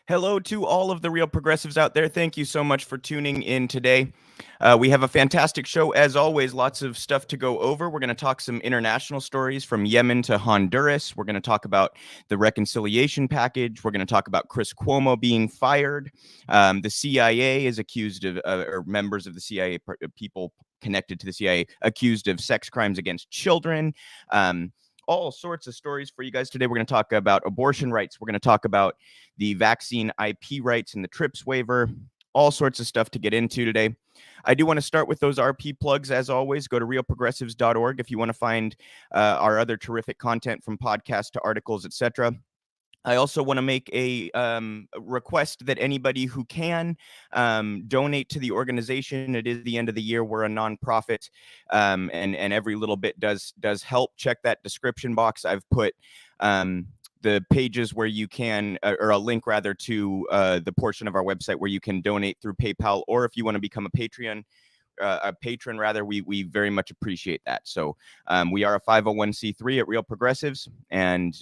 Hello to all of the real progressives out there. Thank you so much for tuning in today. We have a fantastic show, as always, lots of stuff to go over. We're going to talk some international stories from Yemen to Honduras. We're going to talk about the reconciliation package. We're going to talk about Chris Cuomo being fired. The CIA is accused of, or members of the CIA, people connected to the CIA, accused of sex crimes against children. All sorts of stories for you guys today. We're going to talk about abortion rights. We're going to talk about the vaccine IP rights and the TRIPS waiver, all sorts of stuff to get into today. I do want to start with those RP plugs. As always, go to realprogressives.org if you want to find our other terrific content, from podcasts to articles, etc. I also want to make a request that anybody who can donate to the organization. It is the end of the year. We're a nonprofit, and every little bit does help. Check that description box. I've put the pages where you can, or a link rather, to the portion of our website where you can donate through PayPal, or if you want to become a patron rather, we very much appreciate that. So we are a 501c3 at Real Progressives, and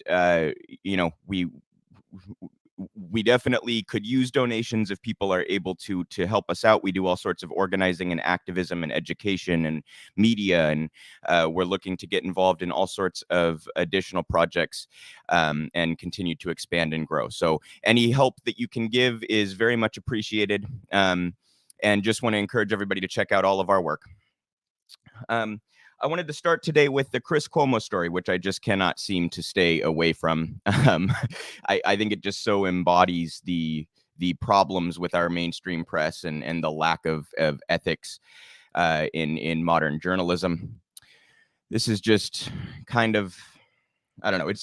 we definitely could use donations if people are able to help us out. We do all sorts of organizing and activism and education and media, and we're looking to get involved in all sorts of additional projects and continue to expand and grow. So any help that you can give is very much appreciated. And just want to encourage everybody to check out all of our work. I wanted to start today with the Chris Cuomo story, which I just cannot seem to stay away from. I think it just so embodies the problems with our mainstream press and the lack of ethics in modern journalism. This is just kind of, I don't know,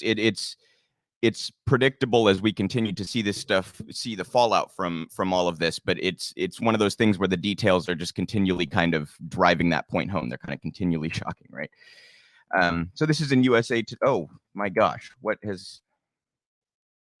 it's predictable as we continue to see this stuff, see the fallout from all of this, but it's one of those things where the details are just continually kind of driving that point home. They're kind of continually shocking, right? So this is in USA. Oh my gosh, what has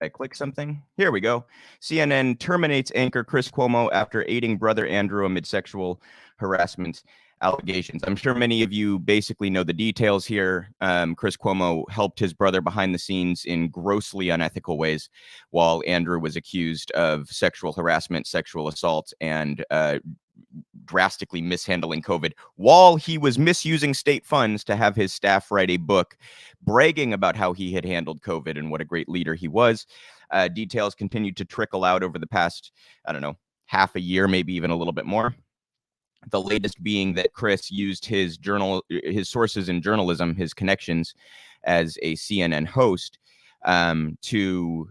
I clicked something? Here we go. CNN terminates anchor Chris Cuomo after aiding brother Andrew amid sexual harassment allegations. I'm sure many of you basically know the details here. Chris Cuomo helped his brother behind the scenes in grossly unethical ways, while Andrew was accused of sexual harassment, sexual assault, and drastically mishandling COVID, while he was misusing state funds to have his staff write a book bragging about how he had handled COVID and what a great leader he was. Details continued to trickle out over the past, I don't know, half a year, maybe even a little bit more. The latest being that Chris used his sources in journalism, his connections as a CNN host, to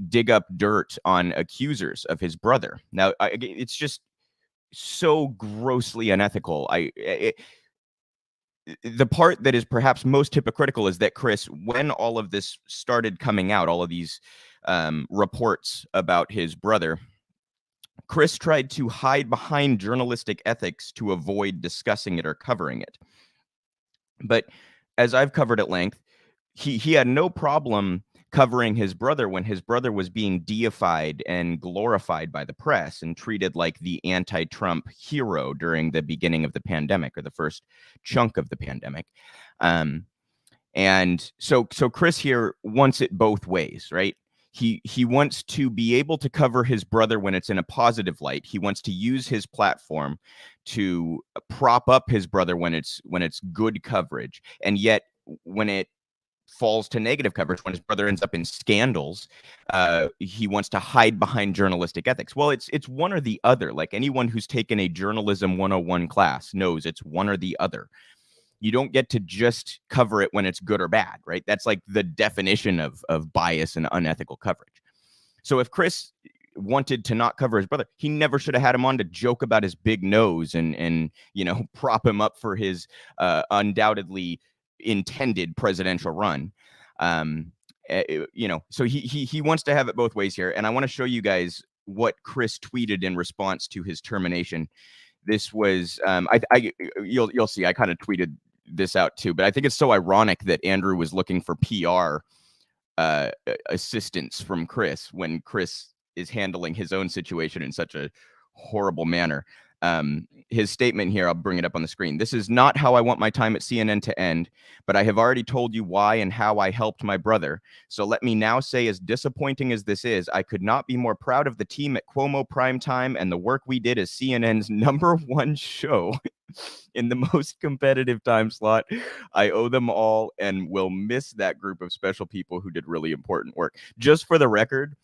dig up dirt on accusers of his brother. Now, it's just so grossly unethical. The part that is perhaps most hypocritical is that Chris, when all of this started coming out, all of these reports about his brother, Chris tried to hide behind journalistic ethics to avoid discussing it or covering it. But as I've covered at length, he had no problem covering his brother when his brother was being deified and glorified by the press and treated like the anti-Trump hero during the beginning of the pandemic, or the first chunk of the pandemic. And so Chris here wants it both ways, right? He wants to be able to cover his brother when it's in a positive light. He wants to use his platform to prop up his brother when it's good coverage. And yet when it falls to negative coverage, when his brother ends up in scandals, he wants to hide behind journalistic ethics. Well, it's one or the other. Like anyone who's taken a journalism 101 class knows it's one or the other. You don't get to just cover it when it's good or bad, right? That's like the definition of bias and unethical coverage. So if Chris wanted to not cover his brother, he never should have had him on to joke about his big nose and prop him up for his undoubtedly intended presidential run. So he wants to have it both ways here. And I want to show you guys what Chris tweeted in response to his termination. This was you'll see I kind of tweeted this out too, but I think it's so ironic that Andrew was looking for PR assistance from Chris when Chris is handling his own situation in such a horrible manner. His statement here, I'll bring it up on the screen. This is not how I want my time at CNN to end, but I have already told you why and how I helped my brother. So let me now say, as disappointing as this is, I could not be more proud of the team at Cuomo Primetime and the work we did as CNN's #1 show in the most competitive time slot. I owe them all and will miss that group of special people who did really important work. Just for the record,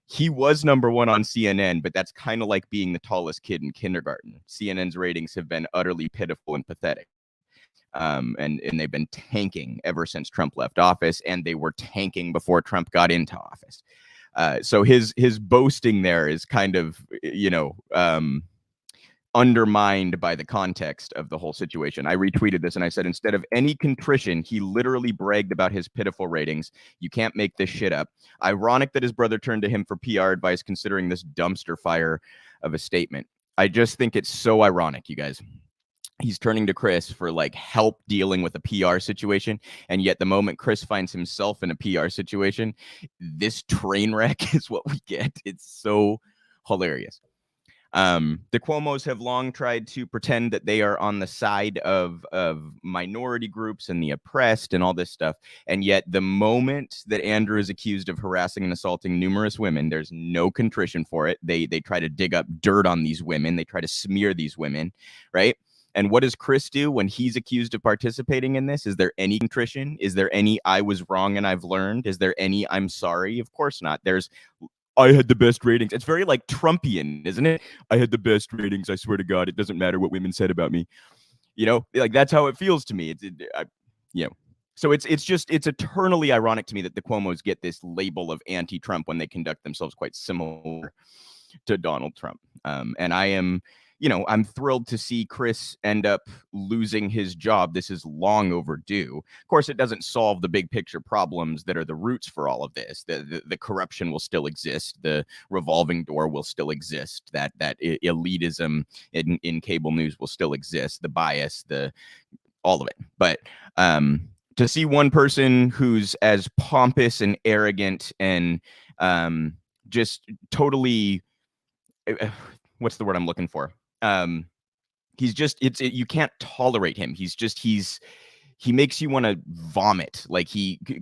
he was #1 on CNN, but that's kind of like being the tallest kid in kindergarten. CNN's ratings have been utterly pitiful and pathetic. And they've been tanking ever since Trump left office, and they were tanking before Trump got into office. So his boasting there is kind of, undermined by the context of the whole situation. I retweeted this and I said, instead of any contrition, he literally bragged about his pitiful ratings. You can't make this shit up. Ironic that his brother turned to him for PR advice, considering this dumpster fire of a statement. I just think it's so ironic, you guys. He's turning to Chris for like help dealing with a PR situation. And yet the moment Chris finds himself in a PR situation, this train wreck is what we get. It's so hilarious. The Cuomos have long tried to pretend that they are on the side of minority groups and the oppressed and all this stuff. And yet the moment that Andrew is accused of harassing and assaulting numerous women, there's no contrition for it. They try to dig up dirt on these women. They try to smear these women, right? And what does Chris do when he's accused of participating in this? Is there any contrition? Is there any I was wrong and I've learned? Is there any I'm sorry? Of course not. There's I had the best ratings. It's very like Trumpian, isn't it? I had the best ratings. I swear to God, it doesn't matter what women said about me. Like that's how it feels to me. So it's eternally ironic to me that the Cuomos get this label of anti-Trump when they conduct themselves quite similar to Donald Trump. And I am, I'm thrilled to see Chris end up losing his job. This is long overdue. Of course, it doesn't solve the big picture problems that are the roots for all of this. The corruption will still exist. The revolving door will still exist. That elitism in cable news will still exist. The bias, all of it. But to see one person who's as pompous and arrogant and just totally, what's the word I'm looking for? He's just you can't tolerate him. He makes you want to vomit. Like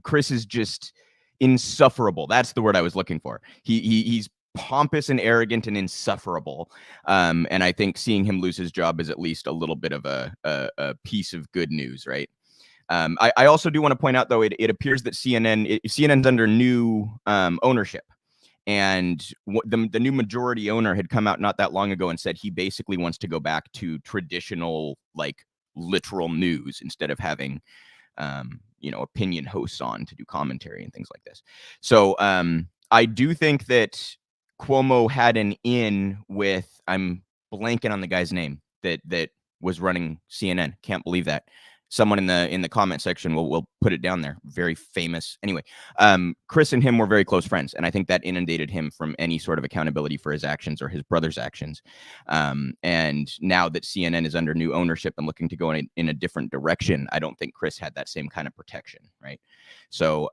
Chris is just insufferable. That's the word I was looking for. He's pompous and arrogant and insufferable. And I think seeing him lose his job is at least a little bit of a piece of good news, right? I also do want to point out, though, it appears that CNN's under new ownership. And the new majority owner had come out not that long ago and said he basically wants to go back to traditional, like, literal news instead of having, opinion hosts on to do commentary and things like this. So I do think that Cuomo had an in with, I'm blanking on the guy's name that was running CNN. Can't believe that. Someone in the comment section will put it down there. Very famous. Anyway, Chris and him were very close friends, and I think that inundated him from any sort of accountability for his actions or his brother's actions. And now that CNN is under new ownership and looking to go in a different direction, I don't think Chris had that same kind of protection, right? So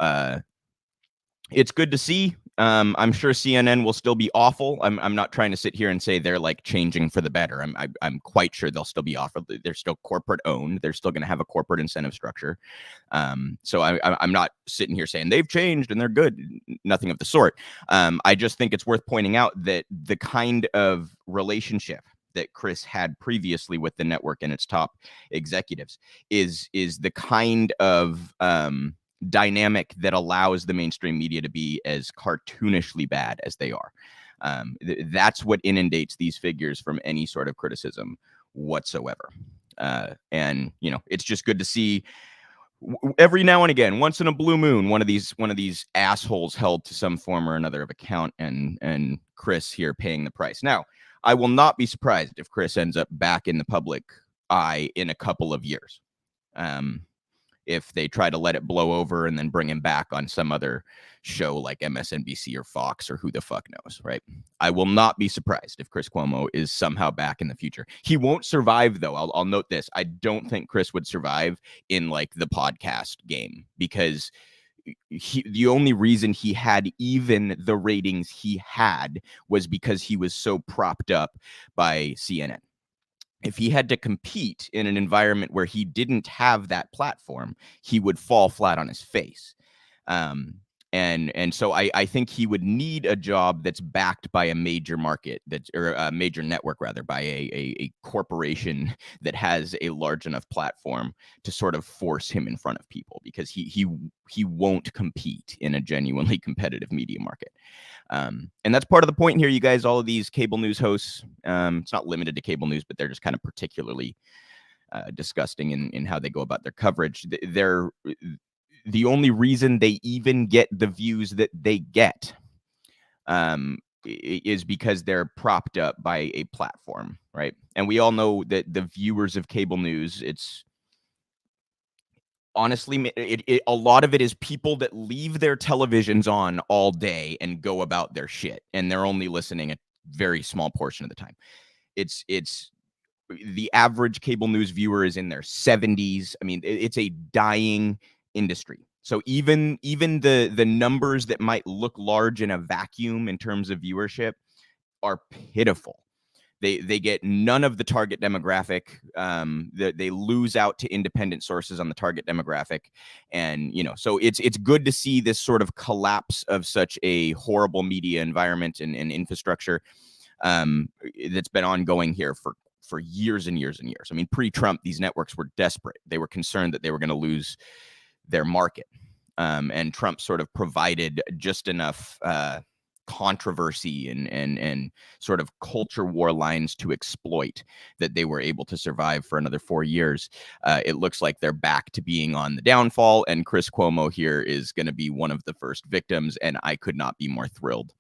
it's good to see. I'm sure CNN will still be awful. I'm not trying to sit here and say they're like changing for the better. I'm quite sure they'll still be awful. They're still corporate owned. They're still going to have a corporate incentive structure. So I'm not sitting here saying they've changed and they're good. Nothing of the sort. I just think it's worth pointing out that the kind of relationship that Chris had previously with the network and its top executives is the kind of dynamic that allows the mainstream media to be as cartoonishly bad as they are. That's what inundates these figures from any sort of criticism whatsoever. And it's just good to see every now and again, once in a blue moon, one of these assholes held to some form or another of account, and Chris here paying the price. Now, I will not be surprised if Chris ends up back in the public eye in a couple of years. If they try to let it blow over and then bring him back on some other show like MSNBC or Fox or who the fuck knows, right? I will not be surprised if Chris Cuomo is somehow back in the future. He won't survive, though. I'll note this. I don't think Chris would survive in like the podcast game, because the only reason he had even the ratings he had was because he was so propped up by CNN. if he had to compete in an environment where he didn't have that platform, he would fall flat on his face. And so I think he would need a job that's backed by a major market, or a major network rather, by a corporation that has a large enough platform to sort of force him in front of people, because he won't compete in a genuinely competitive media market. And that's part of the point here, you guys. All of these cable news hosts, it's not limited to cable news, but they're just kind of particularly disgusting in how they go about their coverage. They're the only reason they even get the views that they get is because they're propped up by a platform, right? And we all know that the viewers of cable news, it's honestly, a lot of it is people that leave their televisions on all day and go about their shit, and they're only listening a very small portion of the time. It's the average cable news viewer is in their 70s. I mean, it's a dying industry. So even the numbers that might look large in a vacuum in terms of viewership are pitiful. They get none of the target demographic. They lose out to independent sources on the target demographic. And, so it's good to see this sort of collapse of such a horrible media environment and infrastructure that's been ongoing here for years and years and years. I mean, pre-Trump, these networks were desperate. They were concerned that they were going to lose their market. And Trump sort of provided just enough controversy and sort of culture war lines to exploit that they were able to survive for another 4 years. It looks like they're back to being on the downfall, and Chris Cuomo here is going to be one of the first victims, and I could not be more thrilled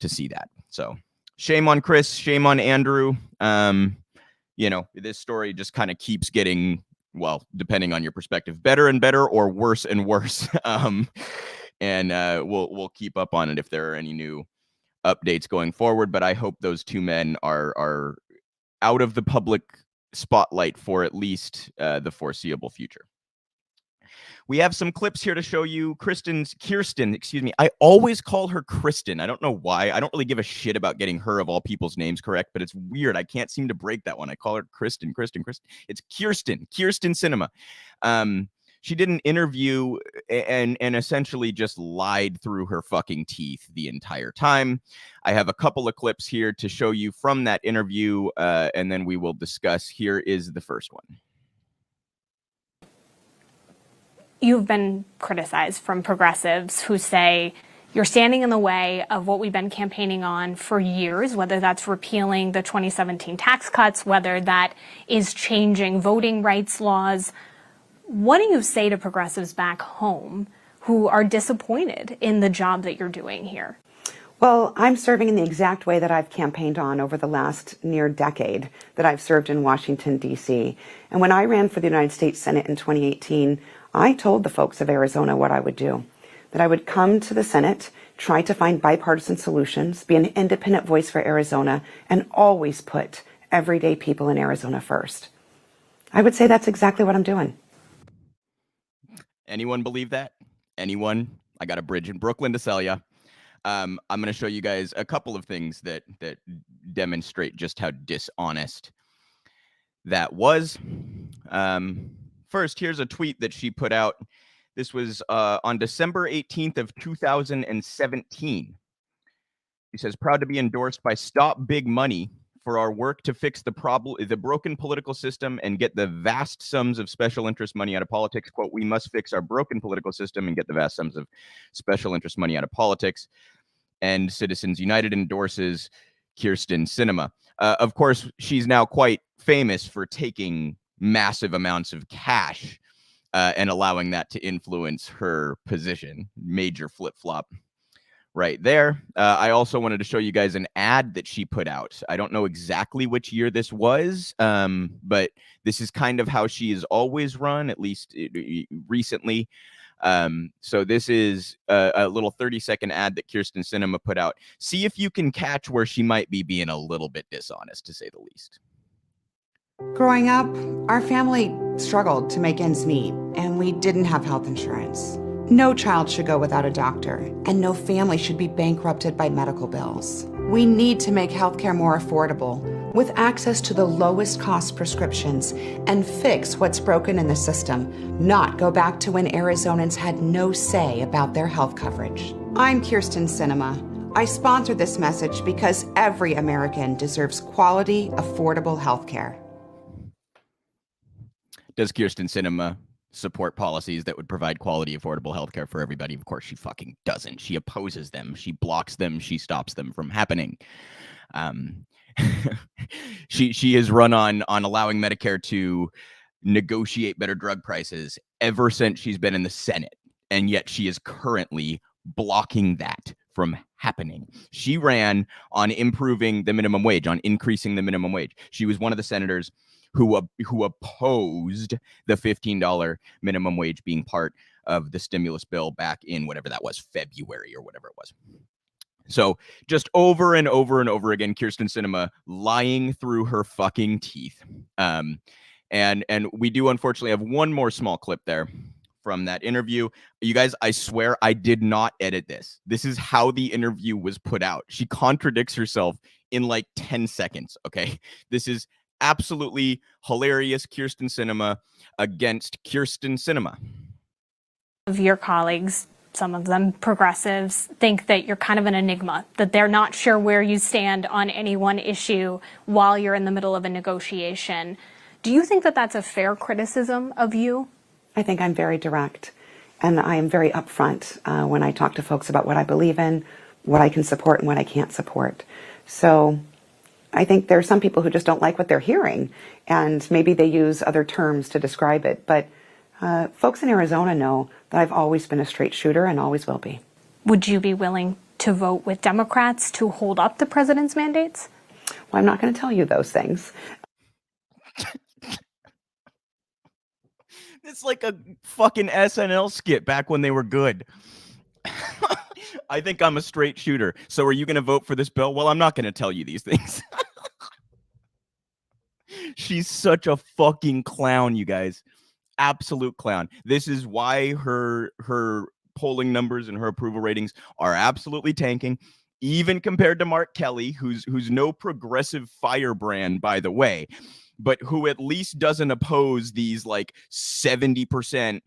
to see that. So shame on Chris, shame on Andrew. This story just kind of keeps getting, well, depending on your perspective, better and better or worse and worse. And we'll keep up on it if there are any new updates going forward. But I hope those two men are out of the public spotlight for at least the foreseeable future. We have some clips here to show you. Kyrsten, excuse me. I always call her Kristen. I don't know why. I don't really give a shit about getting her of all people's names correct, but it's weird. I can't seem to break that one. I call her Kristen. It's Kyrsten Sinema. She did an interview and essentially just lied through her fucking teeth the entire time. I have a couple of clips here to show you from that interview, and then we will discuss. Here is the first one. You've been criticized from progressives who say you're standing in the way of what we've been campaigning on for years, whether that's repealing the 2017 tax cuts, whether that is changing voting rights laws. What do you say to progressives back home who are disappointed in the job that you're doing here? Well, I'm serving in the exact way that I've campaigned on over the last near decade that I've served in Washington, D.C. And when I ran for the United States Senate in 2018, I told the folks of Arizona what I would do, that I would come to the Senate, try to find bipartisan solutions, be an independent voice for Arizona, and always put everyday people in Arizona first. I would say that's exactly what I'm doing. Anyone believe that? Anyone? I got a bridge in Brooklyn to sell you. I'm going to show you guys a couple of things that demonstrate just how dishonest that was. First, here's a tweet that she put out. This was on December 18th of 2017. He says, proud to be endorsed by Stop Big Money for our work to fix the broken political system and get the vast sums of special interest money out of politics. Quote, we must fix our broken political system and get the vast sums of special interest money out of politics. And Citizens United endorses Kyrsten Sinema. Of course, she's now quite famous for taking massive amounts of cash and allowing that to influence her position. Major flip-flop right there. I also wanted to show you guys an ad that she put out. I don't know exactly which year this was, but this is kind of how she has always run, at least recently. So this is a little 30-second ad that Kyrsten Sinema put out. See if you can catch where she might be being a little bit dishonest, to say the least. Growing up, our family struggled to make ends meet, and we didn't have health insurance. No child should go without a doctor, and no family should be bankrupted by medical bills. We need to make healthcare more affordable. with access to the lowest cost prescriptions and fix what's broken in the system, not go back to when Arizonans had no say about their health coverage. I'm Kyrsten Sinema. I sponsor this message because every American deserves quality, affordable health care. Does Kyrsten Sinema support policies that would provide quality, affordable healthcare for everybody? Of course she fucking doesn't. She opposes them. She blocks them. She stops them from happening. She has run on allowing Medicare to negotiate better drug prices ever since she's been in the Senate, and yet she is currently blocking that from happening. She ran on improving the minimum wage, on increasing the minimum wage. She was one of the senators who opposed the $15 minimum wage being part of the stimulus bill back in whatever that was, February or whatever it was. So just over and over and over again, Kyrsten Sinema lying through her fucking teeth. And we do unfortunately have one more small clip there from that interview. You guys, I swear I did not edit this. This is how the interview was put out. She contradicts herself in like 10 seconds. Okay. This is absolutely hilarious. Kyrsten Sinema against Kyrsten Sinema. Of your colleagues, some of them progressives, think that you're kind of an enigma, that they're not sure where you stand on any one issue while you're in the middle of a negotiation. Do you think that that's a fair criticism of you? I think I'm very direct, and I am very upfront when I talk to folks about what I believe in, what I can support and what I can't support. So I think there are some people who just don't like what they're hearing, and maybe they use other terms to describe it. But folks in Arizona know that I've always been a straight shooter and always will be. Would you be willing to vote with Democrats to hold up the president's mandates? Well, I'm not going to tell you those things. It's like a fucking SNL skit back when they were good. I think I'm a straight shooter. So are you going to vote for this bill? Well, I'm not going to tell you these things. She's such a fucking clown, you guys. Absolute clown. This is why her polling numbers and her approval ratings are absolutely tanking, even compared to Mark Kelly, who's no progressive firebrand, by the way, but who at least doesn't oppose these like 70%,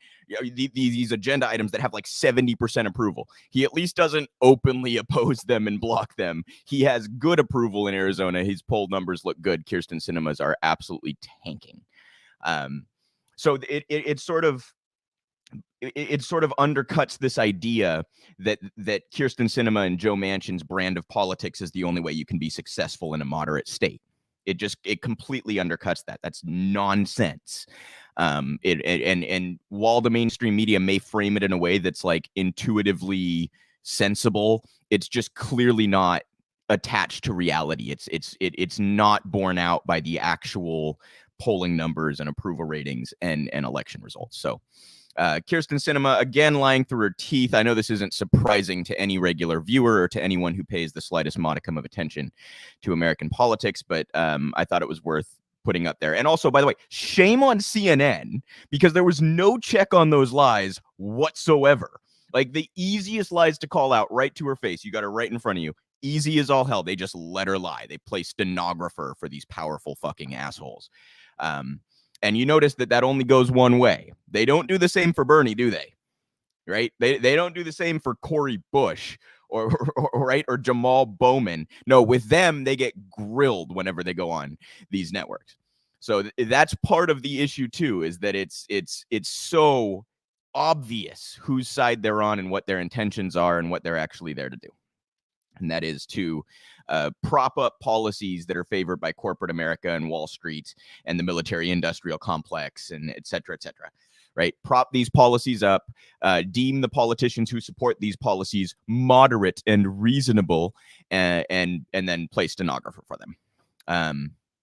these agenda items that have like 70% approval. He at least doesn't openly oppose them and block them. He has good approval in Arizona. His poll numbers look good. Kyrsten Sinema's are absolutely tanking. So it sort of undercuts this idea that Kyrsten Sinema and Joe Manchin's brand of politics is the only way you can be successful in a moderate state. It completely undercuts that. That's nonsense. And while the mainstream media may frame it in a way that's like intuitively sensible, it's just clearly not attached to reality. It's not borne out by the actual polling numbers and approval ratings and election results. So Kyrsten Sinema, again, lying through her teeth. I know this isn't surprising to any regular viewer or to anyone who pays the slightest modicum of attention to American politics, but I thought it was worth putting up there. And also, by the way, shame on CNN, because there was no check on those lies whatsoever. Like the easiest lies to call out right to her face. You got her right in front of you. Easy as all hell. They just let her lie. They play stenographer for these powerful fucking assholes. And you notice that only goes one way. They don't do the same for Bernie, do they? Right? They don't do the same for Cory Bush or right, or Jamal Bowman. No, with them, they get grilled whenever they go on these networks. So that's part of the issue too, is that it's so obvious whose side they're on and what their intentions are and what they're actually there to do. And that is to prop up policies that are favored by corporate America and Wall Street and the military industrial complex and et cetera, right? Prop these policies up, deem the politicians who support these policies moderate and reasonable, and then play stenographer for them.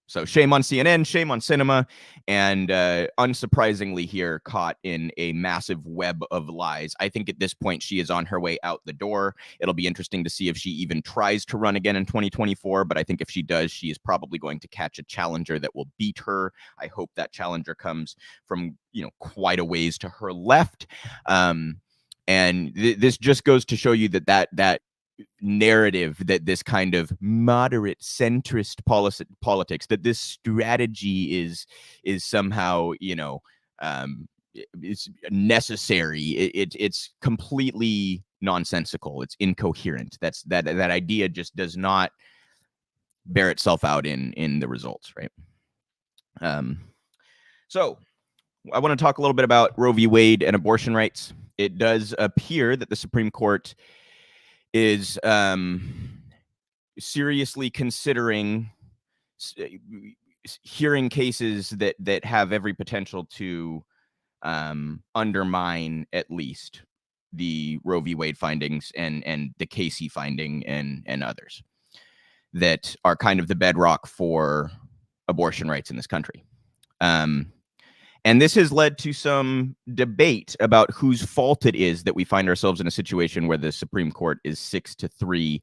So shame on CNN, shame on Sinema, and unsurprisingly here, caught in a massive web of lies. I think at this point she is on her way out the door. It'll be interesting to see if she even tries to run again in 2024, but I think if she does, she is probably going to catch a challenger that will beat her. I hope that challenger comes from, quite a ways to her left. And this just goes to show you that narrative that this kind of moderate centrist politics, that this strategy is somehow, it's necessary. It's completely nonsensical. It's incoherent. That idea just does not bear itself out in the results, right? So I want to talk a little bit about Roe v. Wade and abortion rights. It does appear that the Supreme Court is seriously considering hearing cases that have every potential to undermine at least the Roe v. Wade findings and the Casey finding and others that are kind of the bedrock for abortion rights in this country. And this has led to some debate about whose fault it is that we find ourselves in a situation where the Supreme Court is 6-3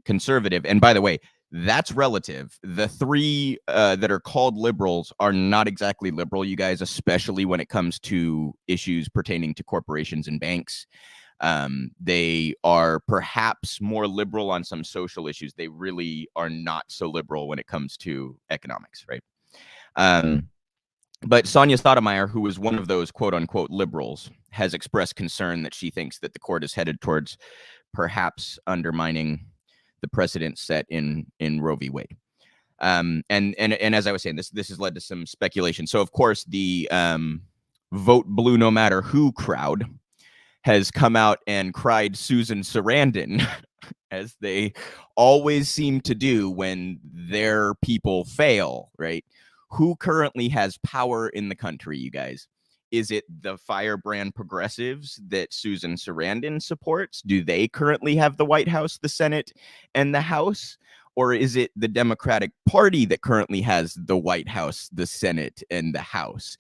conservative. And by the way, that's relative. The three that are called liberals are not exactly liberal, you guys, especially when it comes to issues pertaining to corporations and banks. They are perhaps more liberal on some social issues. They really are not so liberal when it comes to economics, right? But Sonia Sotomayor, who is one of those quote unquote liberals, has expressed concern that she thinks that the court is headed towards perhaps undermining the precedent set in Roe v. Wade. And as I was saying, this has led to some speculation. So of course the vote blue no matter who crowd has come out and cried Susan Sarandon, as they always seem to do when their people fail, right? Who currently has power in the country, you guys? Is it the firebrand progressives that Susan Sarandon supports? Do they currently have the White House, the Senate, and the House? Or is it the Democratic Party that currently has the White House, the Senate, and the House?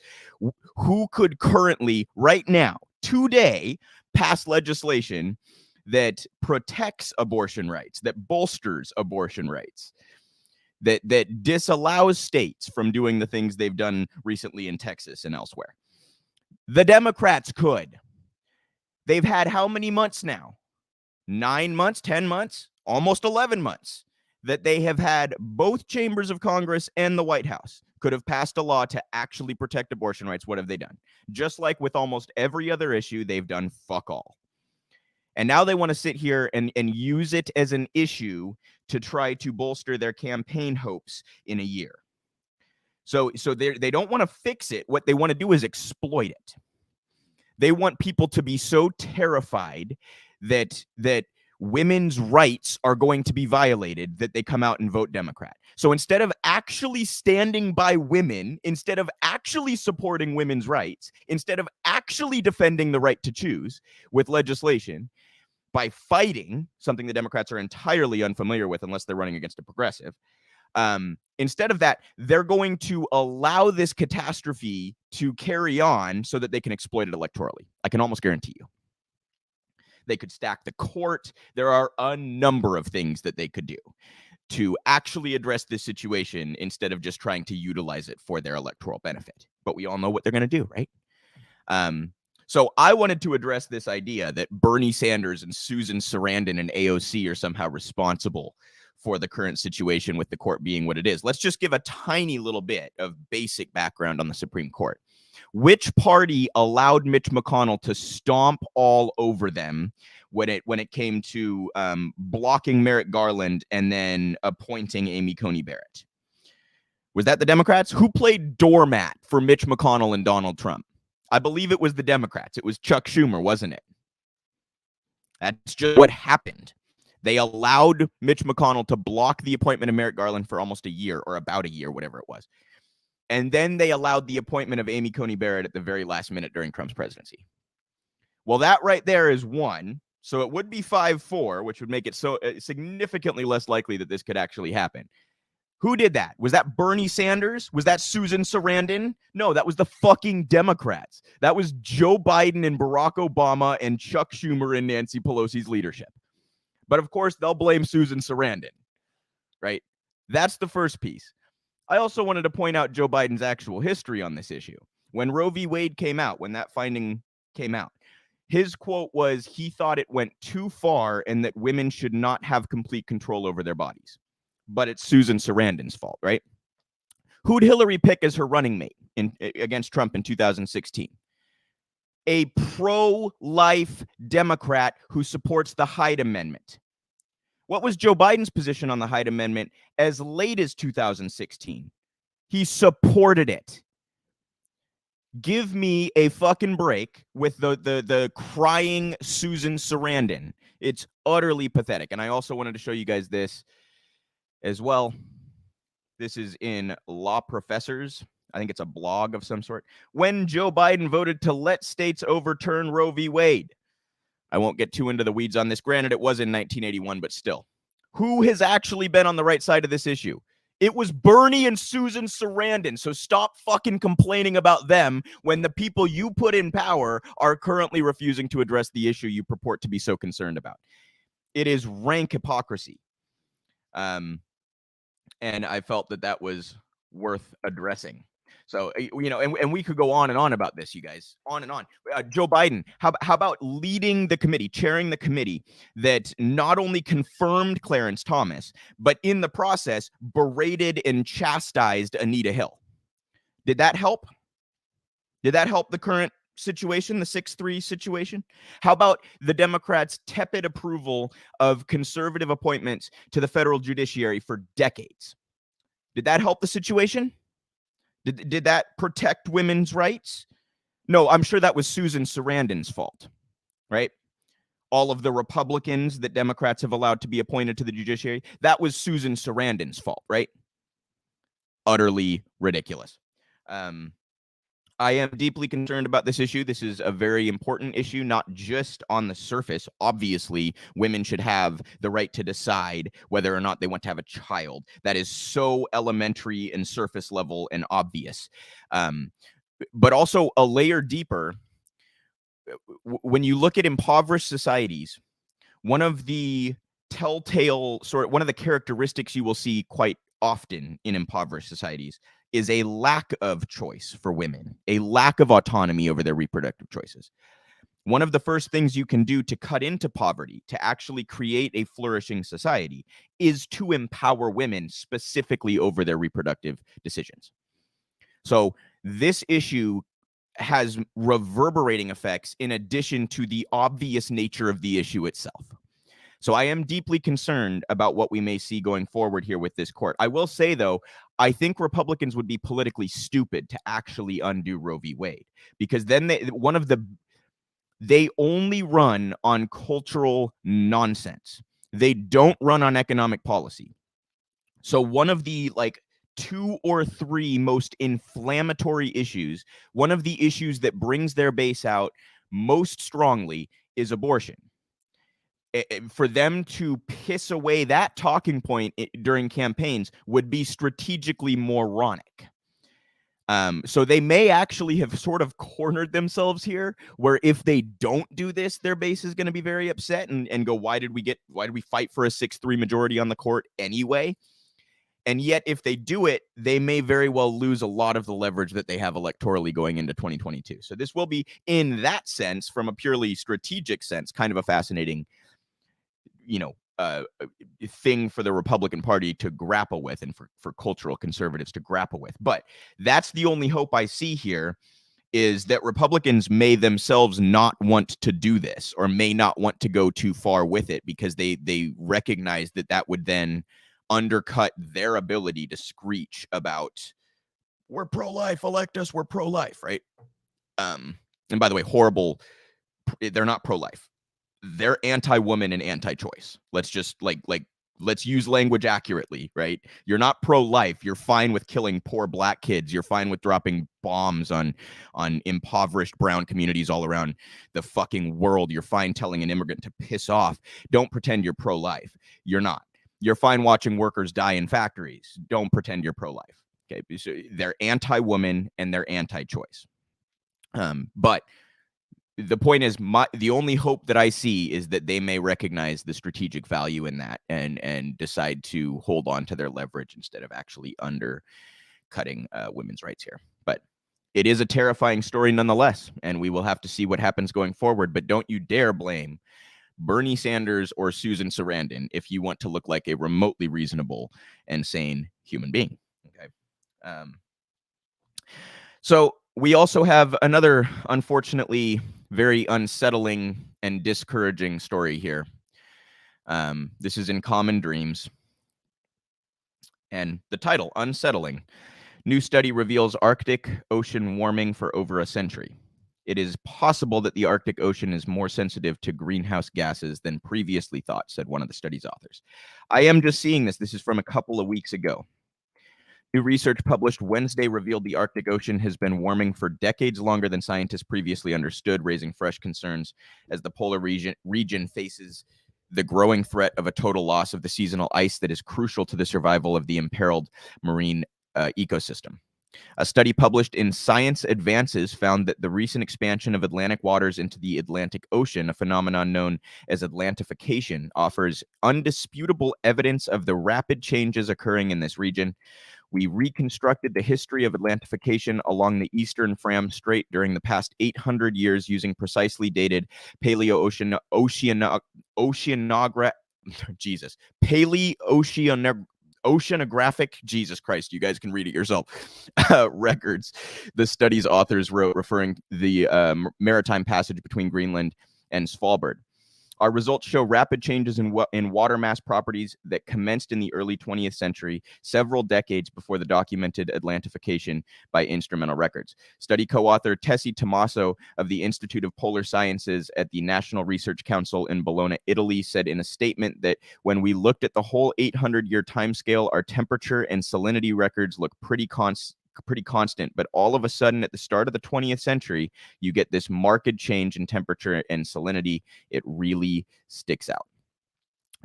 Who could currently, right now, today, pass legislation that protects abortion rights, that bolsters abortion rights, that disallows states from doing the things they've done recently in Texas and elsewhere? The Democrats could. They've had how many months now? 9 months, 10 months, almost 11 months that they have had both chambers of Congress and the White House could have passed a law to actually protect abortion rights. What have they done? Just like with almost every other issue, they've done fuck all. And now they want to sit here and use it as an issue to try to bolster their campaign hopes in a year. So they don't want to fix it. What they want to do is exploit it. They want people to be so terrified that women's rights are going to be violated that they come out and vote Democrat. So instead of actually standing by women, instead of actually supporting women's rights, instead of actually defending the right to choose with legislation, by fighting something the Democrats are entirely unfamiliar with unless they're running against a progressive, instead of that, they're going to allow this catastrophe to carry on so that they can exploit it electorally. I can almost guarantee you. They could stack the court. There are a number of things that they could do to actually address this situation instead of just trying to utilize it for their electoral benefit. But we all know what they're going to do, right? So I wanted to address this idea that Bernie Sanders and Susan Sarandon and AOC are somehow responsible for the current situation with the court being what it is. Let's just give a tiny little bit of basic background on the Supreme Court. Which party allowed Mitch McConnell to stomp all over them when it came to blocking Merrick Garland and then appointing Amy Coney Barrett? Was that the Democrats? Who played doormat for Mitch McConnell and Donald Trump? I believe it was the Democrats. It was Chuck Schumer, wasn't it? That's just what happened. They allowed Mitch McConnell to block the appointment of Merrick Garland for almost a year, or about a year, whatever it was. And then they allowed the appointment of Amy Coney Barrett at the very last minute during Trump's presidency. Well, that right there is one. So it would be 5-4, which would make it so significantly less likely that this could actually happen. Who did that? Was that Bernie Sanders? Was that Susan Sarandon? No, that was the fucking Democrats. That was Joe Biden and Barack Obama and Chuck Schumer and Nancy Pelosi's leadership. But of course, they'll blame Susan Sarandon, right? That's the first piece. I also wanted to point out Joe Biden's actual history on this issue. When Roe v. Wade came out, when that finding came out, His quote was he thought it went too far and that women should not have complete control over their bodies. But it's Susan Sarandon's fault, right? Who'd Hillary pick as her running mate against Trump in 2016? A pro-life Democrat who supports the Hyde Amendment. What was Joe Biden's position on the Hyde Amendment as late as 2016? He supported it. Give me a fucking break with the crying Susan Sarandon. It's utterly pathetic. And I also wanted to show you guys this as well. This is in Law Professors. I think it's a blog of some sort. When Joe Biden voted to let states overturn Roe v. Wade. I won't get too into the weeds on this. Granted, it was in 1981, but still. Who has actually been on the right side of this issue? It was Bernie and Susan Sarandon. So stop fucking complaining about them when the people you put in power are currently refusing to address the issue you purport to be so concerned about. It is rank hypocrisy. And I felt that was worth addressing. So, you know, and we could go on and on about this, you guys, on and on. Joe Biden, how about leading the committee, chairing the committee that not only confirmed Clarence Thomas, but in the process berated and chastised Anita Hill? Did that help? Did that help the current situation, the 6-3 situation? How about the Democrats' tepid approval of conservative appointments to the federal judiciary for decades? Did that help the situation? Did that protect women's rights? No, I'm sure that was Susan Sarandon's fault, right? All of the Republicans that Democrats have allowed to be appointed to the judiciary, that was Susan Sarandon's fault, right? Utterly ridiculous. I am deeply concerned about this issue. This is a very important issue, not just on the surface. Obviously, women should have the right to decide whether or not they want to have a child. That is so elementary and surface level and obvious. But also a layer deeper, when you look at impoverished societies, one of the one of the characteristics you will see quite often in impoverished societies is a lack of choice for women, a lack of autonomy over their reproductive choices. One of the first things you can do to cut into poverty, to actually create a flourishing society, is to empower women specifically over their reproductive decisions. So this issue has reverberating effects in addition to the obvious nature of the issue itself. So I am deeply concerned about what we may see going forward here with this court. I will say, though, I think Republicans would be politically stupid to actually undo Roe v. Wade, because then they only run on cultural nonsense. They don't run on economic policy. So one of the 2 or 3 most inflammatory issues, one of the issues that brings their base out most strongly is abortion. For them to piss away that talking point during campaigns would be strategically moronic. So they may actually have sort of cornered themselves here, where if they don't do this, their base is going to be very upset and go, why did we fight for a 6-3 majority on the court anyway? And yet, if they do it, they may very well lose a lot of the leverage that they have electorally going into 2022. So this will be, in that sense, from a purely strategic sense, kind of a fascinating thing for the Republican Party to grapple with, and for cultural conservatives to grapple with. But that's the only hope I see here, is that Republicans may themselves not want to do this, or may not want to go too far with it, because they recognize that would then undercut their ability to screech about, we're pro-life, elect us, we're pro-life, right? And by the way, horrible, they're not pro-life. They're anti-woman and anti-choice. Let's just let's use language accurately, right? You're not pro-life. You're fine with killing poor black kids. You're fine with dropping bombs on impoverished brown communities all around the fucking world. You're fine telling an immigrant to piss off. Don't pretend you're pro-life. You're not. You're fine watching workers die in factories. Don't pretend you're pro-life. Okay, so they're anti-woman and they're anti-choice. But the point is, the only hope that I see is that they may recognize the strategic value in that and decide to hold on to their leverage instead of actually undercutting women's rights here. But it is a terrifying story nonetheless, and we will have to see what happens going forward. But don't you dare blame Bernie Sanders or Susan Sarandon if you want to look like a remotely reasonable and sane human being. Okay. So we also have another, unfortunately, very unsettling and discouraging story here. This is in Common Dreams. And the title, Unsettling. New study reveals Arctic Ocean warming for over a century. It is possible that the Arctic Ocean is more sensitive to greenhouse gases than previously thought, said one of the study's authors. I am just seeing this. This is from a couple of weeks ago. New research published Wednesday revealed the Arctic Ocean has been warming for decades longer than scientists previously understood, raising fresh concerns as the polar region faces the growing threat of a total loss of the seasonal ice that is crucial to the survival of the imperiled marine ecosystem. A study published in Science Advances found that the recent expansion of Atlantic waters into the Atlantic Ocean, a phenomenon known as Atlantification, offers undisputable evidence of the rapid changes occurring in this region. We reconstructed the history of Atlantification along the eastern Fram Strait during the past 800 years using precisely dated oceanographic, Jesus Christ, you guys can read it yourself, records the study's authors wrote, referring the maritime passage between Greenland and Svalbard. Our results show rapid changes in water mass properties that commenced in the early 20th century, several decades before the documented Atlantification by instrumental records. Study co-author Tessie Tommaso of the Institute of Polar Sciences at the National Research Council in Bologna, Italy, said in a statement that when we looked at the whole 800-year timescale, our temperature and salinity records look pretty constant, but all of a sudden at the start of the 20th century, you get this marked change in temperature and salinity. It really sticks out.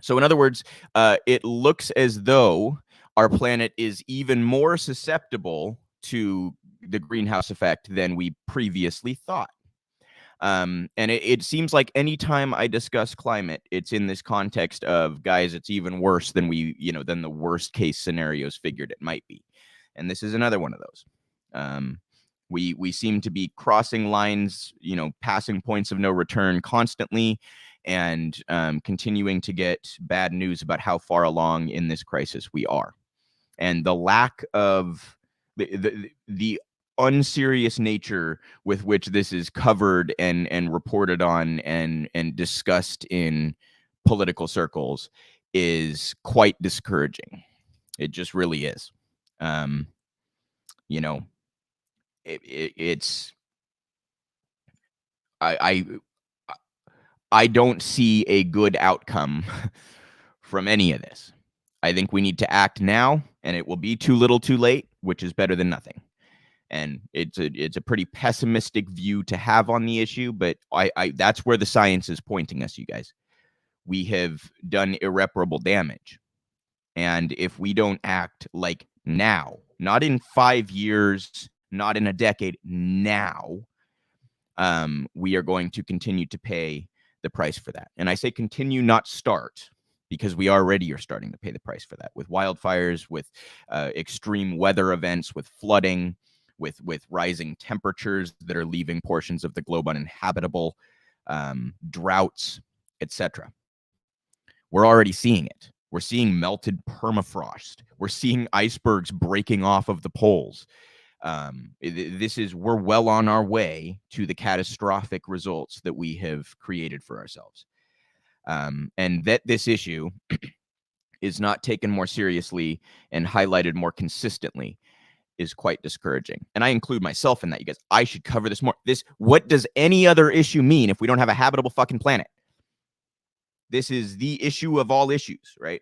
So in other words, it looks as though our planet is even more susceptible to the greenhouse effect than we previously thought. And it seems like anytime I discuss climate, it's in this context of, guys, it's even worse than than the worst case scenarios figured it might be. And this is another one of those. We seem to be crossing lines, passing points of no return constantly, and continuing to get bad news about how far along in this crisis we are. And the lack of the unserious nature with which this is covered and reported on and discussed in political circles is quite discouraging. It just really is. It's I don't see a good outcome from any of this. I think we need to act now, and it will be too little too late, which is better than nothing. And it's a pretty pessimistic view to have on the issue, but I that's where the science is pointing us, you guys. We have done irreparable damage. And if we don't act like now, not in 5 years, not in a decade, now, we are going to continue to pay the price for that. And I say continue, not start, because we already are starting to pay the price for that with wildfires, with extreme weather events, with flooding, with rising temperatures that are leaving portions of the globe uninhabitable, droughts, etc. We're already seeing it. We're seeing melted permafrost. We're seeing icebergs breaking off of the poles. We're well on our way to the catastrophic results that we have created for ourselves. And that this issue is not taken more seriously and highlighted more consistently is quite discouraging. And I include myself in that, you guys. I should cover this more. What does any other issue mean if we don't have a habitable fucking planet? This is the issue of all issues, right?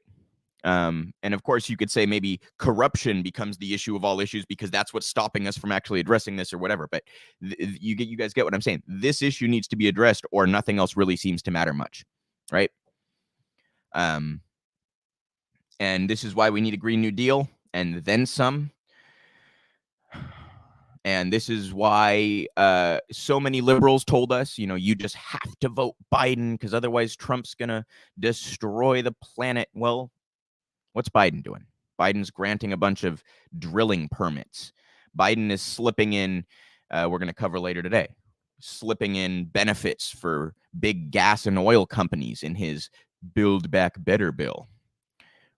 And of course, you could say maybe corruption becomes the issue of all issues because that's what's stopping us from actually addressing this or whatever. But you guys get what I'm saying. This issue needs to be addressed, or nothing else really seems to matter much, right? And this is why we need a Green New Deal and then some. And this is why so many liberals told us, you just have to vote Biden because otherwise Trump's going to destroy the planet. Well, what's Biden doing? Biden's granting a bunch of drilling permits. Biden is slipping in we're going to cover later today, slipping in benefits for big gas and oil companies in his Build Back Better bill,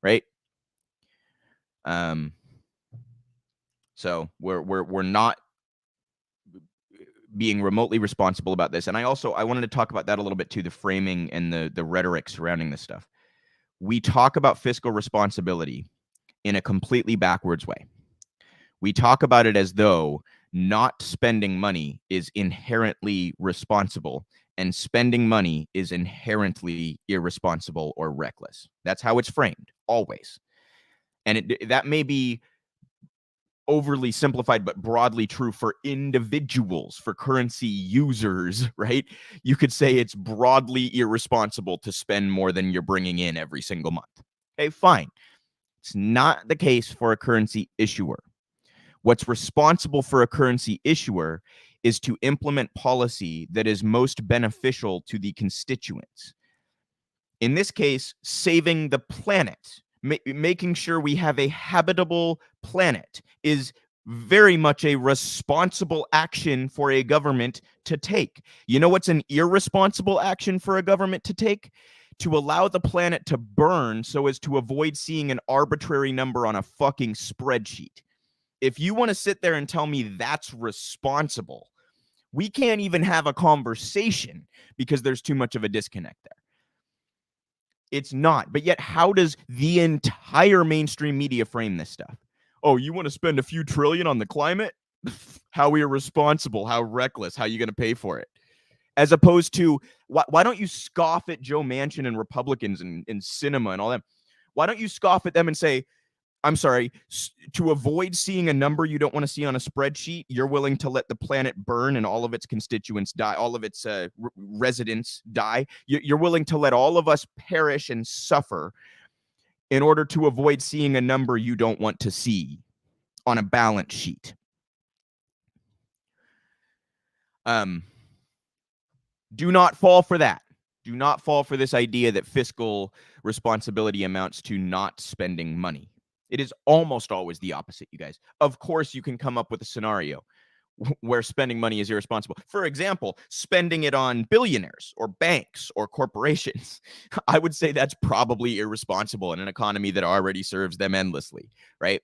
right? So we're not being remotely responsible about this. And I wanted to talk about that a little bit too, the framing and the rhetoric surrounding this stuff. We talk about fiscal responsibility in a completely backwards way. We talk about it as though not spending money is inherently responsible and spending money is inherently irresponsible or reckless. That's how it's framed, always. And that may be overly simplified, but broadly true for individuals, for currency users, right? You could say it's broadly irresponsible to spend more than you're bringing in every single month. Okay, fine. It's not the case for a currency issuer. What's responsible for a currency issuer is to implement policy that is most beneficial to the constituents. In this case, saving the planet. Making sure we have a habitable planet is very much a responsible action for a government to take. You know what's an irresponsible action for a government to take? To allow the planet to burn so as to avoid seeing an arbitrary number on a fucking spreadsheet. If you want to sit there and tell me that's responsible, we can't even have a conversation because there's too much of a disconnect there. It's not. But yet, how does the entire mainstream media frame this stuff? Oh, you want to spend a few trillion on the climate? How irresponsible, how reckless, how are you going to pay for it? As opposed to, why don't you scoff at Joe Manchin and Republicans and Sinema and all that? Why don't you scoff at them and say, I'm sorry, to avoid seeing a number you don't want to see on a spreadsheet, you're willing to let the planet burn and all of its constituents die, all of its residents die. You're willing to let all of us perish and suffer in order to avoid seeing a number you don't want to see on a balance sheet. Do not fall for that. Do not fall for this idea that fiscal responsibility amounts to not spending money. It is almost always the opposite, you guys. Of course, you can come up with a scenario where spending money is irresponsible. For example, spending it on billionaires or banks or corporations. I would say that's probably irresponsible in an economy that already serves them endlessly, right?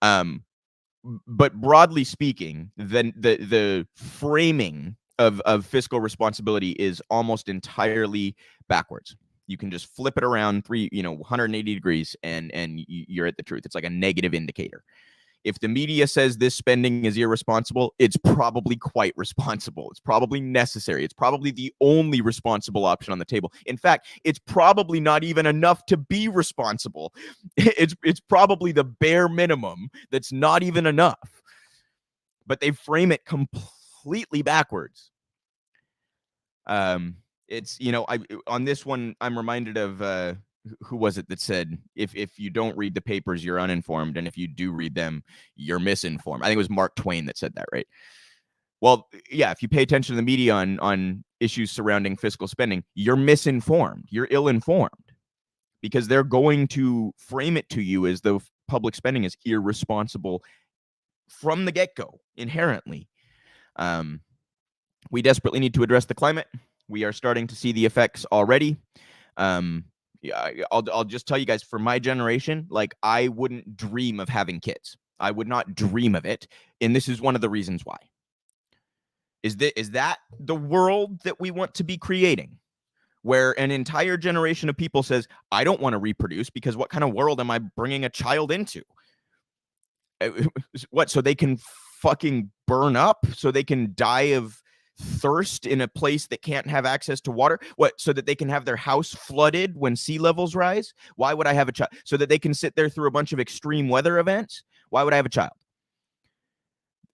But broadly speaking, the framing of fiscal responsibility is almost entirely backwards. You can just flip it around 180 degrees and you're at the truth. It's like a negative indicator. If the media says this spending is irresponsible, it's probably quite responsible. It's probably necessary. It's probably the only responsible option on the table. In fact, it's probably not even enough to be responsible. It's probably the bare minimum that's not even enough. But they frame it completely backwards. It's, on this one, I'm reminded of, who was it that said, if you don't read the papers, you're uninformed. And if you do read them, you're misinformed. I think it was Mark Twain that said that, right? Well, yeah, if you pay attention to the media on issues surrounding fiscal spending, you're misinformed. You're ill-informed because they're going to frame it to you as though public spending is irresponsible from the get-go, inherently. We desperately need to address the climate. We are starting to see the effects already. I'll just tell you guys, for my generation, like, I wouldn't dream of having kids. I would not dream of it. And this is one of the reasons why. Is that the world that we want to be creating? Where an entire generation of people says, I don't want to reproduce because what kind of world am I bringing a child into? What, so they can fucking burn up? So they can die of thirst in a place that can't have access to water? What, so that they can have their house flooded when sea levels rise? Why would I have a child? So that they can sit there through a bunch of extreme weather events? Why would I have a child?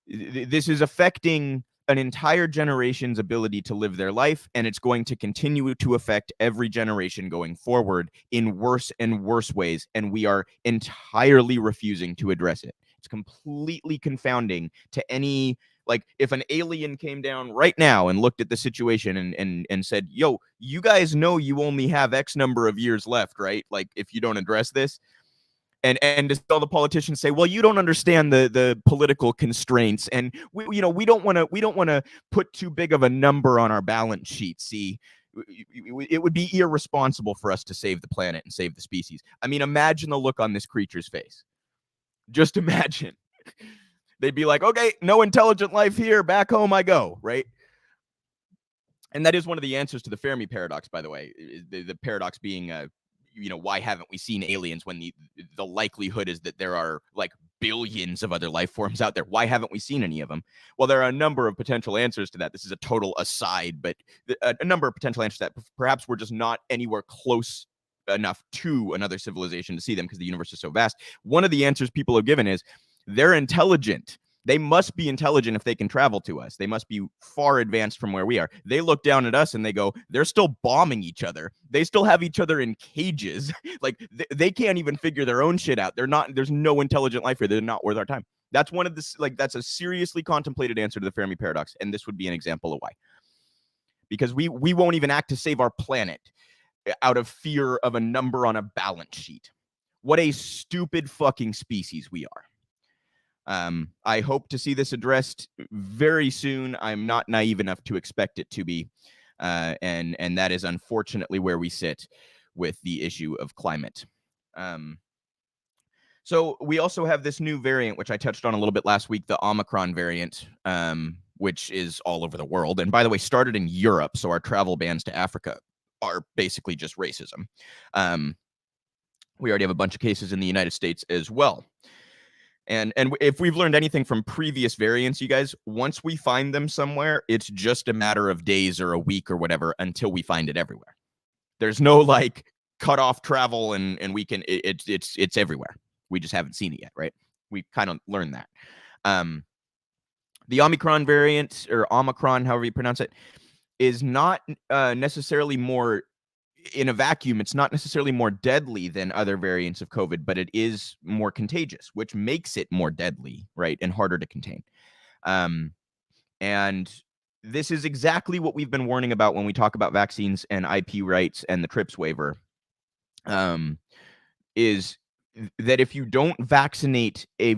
This is affecting an entire generation's ability to live their life, and it's going to continue to affect every generation going forward in worse and worse ways, and we are entirely refusing to address it. It's completely confounding to any, like, if an alien came down right now and looked at the situation and said, yo, you guys know you only have X number of years left, right? Like, if you don't address this, And to all the politicians say, well, you don't understand the political constraints, and we don't want to put too big of a number on our balance sheet. See, it would be irresponsible for us to save the planet and save the species. I mean, imagine the look on this creature's face. Just imagine. They'd be like, okay, no intelligent life here, back home I go, right? And that is one of the answers to the Fermi paradox, by the way. The paradox being, why haven't we seen aliens when the likelihood is that there are like billions of other life forms out there? Why haven't we seen any of them? Well, there are a number of potential answers to that. This is a total aside, but a number of potential answers to that. Perhaps we're just not anywhere close enough to another civilization to see them because the universe is so vast. One of the answers people have given is they're intelligent. They must be intelligent if they can travel to us. They must be far advanced from where we are. They look down at us and they go, they're still bombing each other. They still have each other in cages. Like they can't even figure their own shit out. There's no intelligent life here. They're not worth our time. That's one of the, that's a seriously contemplated answer to the Fermi paradox. And this would be an example of why. Because we won't even act to save our planet out of fear of a number on a balance sheet. What a stupid fucking species we are. I hope to see this addressed very soon. I'm not naive enough to expect it to be. And that is unfortunately where we sit with the issue of climate. So we also have this new variant, which I touched on a little bit last week, the Omicron variant, which is all over the world. And by the way, started in Europe. So our travel bans to Africa are basically just racism. We already have a bunch of cases in the United States as well. And if we've learned anything from previous variants, you guys, once we find them somewhere, it's just a matter of days or a week or whatever until we find it everywhere. There's no like cut off travel and we can, it's everywhere. We just haven't seen it yet, right? We kind of learned that. The Omicron variant, or Omicron, however you pronounce it, is not necessarily more, in a vacuum, it's not necessarily more deadly than other variants of COVID, but it is more contagious, which makes it more deadly, right, and harder to contain. And this is exactly what we've been warning about when we talk about vaccines and IP rights and the TRIPS waiver, is that if you don't vaccinate a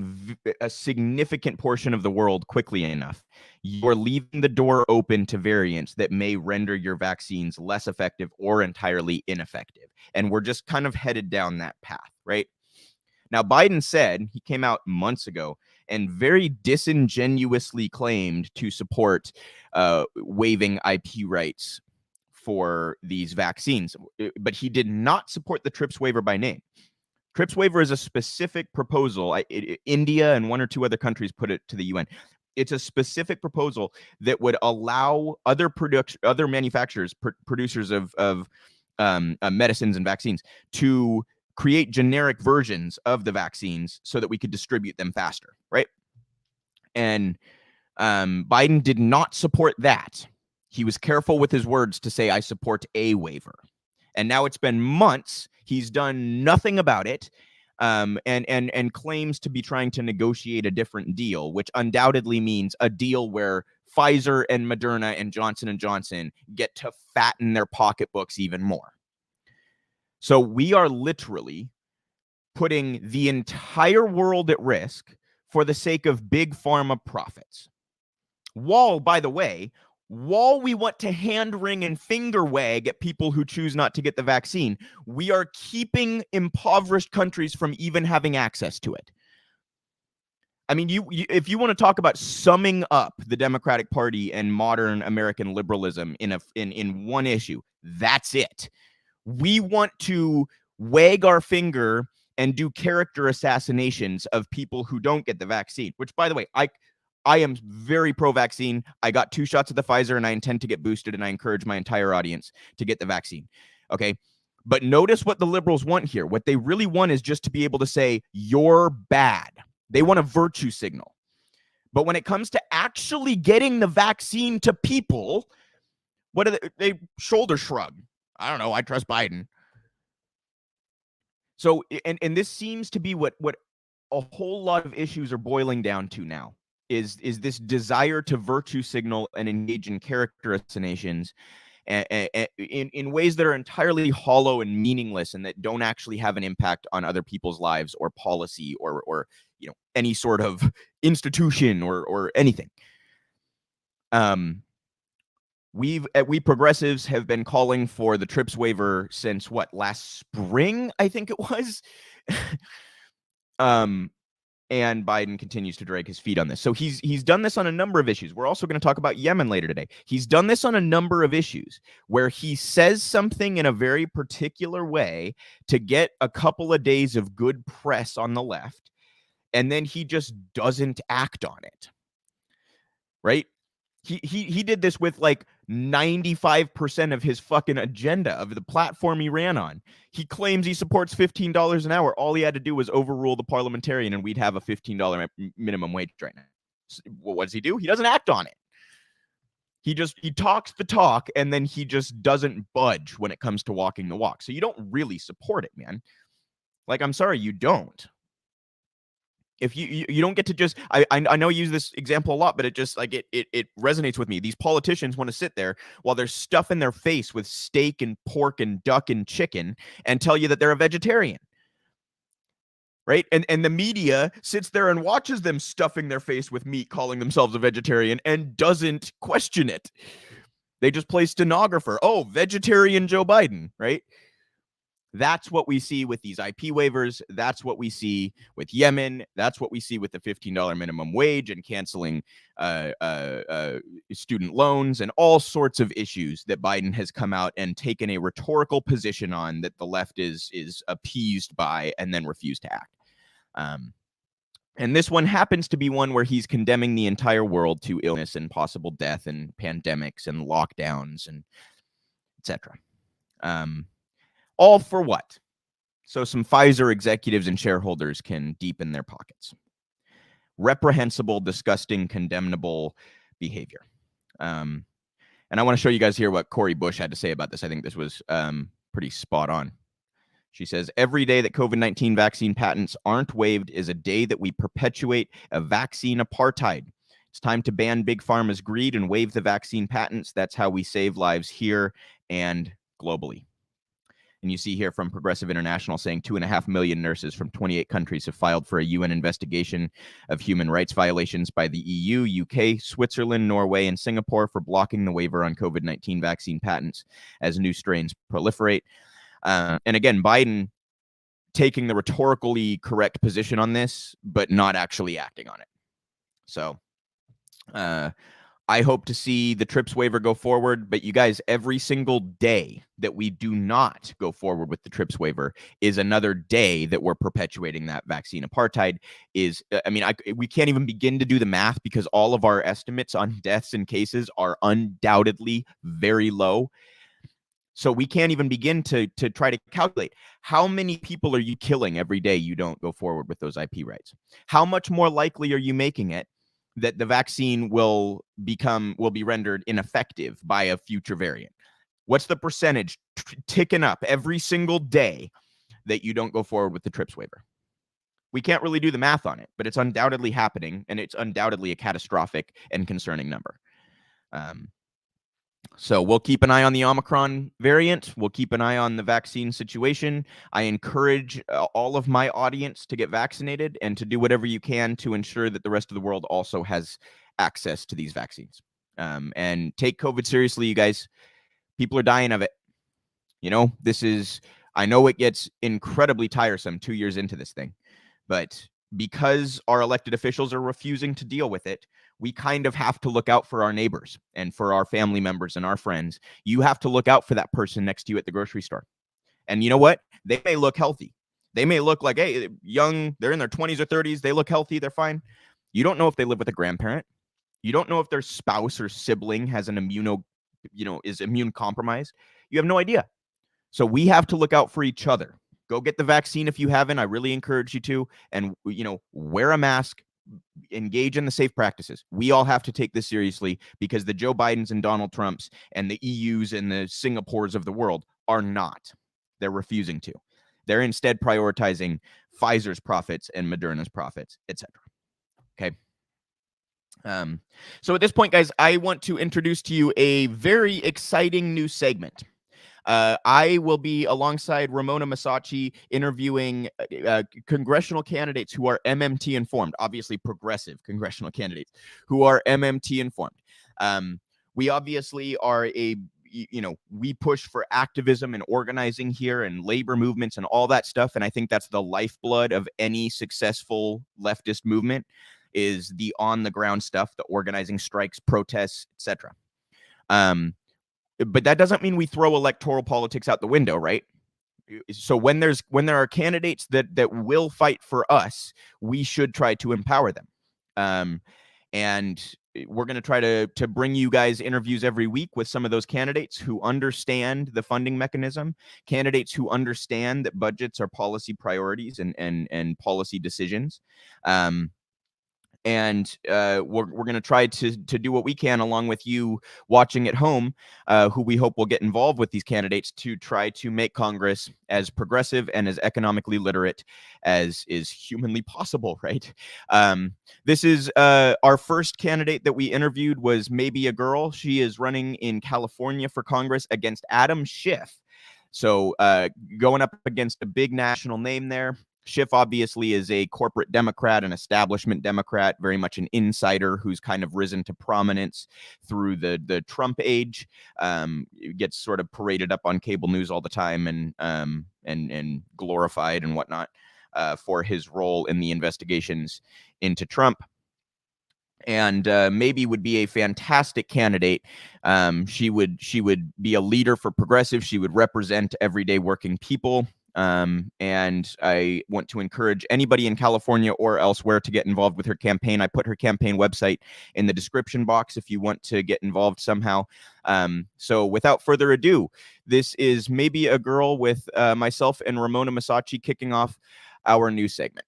significant portion of the world quickly enough, you're leaving the door open to variants that may render your vaccines less effective or entirely ineffective. And we're just kind of headed down that path, right? Now, Biden said, he came out months ago and very disingenuously claimed to support waiving IP rights for these vaccines, but he did not support the TRIPS waiver by name. TRIPS waiver is a specific proposal. India and one or two other countries put it to the UN. It's a specific proposal that would allow other manufacturers, producers of medicines and vaccines, to create generic versions of the vaccines so that we could distribute them faster, right? And Biden did not support that. He was careful with his words to say, I support a waiver. And now it's been months. He's done nothing about it, and claims to be trying to negotiate a different deal, which undoubtedly means a deal where Pfizer and Moderna and Johnson & Johnson get to fatten their pocketbooks even more. So we are literally putting the entire world at risk for the sake of big pharma profits. By the way, while we want to hand wring and finger wag at people who choose not to get the vaccine, we are keeping impoverished countries from even having access to it. I mean, if you want to talk about summing up the Democratic Party and modern American liberalism in one issue, that's it. We want to wag our finger and do character assassinations of people who don't get the vaccine, which, by the way, I am very pro-vaccine. I got 2 shots of the Pfizer and I intend to get boosted, and I encourage my entire audience to get the vaccine. Okay. But notice what the liberals want here. What they really want is just to be able to say, you're bad. They want a virtue signal. But when it comes to actually getting the vaccine to people, what do they shoulder shrug? I don't know. I trust Biden. So, and this seems to be what a whole lot of issues are boiling down to now. Is this desire to virtue signal and engage in character assassinations in ways that are entirely hollow and meaningless and that don't actually have an impact on other people's lives or policy or any sort of institution or anything. We progressives have been calling for the TRIPS waiver since last spring, I think it was. And Biden continues to drag his feet on this. So he's done this on a number of issues. We're also going to talk about Yemen later today. He's done this on a number of issues where he says something in a very particular way to get a couple of days of good press on the left, and then he just doesn't act on it. Right? He did this with 95% of his fucking agenda of the platform he ran on. He claims he supports $15 an hour. All he had to do was overrule the parliamentarian and we'd have a $15 minimum wage right now. So what does he do? He doesn't act on it. He talks the talk and then he just doesn't budge when it comes to walking the walk. So you don't really support it, man. I'm sorry, you don't. If you don't get to just, I know I use this example a lot, but it just it resonates with me. These politicians want to sit there while they're stuffing their face with steak and pork and duck and chicken and tell you that they're a vegetarian. Right? And the media sits there and watches them stuffing their face with meat, calling themselves a vegetarian, and doesn't question it. They just play stenographer. Oh, vegetarian Joe Biden, right? That's what we see with these IP waivers. That's what we see with Yemen. That's what we see with the $15 minimum wage and canceling student loans and all sorts of issues that Biden has come out and taken a rhetorical position on that the left is appeased by and then refused to act. And this one happens to be one where he's condemning the entire world to illness and possible death and pandemics and lockdowns and etc. All for what? So some Pfizer executives and shareholders can deepen their pockets. Reprehensible, disgusting, condemnable behavior. And I want to show you guys here what Cori Bush had to say about this. I think this was pretty spot on. She says, every day that COVID-19 vaccine patents aren't waived is a day that we perpetuate a vaccine apartheid. It's time to ban Big Pharma's greed and waive the vaccine patents. That's how we save lives here and globally. And you see here from Progressive International saying 2.5 million nurses from 28 countries have filed for a UN investigation of human rights violations by the EU, UK, Switzerland, Norway, and Singapore for blocking the waiver on COVID-19 vaccine patents as new strains proliferate. And again, Biden taking the rhetorically correct position on this, but not actually acting on it. So I hope to see the TRIPS waiver go forward, but you guys, every single day that we do not go forward with the TRIPS waiver is another day that we're perpetuating that vaccine apartheid. We can't even begin to do the math because all of our estimates on deaths and cases are undoubtedly very low. So we can't even begin to try to calculate how many people are you killing every day you don't go forward with those IP rights? How much more likely are you making it that the vaccine will be rendered ineffective by a future variant? What's the percentage ticking up every single day that you don't go forward with the TRIPS waiver? We can't really do the math on it, but it's undoubtedly happening, and it's undoubtedly a catastrophic and concerning number. So we'll keep an eye on the Omicron variant. We'll keep an eye on the vaccine situation. I encourage all of my audience to get vaccinated and to do whatever you can to ensure that the rest of the world also has access to these vaccines. And take COVID seriously, you guys. People are dying of it. I know it gets incredibly tiresome 2 years into this thing, but because our elected officials are refusing to deal with it, we kind of have to look out for our neighbors and for our family members and our friends. You have to look out for that person next to you at the grocery store. And you know what? They may look healthy. They may look like, hey, young, they're in their 20s or 30s. They look healthy. They're fine. You don't know if they live with a grandparent. You don't know if their spouse or sibling has an is immune compromised. You have no idea. So we have to look out for each other. Go get the vaccine if you haven't. I really encourage you to. And, wear a mask. Engage in the safe practices. We all have to take this seriously because the Joe Bidens and Donald Trumps and the EUs and the Singapores of the world are not. They're refusing to. They're instead prioritizing Pfizer's profits and Moderna's profits, etc. Okay. So at this point, guys, I want to introduce to you a very exciting new segment. I will be alongside Ramona Massachi interviewing congressional candidates who are MMT informed, obviously progressive congressional candidates who are MMT informed. We obviously are we push for activism and organizing here and labor movements and all that stuff. And I think that's the lifeblood of any successful leftist movement is the on the ground stuff, the organizing, strikes, protests, etc. But that doesn't mean we throw electoral politics out the window, right? So when there are candidates that will fight for us, we should try to empower them. And we're going to try to bring you guys interviews every week with some of those candidates who understand the funding mechanism, candidates who understand that budgets are policy priorities and policy decisions. And we're going to try to do what we can along with you watching at home, who we hope will get involved with these candidates to try to make Congress as progressive and as economically literate as is humanly possible, right? This is our first candidate that we interviewed was Maebe A. She is running in California for Congress against Adam Schiff. So going up against a big national name there. Schiff obviously is a corporate Democrat, an establishment Democrat, very much an insider who's kind of risen to prominence through the Trump age. Gets sort of paraded up on cable news all the time and glorified and whatnot for his role in the investigations into Trump. And Maebe would be a fantastic candidate. She would be a leader for progressive. She would represent everyday working people. And I want to encourage anybody in California or elsewhere to get involved with her campaign. I put her campaign website in the description box if you want to get involved somehow. So without further ado, this is Maebe A. with myself and Ramona Massachi kicking off our new segment.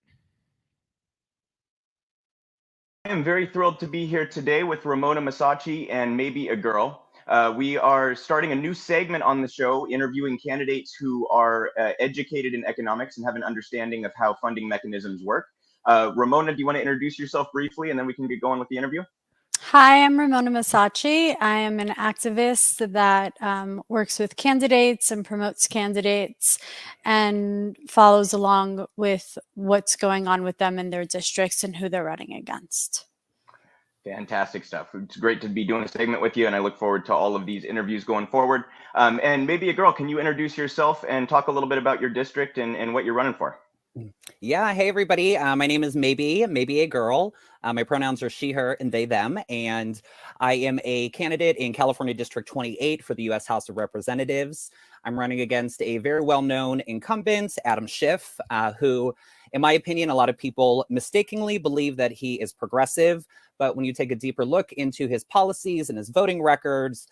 I am very thrilled to be here today with Ramona Massachi and Maebe A. We are starting a new segment on the show, interviewing candidates who are educated in economics and have an understanding of how funding mechanisms work. Ramona, do you want to introduce yourself briefly and then we can get going with the interview? Hi, I'm Ramona Massachi. I am an activist that works with candidates and promotes candidates and follows along with what's going on with them in their districts and who they're running against. Fantastic stuff. It's great to be doing a segment with you, and I look forward to all of these interviews going forward. And Maebe A. Can you introduce yourself and talk a little bit about your district and what you're running for? Yeah. Hey, everybody. My name is Maebe A. My pronouns are she, her, and they, them. And I am a candidate in California District 28 for the U.S. House of Representatives. I'm running against a very well-known incumbent, Adam Schiff, who, in my opinion, a lot of people mistakenly believe that he is progressive. But when you take a deeper look into his policies and his voting records,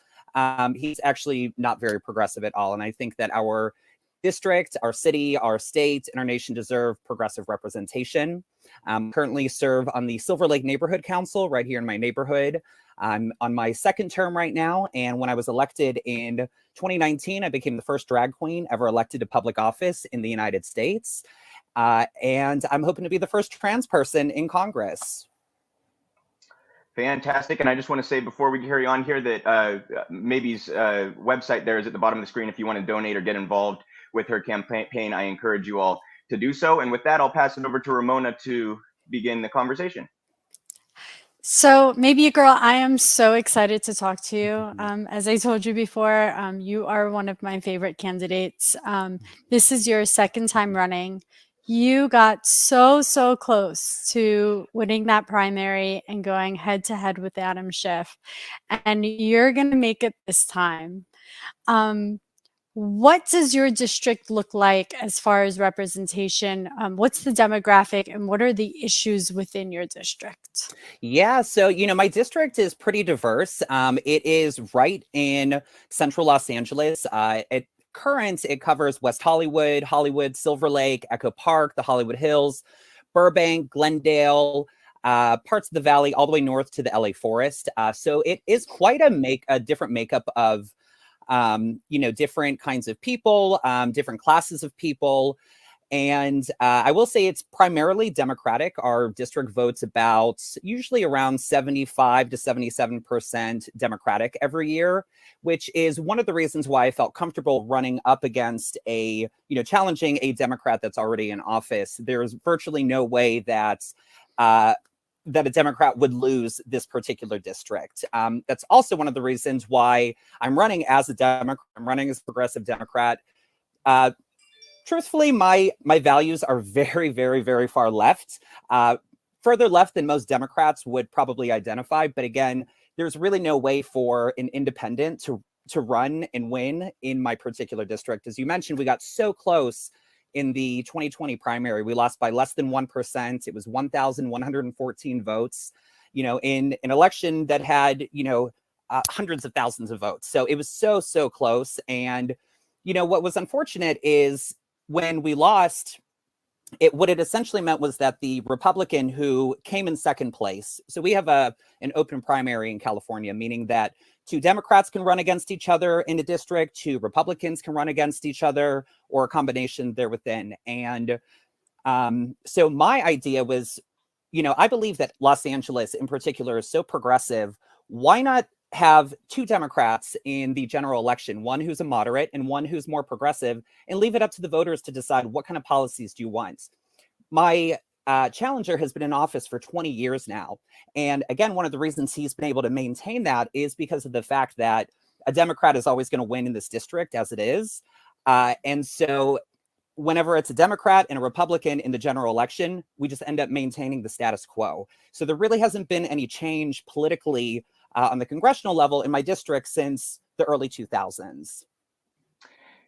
he's actually not very progressive at all. And I think that our district, our city, our state, and our nation deserve progressive representation. Currently serve on the Silver Lake Neighborhood Council right here in my neighborhood. I'm on my second term right now. And when I was elected in 2019, I became the first drag queen ever elected to public office in the United States. And I'm hoping to be the first trans person in Congress. Fantastic. And I just want to say before we carry on here that Maebe's website there is at the bottom of the screen. If you want to donate or get involved with her campaign, I encourage you all to do so. And with that, I'll pass it over to Ramona to begin the conversation. So Maebe A. I am so excited to talk to you. As I told you before, you are one of my favorite candidates. This is your second time running. You got so close to winning that primary and going head to head with Adam Schiff, and you're going to make it this time. What does your district look like as far as representation? What's the demographic and what are the issues within your district? Yeah, so, my district is pretty diverse. It is right in central Los Angeles. It covers West Hollywood, Silver Lake, Echo Park, the Hollywood Hills, Burbank, Glendale, parts of the valley, all the way north to the LA Forest. So it is quite a different makeup of, different kinds of people, different classes of people. And I will say it's primarily Democratic. Our district votes about usually around 75 to 77% Democratic every year, which is one of the reasons why I felt comfortable running up against challenging a Democrat that's already in office. There's virtually no way that that a Democrat would lose this particular district. That's also one of the reasons why I'm running as a Democrat. I'm running as a progressive Democrat. Truthfully, my values are very, very, very far left, further left than most Democrats would probably identify. But again, there's really no way for an independent to run and win in my particular district. As you mentioned, we got so close in the 2020 primary. We lost by less than 1%. It was 1,114 votes, in an election that had, hundreds of thousands of votes. So it was so close. And, what was unfortunate is when we lost, what it essentially meant was that the Republican who came in second place, so we have an open primary in California, meaning that 2 Democrats can run against each other in a district, 2 Republicans can run against each other, or a combination there within. And so my idea was, I believe that Los Angeles in particular is so progressive. Why not have 2 Democrats in the general election, one who's a moderate and one who's more progressive, and leave it up to the voters to decide what kind of policies do you want? My challenger has been in office for 20 years now. And again, one of the reasons he's been able to maintain that is because of the fact that a Democrat is always going to win in this district as it is. And so whenever it's a Democrat and a Republican in the general election, we just end up maintaining the status quo. So there really hasn't been any change politically on the congressional level in my district since the early 2000s.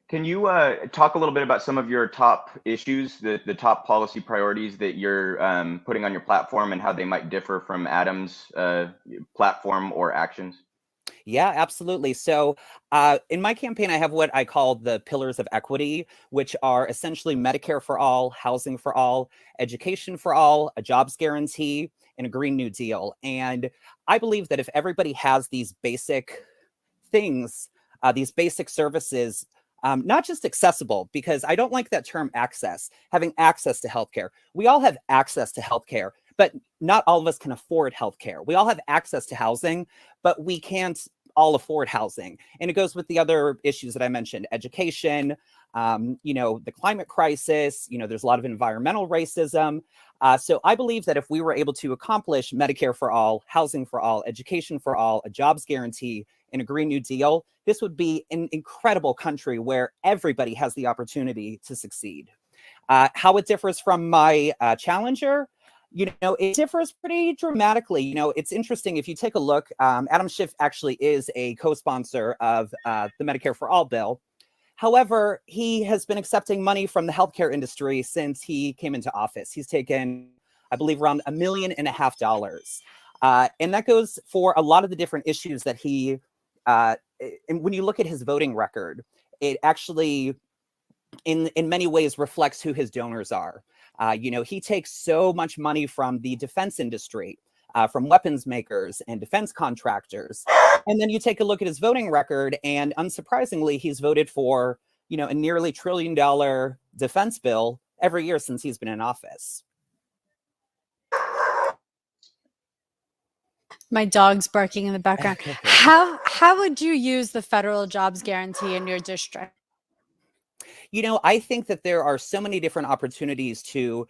Can you talk a little bit about some of your top issues, the top policy priorities that you're putting on your platform and how they might differ from Adam's platform or actions? Yeah, absolutely. So in my campaign, I have what I call the pillars of equity, which are essentially Medicare for all, housing for all, education for all, a jobs guarantee, and a Green New Deal. And I believe that if everybody has these basic things, these basic services, not just accessible, because I don't like that term access, having access to healthcare. We all have access to healthcare, but not all of us can afford healthcare. We all have access to housing, but we can't all afford housing. And it goes with the other issues that I mentioned, education, the climate crisis, there's a lot of environmental racism. So I believe that if we were able to accomplish Medicare for all, housing for all, education for all, a jobs guarantee, and a Green New Deal, this would be an incredible country where everybody has the opportunity to succeed. How it differs from my challenger, it differs pretty dramatically. It's interesting if you take a look. Adam Schiff actually is a co-sponsor of the Medicare for All bill. However, he has been accepting money from the healthcare industry since he came into office. He's taken, I believe, around $1.5 million. And that goes for a lot of the different issues that he, and when you look at his voting record, it actually, in many ways, reflects who his donors are. He takes so much money from the defense industry, from weapons makers and defense contractors. And then you take a look at his voting record, and unsurprisingly, he's voted for, a nearly $1 trillion defense bill every year since he's been in office. My dog's barking in the background. How would you use the federal jobs guarantee in your district? I think that there are so many different opportunities to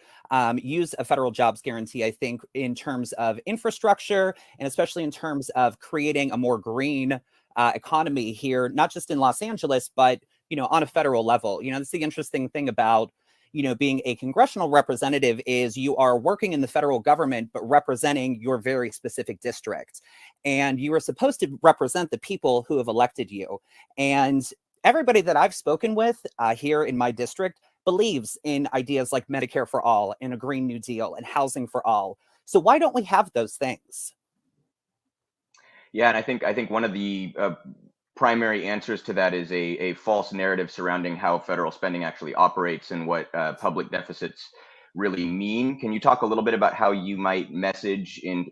use a federal jobs guarantee, I think, in terms of infrastructure and especially in terms of creating a more green economy here, not just in Los Angeles, but, on a federal level. That's the interesting thing about, being a congressional representative is you are working in the federal government, but representing your very specific district. And you are supposed to represent the people who have elected you. And everybody that I've spoken with here in my district believes in ideas like Medicare for all and a Green New Deal and housing for all. So why don't we have those things? Yeah, and I think one of the primary answers to that is a false narrative surrounding how federal spending actually operates and what public deficits really mean. Can you talk a little bit about how you might message in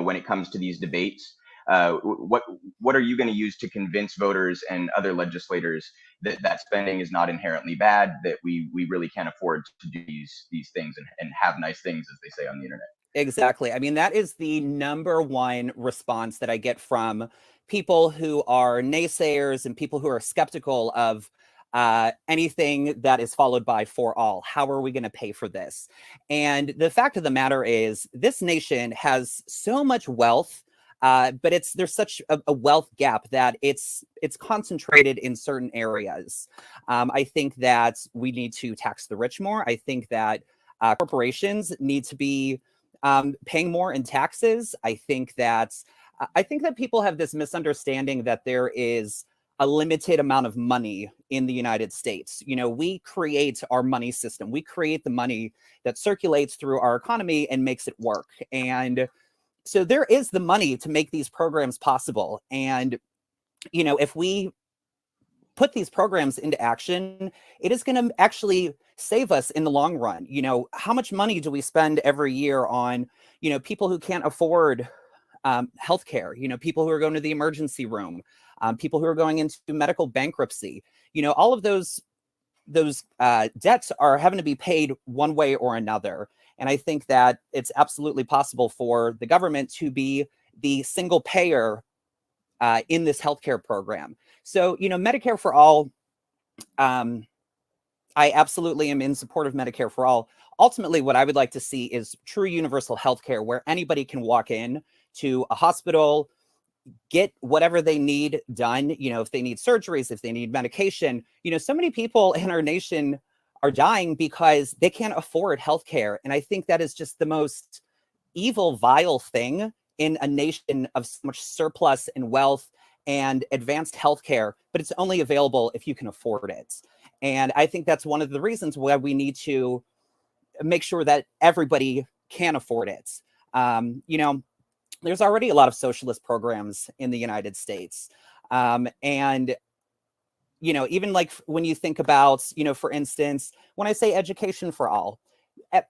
when it comes to these debates? What are you going to use to convince voters and other legislators that spending is not inherently bad, that we really can't afford to do these things and have nice things, as they say on the internet. Exactly. I mean, that is the number one response that I get from people who are naysayers and people who are skeptical of anything that is followed by for all. How are we going to pay for this? And the fact of the matter is, this nation has so much wealth, but there's such a wealth gap that it's concentrated in certain areas. I think that we need to tax the rich more. I think that corporations need to be paying more in taxes. I think that people have this misunderstanding that there is a limited amount of money in the United States. You know, we create our money system. We create the money that circulates through our economy and makes it work. And so there is the money to make these programs possible. And, you know, if we put these programs into action, it is going to actually save us in the long run. You know, how much money do we spend every year on, you know, people who can't afford healthcare, you know, people who are going to the emergency room, people who are going into medical bankruptcy, you know, all of those debts are having to be paid one way or another. And I think that it's absolutely possible for the government to be the single payer in this healthcare program. So, you know, Medicare for all, I absolutely am in support of Medicare for all. Ultimately, what I would like to see is true universal healthcare where anybody can walk in to a hospital, get whatever they need done. You know, if they need surgeries, if they need medication, you know, so many people in our nation are dying because they can't afford healthcare. And I think that is just the most evil, vile thing in a nation of so much surplus and wealth and advanced healthcare, but it's only available if you can afford it. And I think that's one of the reasons why we need to make sure that everybody can afford it. You know, there's already a lot of socialist programs in the United States. And, you know, even like when you think about, you know, for instance, when I say education for all,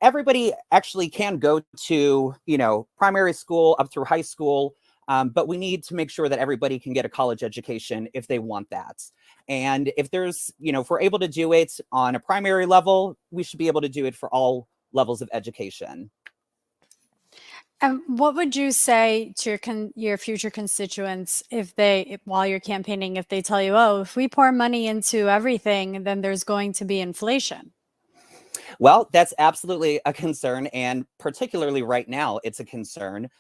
everybody actually can go to, you know, primary school up through high school. But we need to make sure that everybody can get a college education if they want that. And if there's, you know, if we're able to do it on a primary level, we should be able to do it for all levels of education. And what would you say to your future constituents while you're campaigning, if they tell you, oh, if we pour money into everything, then there's going to be inflation? Well, that's absolutely a concern. And particularly right now, it's a concern.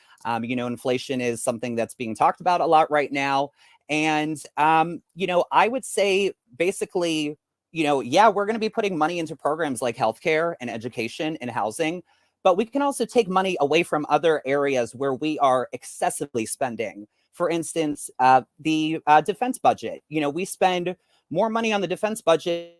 You know, inflation is something that's being talked about a lot right now. And, you know, I would say basically, you know, yeah, we're going to be putting money into programs like healthcare and education and housing, but we can also take money away from other areas where we are excessively spending. For instance, the defense budget. You know, we spend more money on the defense budget.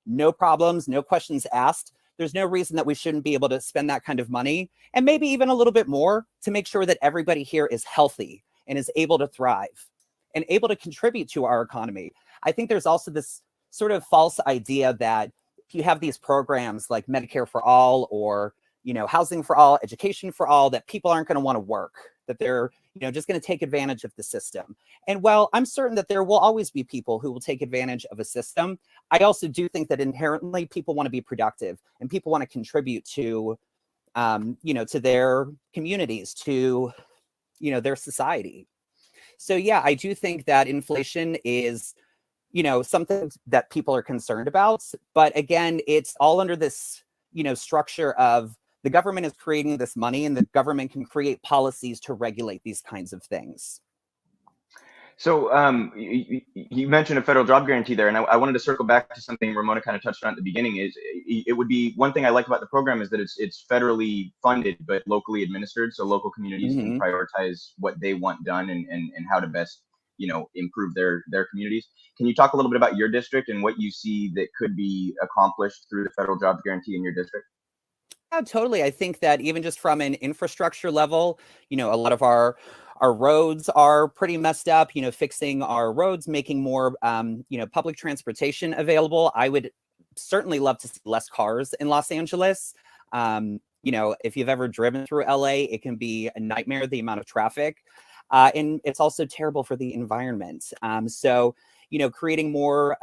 No problems, no questions asked. There's no reason that we shouldn't be able to spend that kind of money, and maybe even a little bit more, to make sure that everybody here is healthy and is able to thrive and able to contribute to our economy. I think there's also this sort of false idea that if you have these programs like Medicare for all, or, you know, housing for all, education for all, that people aren't going to want to work, that they're, you know, just going to take advantage of the system. And while I'm certain that there will always be people who will take advantage of a system, I also do think that inherently people want to be productive and people want to contribute to, you know, to their communities, to, you know, their society. So yeah, I do think that inflation is, you know, something that people are concerned about. But again, it's all under this, you know, structure of the government is creating this money, and the government can create policies to regulate these kinds of things. So you mentioned a federal job guarantee there, and I wanted to circle back to something Ramona kind of touched on at the beginning. Is it would be one thing I like about the program is that it's federally funded but locally administered, so local communities can prioritize what they want done and how to best, you know, improve their communities. Can you talk a little bit about your district and what you see that could be accomplished through the federal jobs guarantee in your district? Yeah, totally. I think that even just from an infrastructure level, you know, a lot of our roads are pretty messed up. You know, fixing our roads, making more, you know, public transportation available. I would certainly love to see less cars in Los Angeles. You know, if you've ever driven through LA, it can be a nightmare, the amount of traffic. and it's also terrible for the environment. So, creating more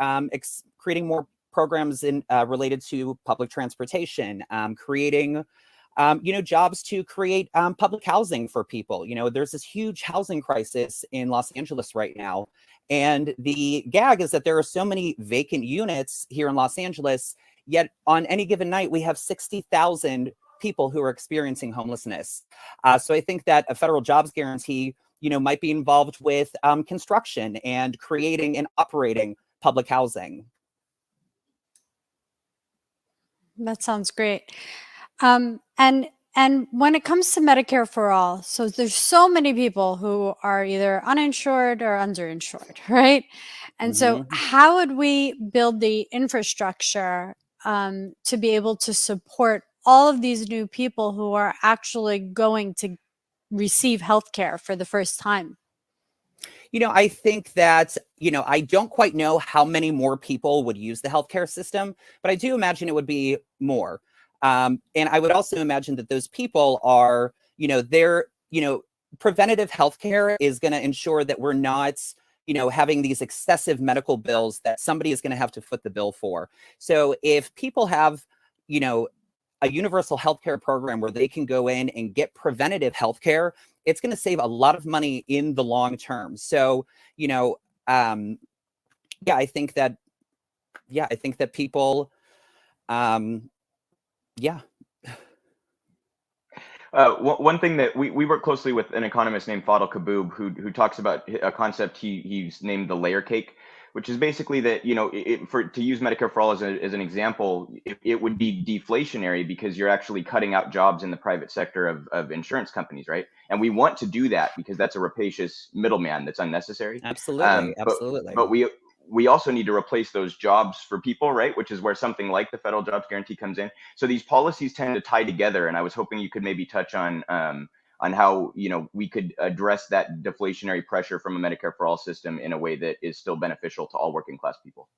programs related to public transportation, creating jobs to create public housing for people. There's this huge housing crisis in Los Angeles right now. And the gag is that there are so many vacant units here in Los Angeles, yet on any given night, we have 60,000 people who are experiencing homelessness. So I think that a federal jobs guarantee, might be involved with construction and creating and operating public housing. That sounds great. And when it comes to Medicare for all, so there's so many people who are either uninsured or underinsured, right? And so how would we build the infrastructure to be able to support all of these new people who are actually going to receive healthcare for the first time? I think that, I don't quite know how many more people would use the healthcare system, but I do imagine it would be more. And I would also imagine that those people are, preventative healthcare is going to ensure that we're not, having these excessive medical bills that somebody is going to have to foot the bill for. So if people have, a universal healthcare program where they can go in and get preventative healthcare, it's going to save a lot of money in the long term. So, I think that people, One thing that we work closely with an economist named Fadl Kaboub, who talks about a concept he's named the layer cake, which is basically that, to use Medicare for all as an example, it would be deflationary because you're actually cutting out jobs in the private sector of insurance companies, right? And we want to do that because that's a rapacious middleman that's unnecessary. Absolutely. But we also need to replace those jobs for people, right? Which is where something like the federal jobs guarantee comes in. So these policies tend to tie together. And I was hoping you could maybe touch on how, we could address that deflationary pressure from a Medicare for all system in a way that is still beneficial to all working class people.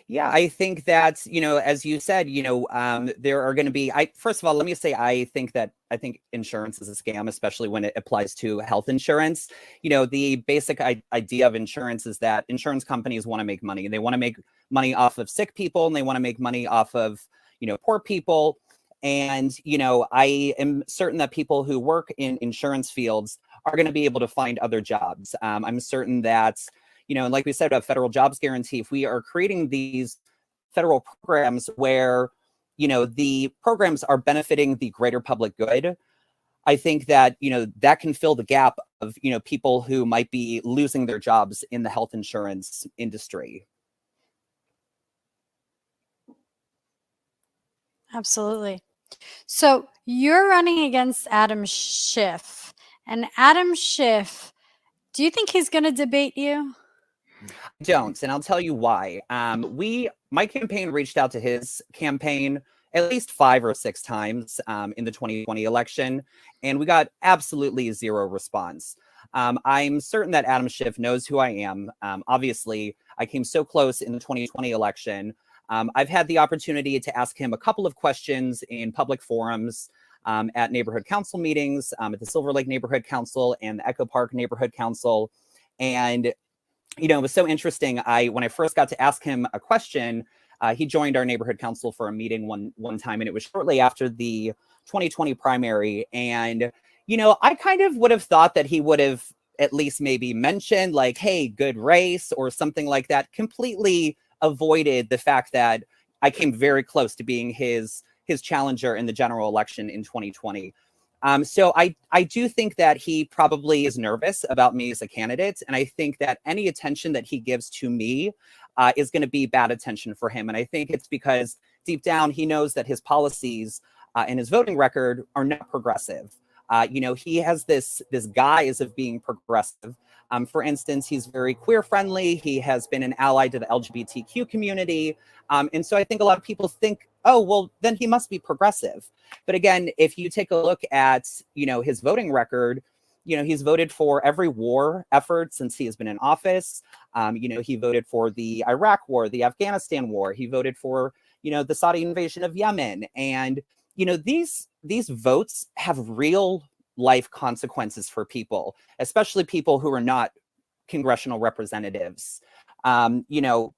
Yeah, I think that, as you said, there are going to be, first of all, let me say, I think insurance is a scam, especially when it applies to health insurance. The basic idea of insurance is that insurance companies want to make money. They want to make money off of sick people, and they want to make money off of, poor people. And, I am certain that people who work in insurance fields are going to be able to find other jobs. I'm certain that, and like we said about federal jobs guarantee, if we are creating these federal programs where, the programs are benefiting the greater public good, I think that, that can fill the gap of, people who might be losing their jobs in the health insurance industry. Absolutely. So you're running against Adam Schiff. And Adam Schiff, do you think he's going to debate you? I don't, and I'll tell you why. My campaign reached out to his campaign at least 5 or 6 times in the 2020 election, and we got absolutely zero response. I'm certain that Adam Schiff knows who I am. Obviously, I came so close in the 2020 election. I've had the opportunity to ask him a couple of questions in public forums, at neighborhood council meetings, at the Silver Lake Neighborhood Council and the Echo Park Neighborhood Council. And, it was so interesting. When I first got to ask him a question, he joined our neighborhood council for a meeting one time, and it was shortly after the 2020 primary. And, I kind of would have thought that he would have at least maybe mentioned like, hey, good race or something like that. Completely avoided the fact that I came very close to being his challenger in the general election in 2020. So I do think that he probably is nervous about me as a candidate. And I think that any attention that he gives to me is going to be bad attention for him. And I think it's because deep down, he knows that his policies and his voting record are not progressive. He has this guise of being progressive. For instance, he's very queer friendly. He has been an ally to the LGBTQ community. And so I think a lot of people think, oh, well, then he must be progressive. But again, if you take a look at, his voting record, he's voted for every war effort since he has been in office. He voted for the Iraq war, the Afghanistan war. He voted for, the Saudi invasion of Yemen. And, these votes have real life consequences for people, especially people who are not congressional representatives. You know,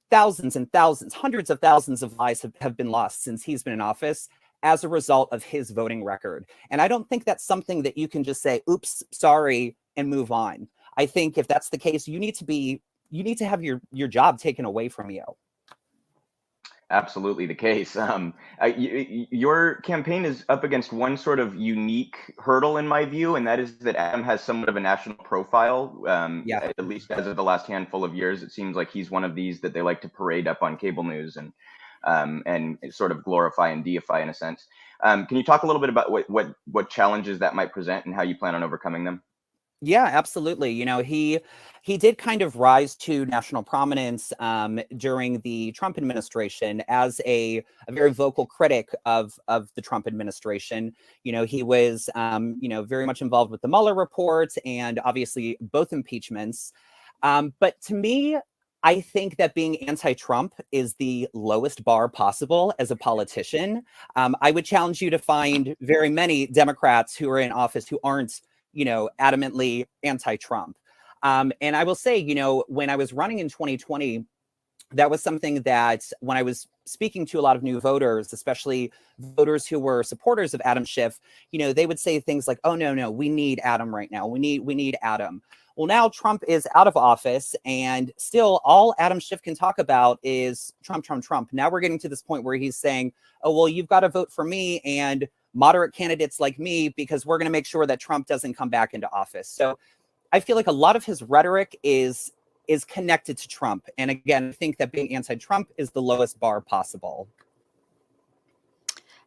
thousands and thousands, hundreds of thousands of lives have been lost since he's been in office as a result of his voting record. And I don't think that's something that you can just say, oops, sorry, and move on. I think if that's the case, you need to have your job taken away from you. Absolutely the case. Your campaign is up against one sort of unique hurdle in my view, and that is that Adam has somewhat of a national profile. Yeah. At least as of the last handful of years, it seems like he's one of these that they like to parade up on cable news and sort of glorify and deify in a sense. Can you talk a little bit about what challenges that might present and how you plan on overcoming them? Yeah, absolutely. You know, he did kind of rise to national prominence during the Trump administration as a very vocal critic of the Trump administration. You know, he was you know, very much involved with the Mueller report and obviously both impeachments. But to me, I think that being anti-Trump is the lowest bar possible as a politician. I would challenge you to find very many Democrats who are in office who aren't, you know, adamantly anti-Trump. And I will say, you know, when I was running in 2020, that was something that when I was speaking to a lot of new voters, especially voters who were supporters of Adam Schiff, you know, they would say things like, oh, no, we need Adam right now. We need Adam. Well, now Trump is out of office and still all Adam Schiff can talk about is Trump, Trump, Trump. Now we're getting to this point where he's saying, oh, well, you've got to vote for me and moderate candidates like me because we're going to make sure that Trump doesn't come back into office. So I feel like a lot of his rhetoric is connected to Trump. And again, I think that being anti-Trump is the lowest bar possible.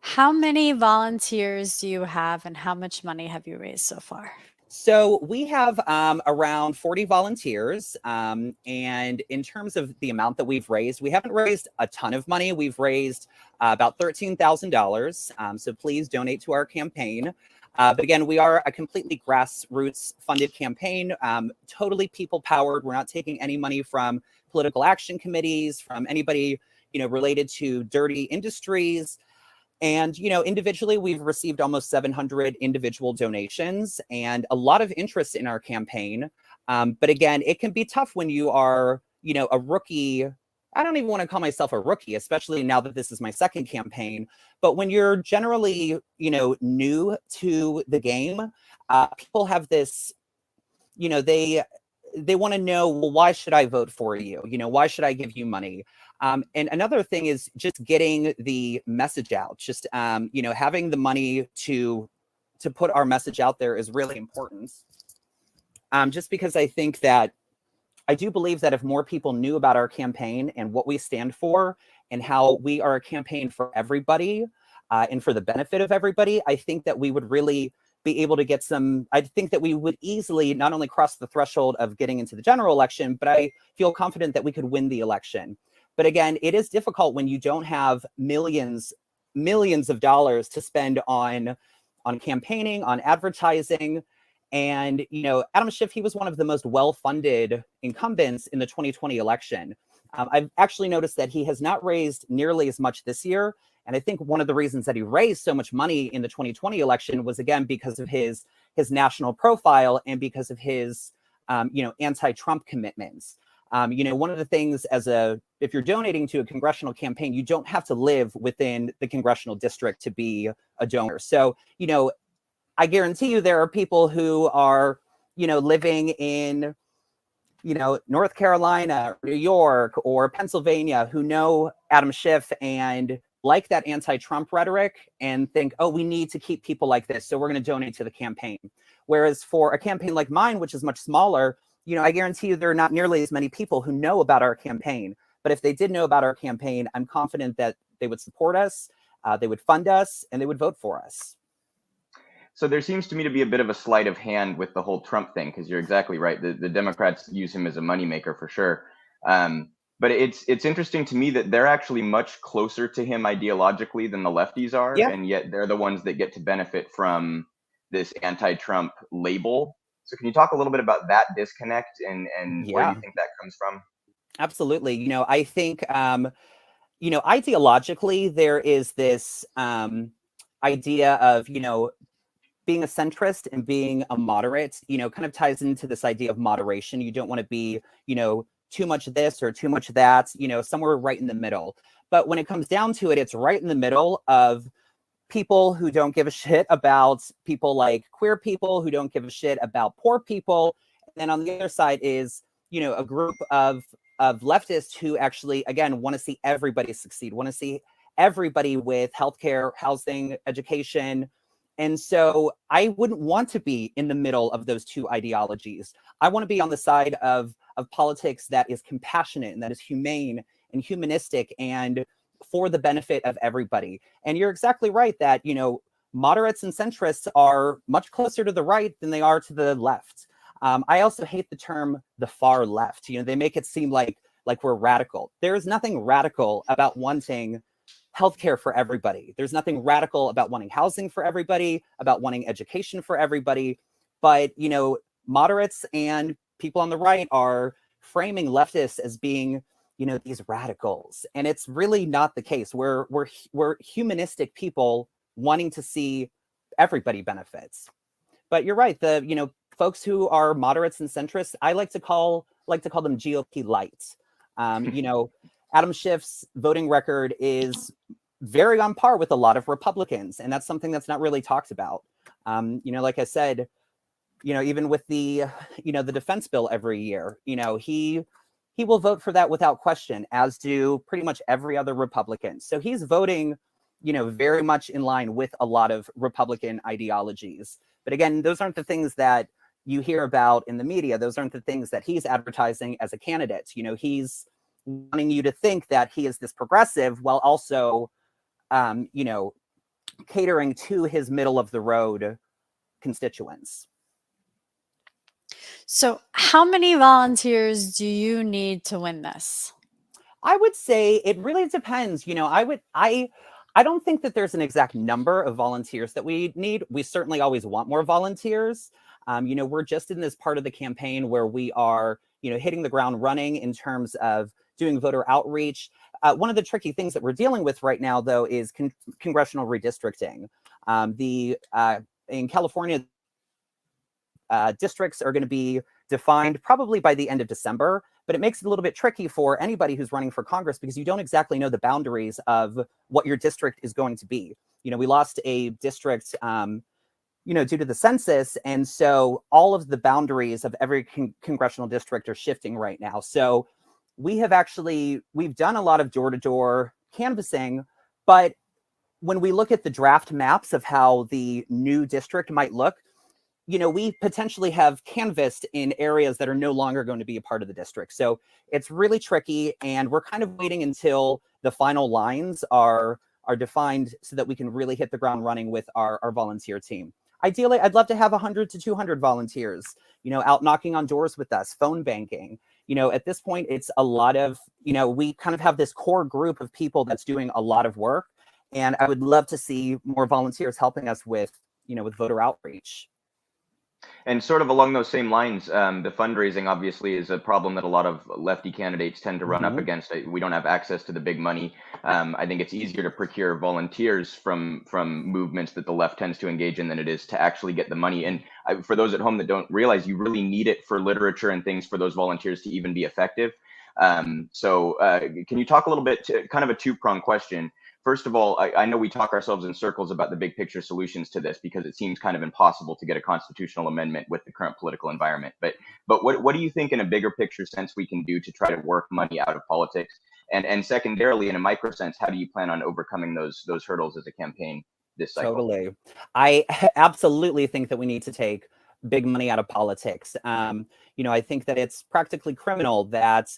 How many volunteers do you have and how much money have you raised so far? So we have around 40 volunteers. And in terms of the amount that we've raised, we haven't raised a ton of money. We've raised about $13,000. So please donate to our campaign. But again, we are a completely grassroots funded campaign, totally people powered. We're not taking any money from political action committees, from anybody, you know, related to dirty industries. And, you know, individually, we've received almost 700 individual donations and a lot of interest in our campaign. But again, it can be tough when you are, you know, a rookie. I don't even want to call myself a rookie, especially now that this is my second campaign. But when you're generally, you know, new to the game, people have this, you know, they want to know, well, why should I vote for you? You know, why should I give you money? And another thing is just getting the message out. Just, you know, having the money to put our message out there is really important. Just because I think that I do believe that if more people knew about our campaign and what we stand for and how we are a campaign for everybody and for the benefit of everybody, I think that we would really be able to get some, I think that we would easily not only cross the threshold of getting into the general election, but I feel confident that we could win the election. But again, it is difficult when you don't have millions of dollars to spend on campaigning, on advertising. And, you know, Adam Schiff, he was one of the most well-funded incumbents in the 2020 election. I've actually noticed that he has not raised nearly as much this year. And I think one of the reasons that he raised so much money in the 2020 election was, again, because of his national profile and because of his, you know, anti-Trump commitments. You know, one of the things if you're donating to a congressional campaign, you don't have to live within the congressional district to be a donor. So, you know, I guarantee you there are people who are, you know, living in, you know, North Carolina, or New York, or Pennsylvania who know Adam Schiff and like that anti-Trump rhetoric and think, oh, we need to keep people like this, so we're going to donate to the campaign. Whereas for a campaign like mine, which is much smaller, you know, I guarantee you there are not nearly as many people who know about our campaign. But if they did know about our campaign, I'm confident that they would support us, they would fund us, and they would vote for us. So there seems to me to be a bit of a sleight of hand with the whole Trump thing, because you're exactly right. The Democrats use him as a moneymaker for sure. But it's interesting to me that they're actually much closer to him ideologically than the lefties are, Yeah. and yet they're the ones that get to benefit from this anti-Trump label. So can you talk a little bit about that disconnect and where you think that comes from? Absolutely. You know, I think, you know, ideologically, there is this idea of, you know, being a centrist and being a moderate, kind of ties into this idea of moderation. You don't want to be, too much this or too much that, somewhere right in the middle. But when it comes down to it, it's right in the middle of people who don't give a shit about people like queer people, who don't give a shit about poor people. And then on the other side is, a group of leftists who actually, again, want to see everybody succeed, want to see everybody with healthcare, housing, education. And so I wouldn't want to be in the middle of those two ideologies. I want to be on the side of politics that is compassionate and that is humane and humanistic and for the benefit of everybody. And you're exactly right that, moderates and centrists are much closer to the right than they are to the left. I also hate the term the far left. They make it seem like we're radical. There is nothing radical about wanting healthcare for everybody. There's nothing radical about wanting housing for everybody, about wanting education for everybody. But, moderates and people on the right are framing leftists as being, these radicals. And it's really not the case. We're humanistic people wanting to see everybody benefits. But you're right. The, folks who are moderates and centrists, I like to call them GOP light. Adam Schiff's voting record is very on par with a lot of Republicans, and that's something that's not really talked about. Like I said, even with the, the defense bill every year, he will vote for that without question, as do pretty much every other Republican. So he's voting, very much in line with a lot of Republican ideologies. But again, those aren't the things that you hear about in the media. Those aren't the things that he's advertising as a candidate. He's wanting you to think that he is this progressive while also, catering to his middle of the road constituents. So how many volunteers do you need to win this? I would say it really depends. I don't think that there's an exact number of volunteers that we need. We certainly always want more volunteers. We're just in this part of the campaign where we are, hitting the ground running in terms of doing voter outreach. One of the tricky things that we're dealing with right now, though, is congressional redistricting. In California, districts are going to be defined probably by the end of December, but it makes it a little bit tricky for anybody who's running for Congress because you don't exactly know the boundaries of what your district is going to be. We lost a district, due to the census, and so all of the boundaries of every congressional district are shifting right now. So we've done a lot of door-to-door canvassing, but when we look at the draft maps of how the new district might look, we potentially have canvassed in areas that are no longer going to be a part of the district. So it's really tricky, and we're kind of waiting until the final lines are defined so that we can really hit the ground running with our volunteer team. Ideally, I'd love to have 100 to 200 volunteers, out knocking on doors with us, phone banking. At this point, it's a lot of, we kind of have this core group of people that's doing a lot of work. And I would love to see more volunteers helping us with, with voter outreach. And sort of along those same lines, the fundraising obviously is a problem that a lot of lefty candidates tend to run up against. We don't have access to the big money. I think it's easier to procure volunteers from movements that the left tends to engage in than it is to actually get the money. And for those at home that don't realize, you really need it for literature and things for those volunteers to even be effective. So can you talk a little bit to kind of a two-pronged question? First of all, I know we talk ourselves in circles about the big picture solutions to this because it seems kind of impossible to get a constitutional amendment with the current political environment. But what do you think in a bigger picture sense we can do to try to work money out of politics? And secondarily, in a micro sense, how do you plan on overcoming those hurdles as a campaign this cycle? Totally. I absolutely think that we need to take big money out of politics. I think that it's practically criminal that,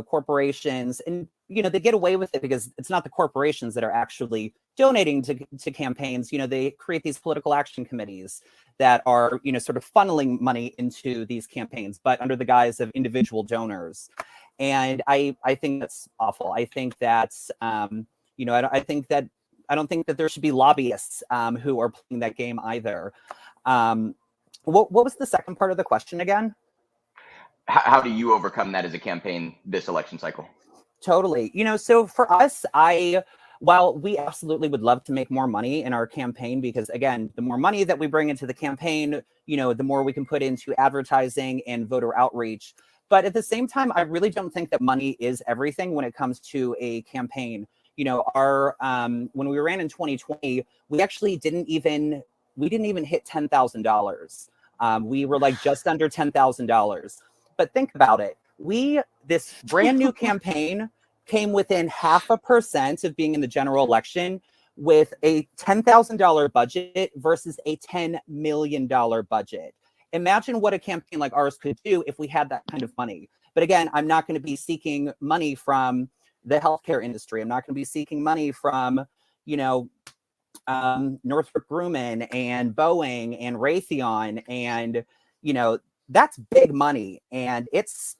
corporations and, they get away with it because it's not the corporations that are actually donating to campaigns. They create these political action committees that are, sort of funneling money into these campaigns, but under the guise of individual donors. And I think that's awful. I think that's, I don't think that there should be lobbyists who are playing that game either. What was the second part of the question again? How do you overcome that as a campaign this election cycle? Totally. So for us, I while we absolutely would love to make more money in our campaign, because again, the more money that we bring into the campaign, the more we can put into advertising and voter outreach. But at the same time, I really don't think that money is everything when it comes to a campaign. Our when we ran in 2020, we actually didn't even hit $10,000. We were like just under $10,000. But think about it. This brand new campaign came within 0.5% of being in the general election with a $10,000 budget versus a $10 million budget. Imagine what a campaign like ours could do if we had that kind of money. But again, I'm not going to be seeking money from the healthcare industry. I'm not going to be seeking money from, Northrop Grumman and Boeing and Raytheon. And, that's big money. And it's,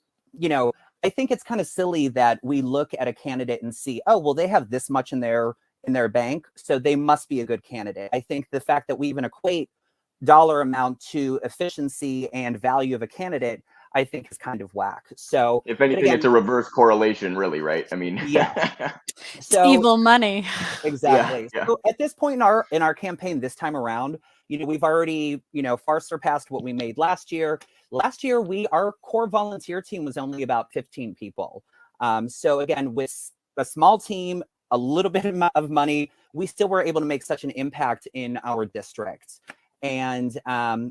I think it's kind of silly that we look at a candidate and see, oh, well, they have this much in their bank, so they must be a good candidate. I think the fact that we even equate dollar amount to efficiency and value of a candidate, I think is kind of whack. So if anything, again, it's a reverse correlation, really, right? I mean, yeah. It's evil money. Exactly. Yeah. So at this point in our campaign this time around, we've already, far surpassed what we made last year. Last year, our core volunteer team was only about 15 people. So again, with a small team, a little bit of money, we still were able to make such an impact in our district. And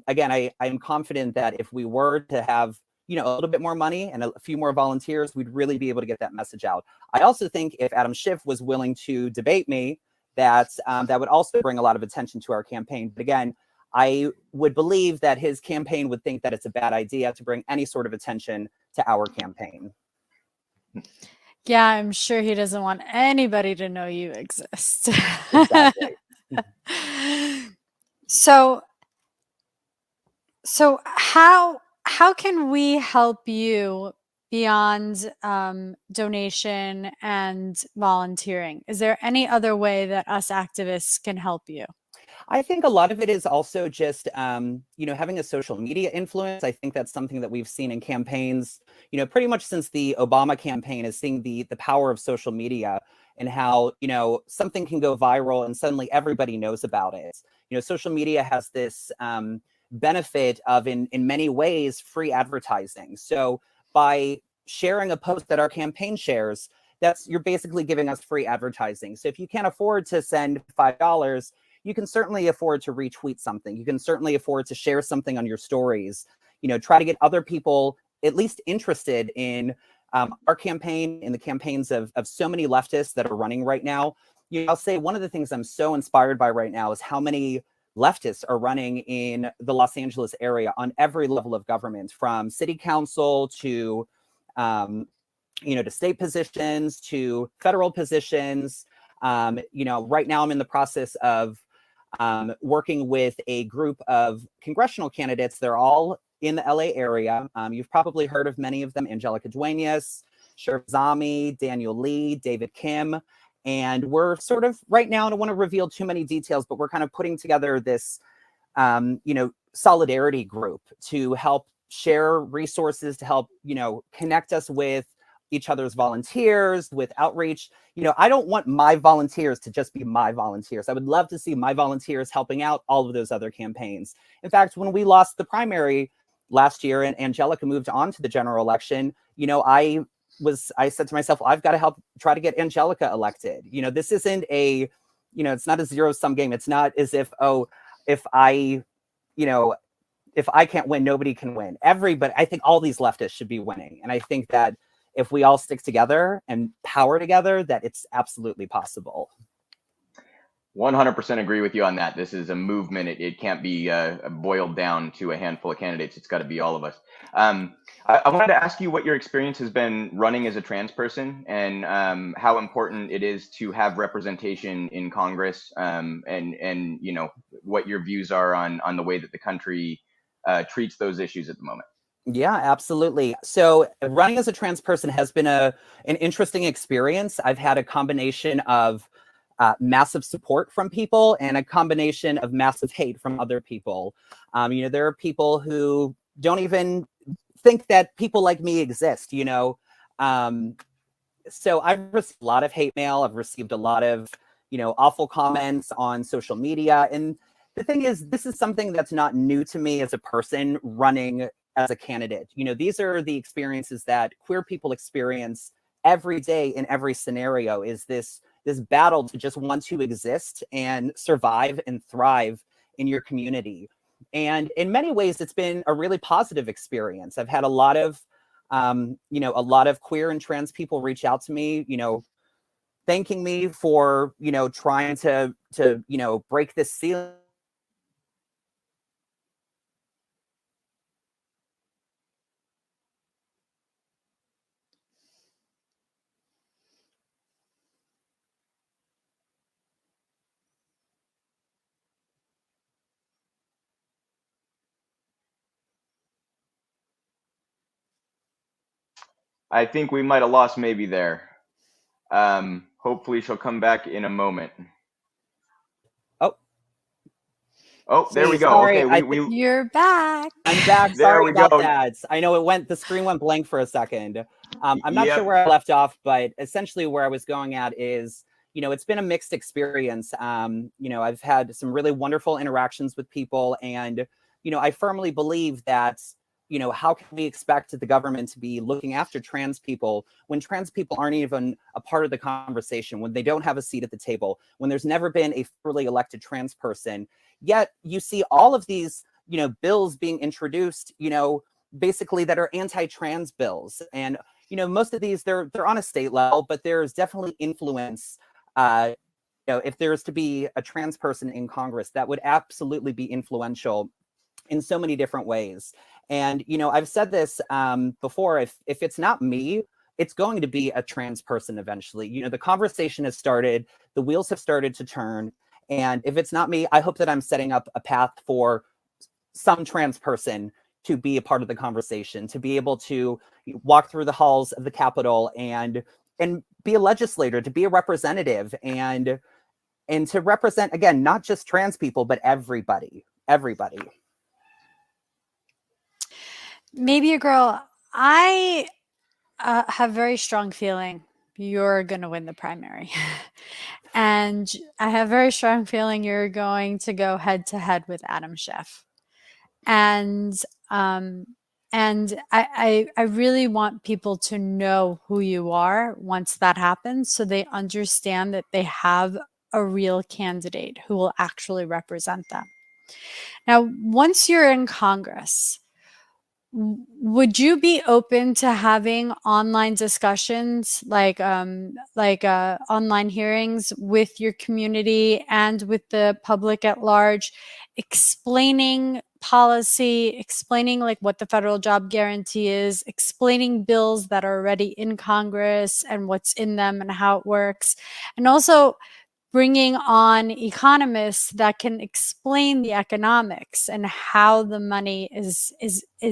again, I am confident that if we were to have, a little bit more money and a few more volunteers, we'd really be able to get that message out. I also think if Adam Schiff was willing to debate me, that would also bring a lot of attention to our campaign. But again, I would believe that his campaign would think that it's a bad idea to bring any sort of attention to our campaign. Yeah, I'm sure he doesn't want anybody to know you exist. Exactly. So how can we help you beyond donation and volunteering? Is there any other way that us activists can help you? I think a lot of it is also just, having a social media influence. I think that's something that we've seen in campaigns, pretty much since the Obama campaign, is seeing the power of social media and how, something can go viral and suddenly everybody knows about it. Social media has this benefit of, in many ways, free advertising. So by sharing a post that our campaign shares, you're basically giving us free advertising. So if you can't afford to send $5, you can certainly afford to retweet something. You can certainly afford to share something on your stories. Try to get other people at least interested in our campaign, in the campaigns of so many leftists that are running right now. I'll say one of the things I'm so inspired by right now is how many leftists are running in the Los Angeles area on every level of government, from city council to, to state positions, to federal positions. Right now I'm in the process of working with a group of congressional candidates. They're all in the LA area. You've probably heard of many of them: Angelica Duenas, Sheriff Zami, Daniel Lee, David Kim. And we're sort of right now, I don't want to reveal too many details, but we're kind of putting together this, solidarity group to help share resources, to help, connect us with each other's volunteers, with outreach. I don't want my volunteers to just be my volunteers. I would love to see my volunteers helping out all of those other campaigns. In fact, when we lost the primary last year and Angelica moved on to the general election, I said to myself, I've got to help try to get Angelica elected. This isn't it's not a zero-sum game. It's not as if, if I can't win, nobody can win. Everybody, I think all these leftists should be winning. And I think that if we all stick together and power together, that it's absolutely possible. 100% agree with you on that. This is a movement. It can't be boiled down to a handful of candidates. It's got to be all of us. I wanted to ask you what your experience has been running as a trans person, and how important it is to have representation in Congress, and what your views are on the way that the country treats those issues at the moment. Yeah, absolutely. So running as a trans person has been an interesting experience. I've had a combination of massive support from people and a combination of massive hate from other people. There are people who don't even think that people like me exist. So I've received a lot of hate mail. I've received a lot of, awful comments on social media. And the thing is, this is something that's not new to me as a person running as a candidate. These are the experiences that queer people experience every day in every scenario, is this battle to just want to exist and survive and thrive in your community. And in many ways, it's been a really positive experience. I've had a lot of queer and trans people reach out to me, thanking me for, trying to break this ceiling. I think we might have lost maybe there. Hopefully she'll come back in a moment. Oh, there we go. Sorry, Okay, You're back. I'm back. There Sorry we about go. that. I know the screen went blank for a second. I'm not Yep. sure where I left off, but essentially where I was going at is, it's been a mixed experience. I've had some really wonderful interactions with people, and, I firmly believe that, how can we expect the government to be looking after trans people when trans people aren't even a part of the conversation, when they don't have a seat at the table, when there's never been a fully elected trans person? Yet you see all of these, bills being introduced, basically that are anti-trans bills. And, most of these, they're on a state level, but there's definitely influence. If there's to be a trans person in Congress, that would absolutely be influential in so many different ways. And, I've said this before, if it's not me, it's going to be a trans person eventually. The conversation has started, the wheels have started to turn. And if it's not me, I hope that I'm setting up a path for some trans person to be a part of the conversation, to be able to walk through the halls of the Capitol and be a legislator, to be a representative, and to represent, again, not just trans people, but everybody. Maybe a girl. I have very strong feeling you're going to win the primary. And I have very strong feeling you're going to go head to head with Adam Schiff. And I really want people to know who you are once that happens, so they understand that they have a real candidate who will actually represent them. Now, once you're in Congress, would you be open to having online discussions, like online hearings with your community and with the public at large, explaining policy, explaining like what the federal job guarantee is, explaining bills that are already in Congress and what's in them and how it works, and also bringing on economists that can explain the economics and how the money is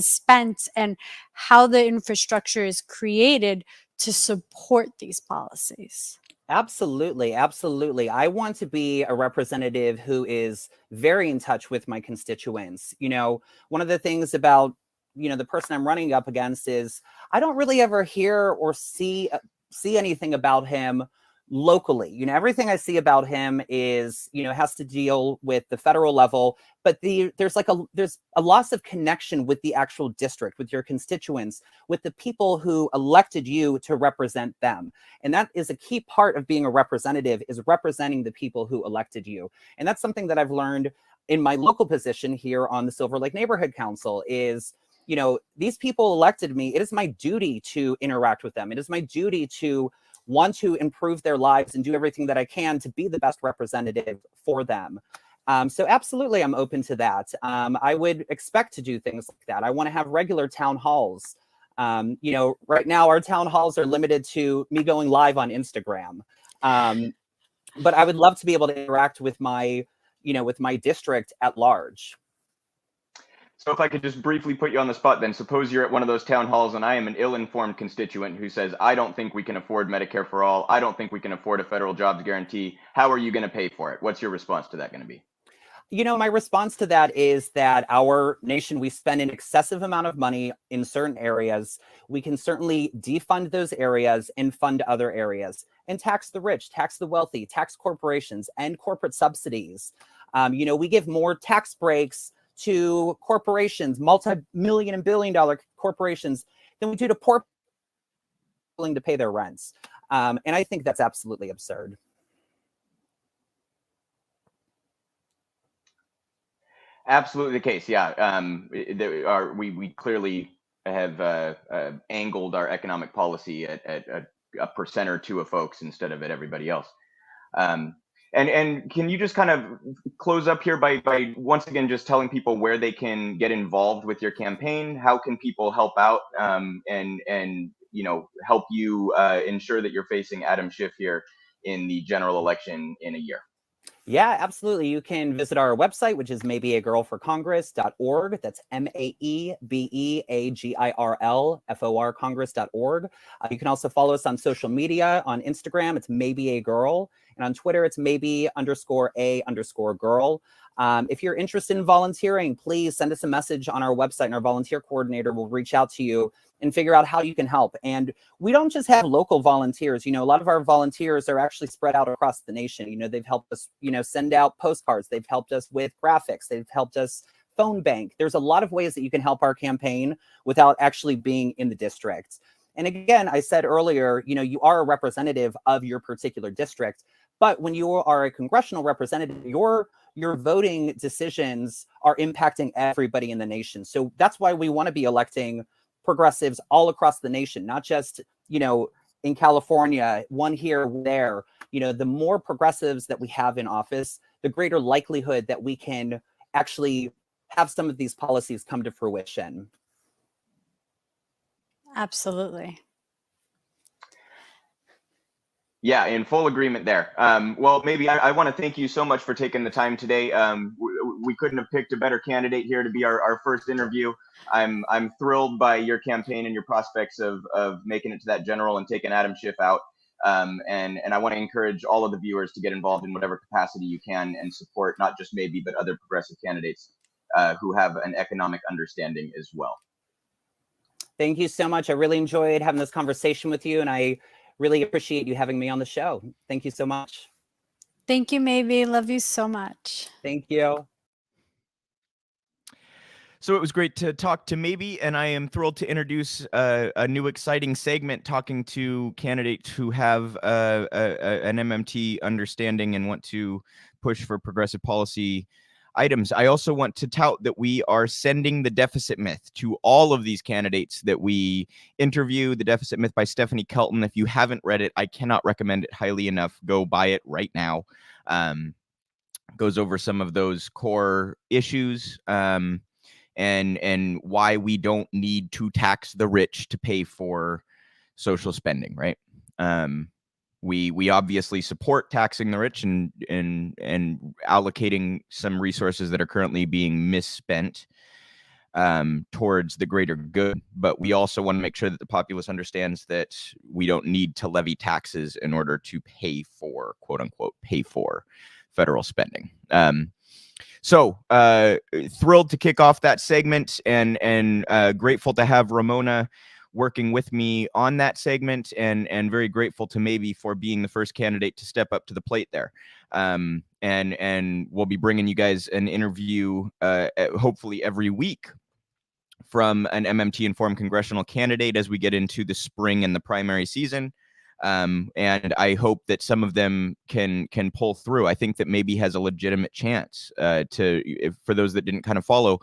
spent and how the infrastructure is created to support these policies? Absolutely. I want to be a representative who is very in touch with my constituents. One of the things about, the person I'm running up against is I don't really ever hear or see anything about him locally. Everything I see about him is, has to deal with the federal level, but there's a loss of connection with the actual district, with your constituents, with the people who elected you to represent them. And that is a key part of being a representative, is representing the people who elected you. And that's something that I've learned in my local position here on the Silver Lake Neighborhood Council is, these people elected me. It is my duty to interact with them. It is my duty to want to improve their lives and do everything that I can to be the best representative for them. So absolutely, I'm open to that. I would expect to do things like that. I want to have regular town halls. Right now our town halls are limited to me going live on Instagram. But I would love to be able to interact with my district at large. So if I could just briefly put you on the spot, then suppose you're at one of those town halls and I am an ill-informed constituent who says, I don't think we can afford Medicare for all. I don't think we can afford a federal jobs guarantee. How are you going to pay for it? What's your response to that going to be? You know, my response to that is that our nation, we spend an excessive amount of money in certain areas. We can certainly defund those areas and fund other areas and tax the rich, tax the wealthy, tax corporations and corporate subsidies. You know, we give more tax breaks to corporations, multi-million and billion-dollar corporations, than we do to poor people willing to pay their rents. And I think that's absolutely absurd. Absolutely the case. Yeah. We clearly have angled our economic policy at a percent or two of folks instead of at everybody else. And can you just kind of close up here by once again just telling people where they can get involved with your campaign? How can people help out and you know, help you ensure that you're facing Adam Schiff here in the general election in a year? Yeah, absolutely. You can visit our website, which is maebeagirlforcongress.org. That's MAEBEAGIRLFOR Congress.org. You can also follow us on social media. On Instagram, it's Maebe A Girl. And on Twitter, it's Maebe_A_girl. If you're interested in volunteering, please send us a message on our website, and our volunteer coordinator will reach out to you and figure out how you can help. And we don't just have local volunteers. You know, a lot of our volunteers are actually spread out across the nation. You know, they've helped us, you know, send out postcards. They've helped us with graphics. They've helped us phone bank. There's a lot of ways that you can help our campaign without actually being in the district. And again, I said earlier, you know, you are a representative of your particular district, but when you are a congressional representative, your voting decisions are impacting everybody in the nation. So that's why we want to be electing progressives all across the nation, not just, you know, in California, one here, there. You know, the more progressives that we have in office, the greater likelihood that we can actually have some of these policies come to fruition. Absolutely. Yeah, in full agreement there. Well, maybe I want to thank you so much for taking the time today. We couldn't have picked a better candidate here to be our first interview. I'm thrilled by your campaign and your prospects of making it to that general and taking Adam Schiff out. And I want to encourage all of the viewers to get involved in whatever capacity you can and support not just Maebe, but other progressive candidates who have an economic understanding as well. Thank you so much. I really enjoyed having this conversation with you, and I really appreciate you having me on the show. Thank you so much. Thank you, Maebe. Love you so much. Thank you. So it was great to talk to Maebe, and I am thrilled to introduce a new exciting segment talking to candidates who have an MMT understanding and want to push for progressive policy items. I also want to tout that we are sending The Deficit Myth to all of these candidates that we interview. The Deficit Myth by Stephanie Kelton. If you haven't read it, I cannot recommend it highly enough. Go buy it right now. Goes over some of those core issues and why we don't need to tax the rich to pay for social spending, right? We obviously support taxing the rich and allocating some resources that are currently being misspent towards the greater good. But we also want to make sure that the populace understands that we don't need to levy taxes in order to pay for, quote unquote, pay for federal spending. So thrilled to kick off that segment and grateful to have Ramona working with me on that segment, and very grateful to Maebe for being the first candidate to step up to the plate there. And we'll be bringing you guys an interview hopefully every week from an MMT informed congressional candidate as we get into the spring and the primary season. And I hope that some of them can pull through. I think that Maebe has a legitimate chance for those that didn't kind of follow.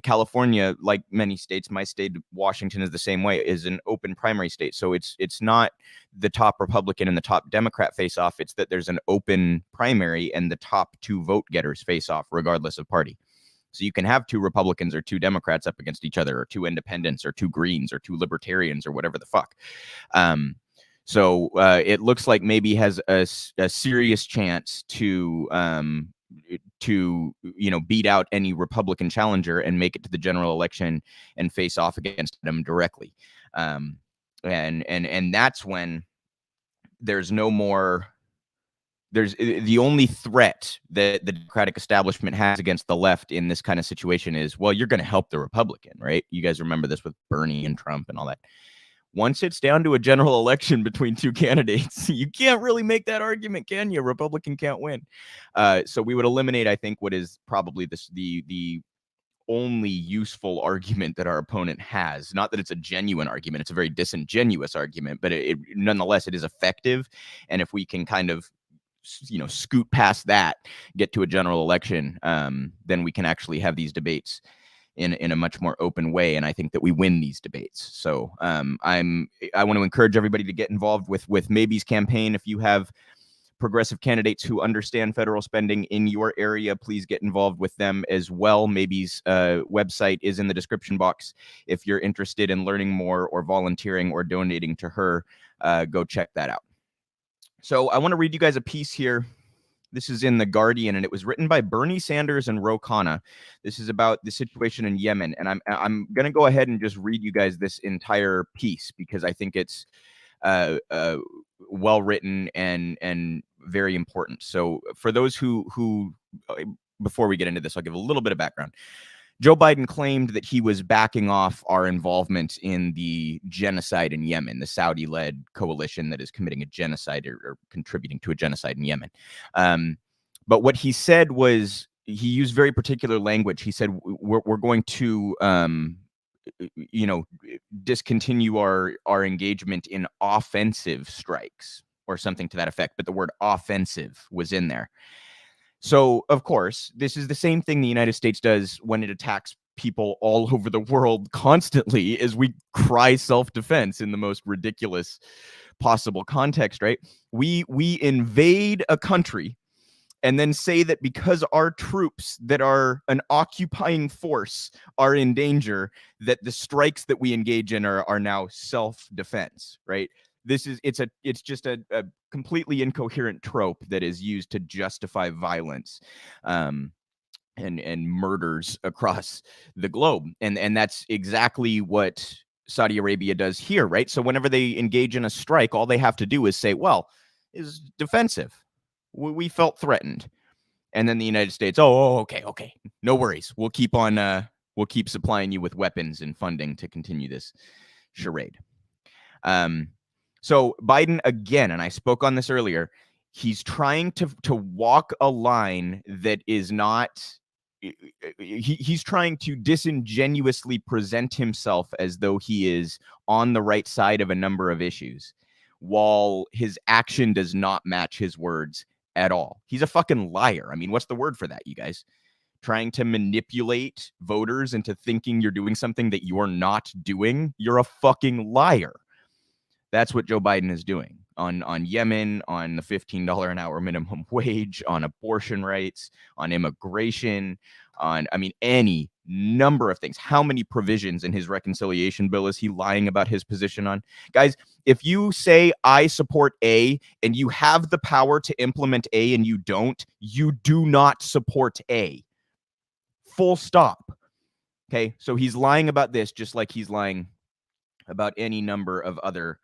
California, like many states, my state, Washington, is the same way, is an open primary state. So it's not the top Republican and the top Democrat face off. It's that there's an open primary and the top two vote getters face off regardless of party. So you can have two Republicans or two Democrats up against each other, or two independents or two Greens or two libertarians or whatever the fuck. So it looks like Maebe has a serious chance to beat out any Republican challenger and make it to the general election and face off against them directly. And that's when there's no more there's the only threat that the Democratic establishment has against the left in this kind of situation is, well, you're going to help the Republican, right? You guys remember this with Bernie and Trump and all that. Once it's down to a general election between two candidates, you can't really make that argument, can you? Republican can't win. So we would eliminate, I think, what is probably the only useful argument that our opponent has. Not that it's a genuine argument, it's a very disingenuous argument, but it nonetheless, it is effective. And if we can kind of scoot past that, get to a general election, then we can actually have these debates in a much more open way. And I think that we win these debates. So I want to encourage everybody to get involved with Maebe's campaign. If you have progressive candidates who understand federal spending in your area, please get involved with them as well. Maebe's website is in the description box. If you're interested in learning more or volunteering or donating to her, go check that out. So I want to read you guys a piece here. This is in The Guardian, and it was written by Bernie Sanders and Ro Khanna. This is about the situation in Yemen, and I'm going to go ahead and just read you guys this entire piece because I think it's well written and very important. So for those who before we get into this, I'll give a little bit of background. Joe Biden claimed that he was backing off our involvement in the genocide in Yemen, the Saudi-led coalition that is committing a genocide or contributing to a genocide in Yemen. But what he said was, he used very particular language. He said, we're going to, discontinue our engagement in offensive strikes or something to that effect. But the word offensive was in there. So, of course, this is the same thing the United States does when it attacks people all over the world constantly, as we cry self-defense in the most ridiculous possible context, right? We invade a country and then say that because our troops that are an occupying force are in danger, that the strikes that we engage in are now self-defense, right? It's just a completely incoherent trope that is used to justify violence and murders across the globe. And that's exactly what Saudi Arabia does here, right? So whenever they engage in a strike, all they have to do is say, well, it's defensive. We felt threatened. And then the United States, okay, no worries. We'll keep supplying you with weapons and funding to continue this charade. So Biden, again, and I spoke on this earlier, he's trying to walk a line that is not, he's trying to disingenuously present himself as though he is on the right side of a number of issues, while his action does not match his words at all. He's a fucking liar. I mean, what's the word for that, you guys? Trying to manipulate voters into thinking you're doing something that you're not doing. You're a fucking liar. That's what Joe Biden is doing on Yemen, on the $15 an hour minimum wage, on abortion rights, on immigration, on, any number of things. How many provisions in his reconciliation bill is he lying about his position on? Guys, if you say I support A and you have the power to implement A and you do not support A. Full stop. Okay, so he's lying about this just like he's lying about any number of other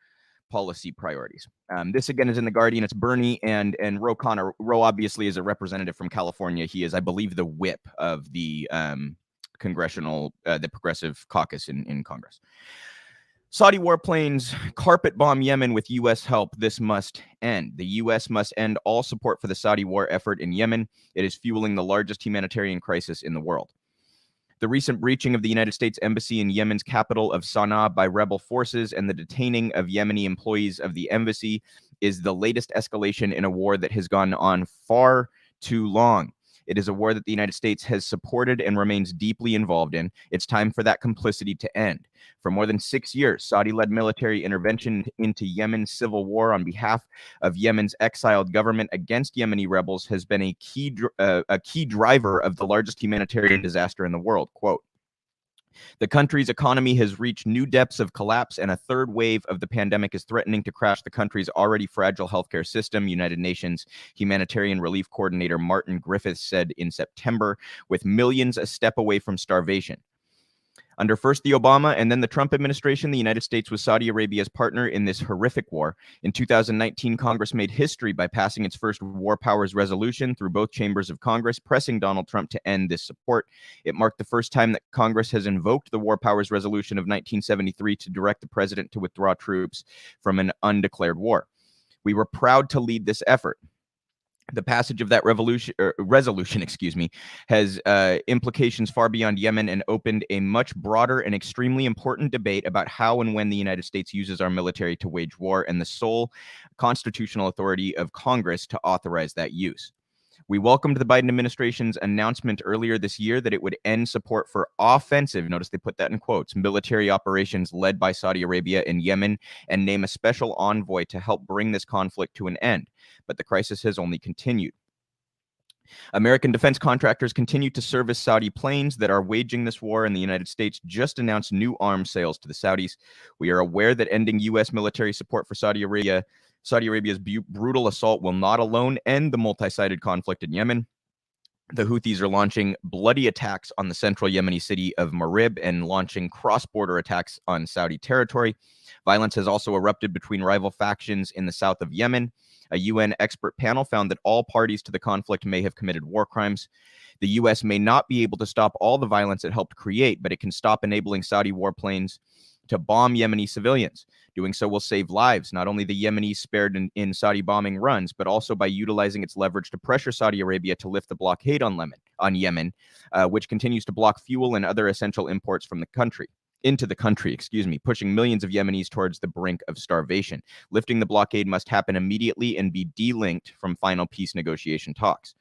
policy priorities. This again is in The Guardian. It's Bernie and Ro Khanna. Ro obviously is a representative from California. He is, I believe, the whip of the the Progressive Caucus in Congress. Saudi warplanes carpet bomb Yemen with U.S. help. This must end. The U.S. must end all support for the Saudi war effort in Yemen. It is fueling the largest humanitarian crisis in the world. The recent breaching of the United States Embassy in Yemen's capital of Sana'a by rebel forces and the detaining of Yemeni employees of the embassy is the latest escalation in a war that has gone on far too long. It is a war that the United States has supported and remains deeply involved in. It's time for that complicity to end. For more than 6 years, Saudi-led military intervention into Yemen's civil war on behalf of Yemen's exiled government against Yemeni rebels has been a key driver of the largest humanitarian disaster in the world. Quote, the country's economy has reached new depths of collapse, and a third wave of the pandemic is threatening to crash the country's already fragile healthcare system, United Nations Humanitarian Relief Coordinator Martin Griffiths said in September, with millions a step away from starvation. Under first the Obama and then the Trump administration, the United States was Saudi Arabia's partner in this horrific war. In 2019, Congress made history by passing its first war powers resolution through both chambers of Congress, pressing Donald Trump to end this support. It marked the first time that Congress has invoked the war powers resolution of 1973 to direct the president to withdraw troops from an undeclared war. We were proud to lead this effort. The passage of that resolution, has implications far beyond Yemen and opened a much broader and extremely important debate about how and when the United States uses our military to wage war and the sole constitutional authority of Congress to authorize that use. We welcomed the Biden administration's announcement earlier this year that it would end support for offensive, notice they put that in quotes, military operations led by Saudi Arabia in Yemen and name a special envoy to help bring this conflict to an end. But the crisis has only continued. American defense contractors continue to service Saudi planes that are waging this war, and the United States just announced new arms sales to the Saudis. We are aware that ending U.S. military support for Saudi Arabia's brutal assault will not alone end the multi-sided conflict in Yemen. The Houthis are launching bloody attacks on the central Yemeni city of Marib and launching cross-border attacks on Saudi territory. Violence has also erupted between rival factions in the south of Yemen. A UN expert panel found that all parties to the conflict may have committed war crimes. The U.S. may not be able to stop all the violence it helped create, but it can stop enabling Saudi warplanes to bomb Yemeni civilians. Doing so will save lives, not only the Yemenis spared in Saudi bombing runs, but also by utilizing its leverage to pressure Saudi Arabia to lift the blockade on Yemen, which continues to block fuel and other essential imports from the country. Into the country, pushing millions of Yemenis towards the brink of starvation. Lifting the blockade must happen immediately and be delinked from final peace negotiation talks.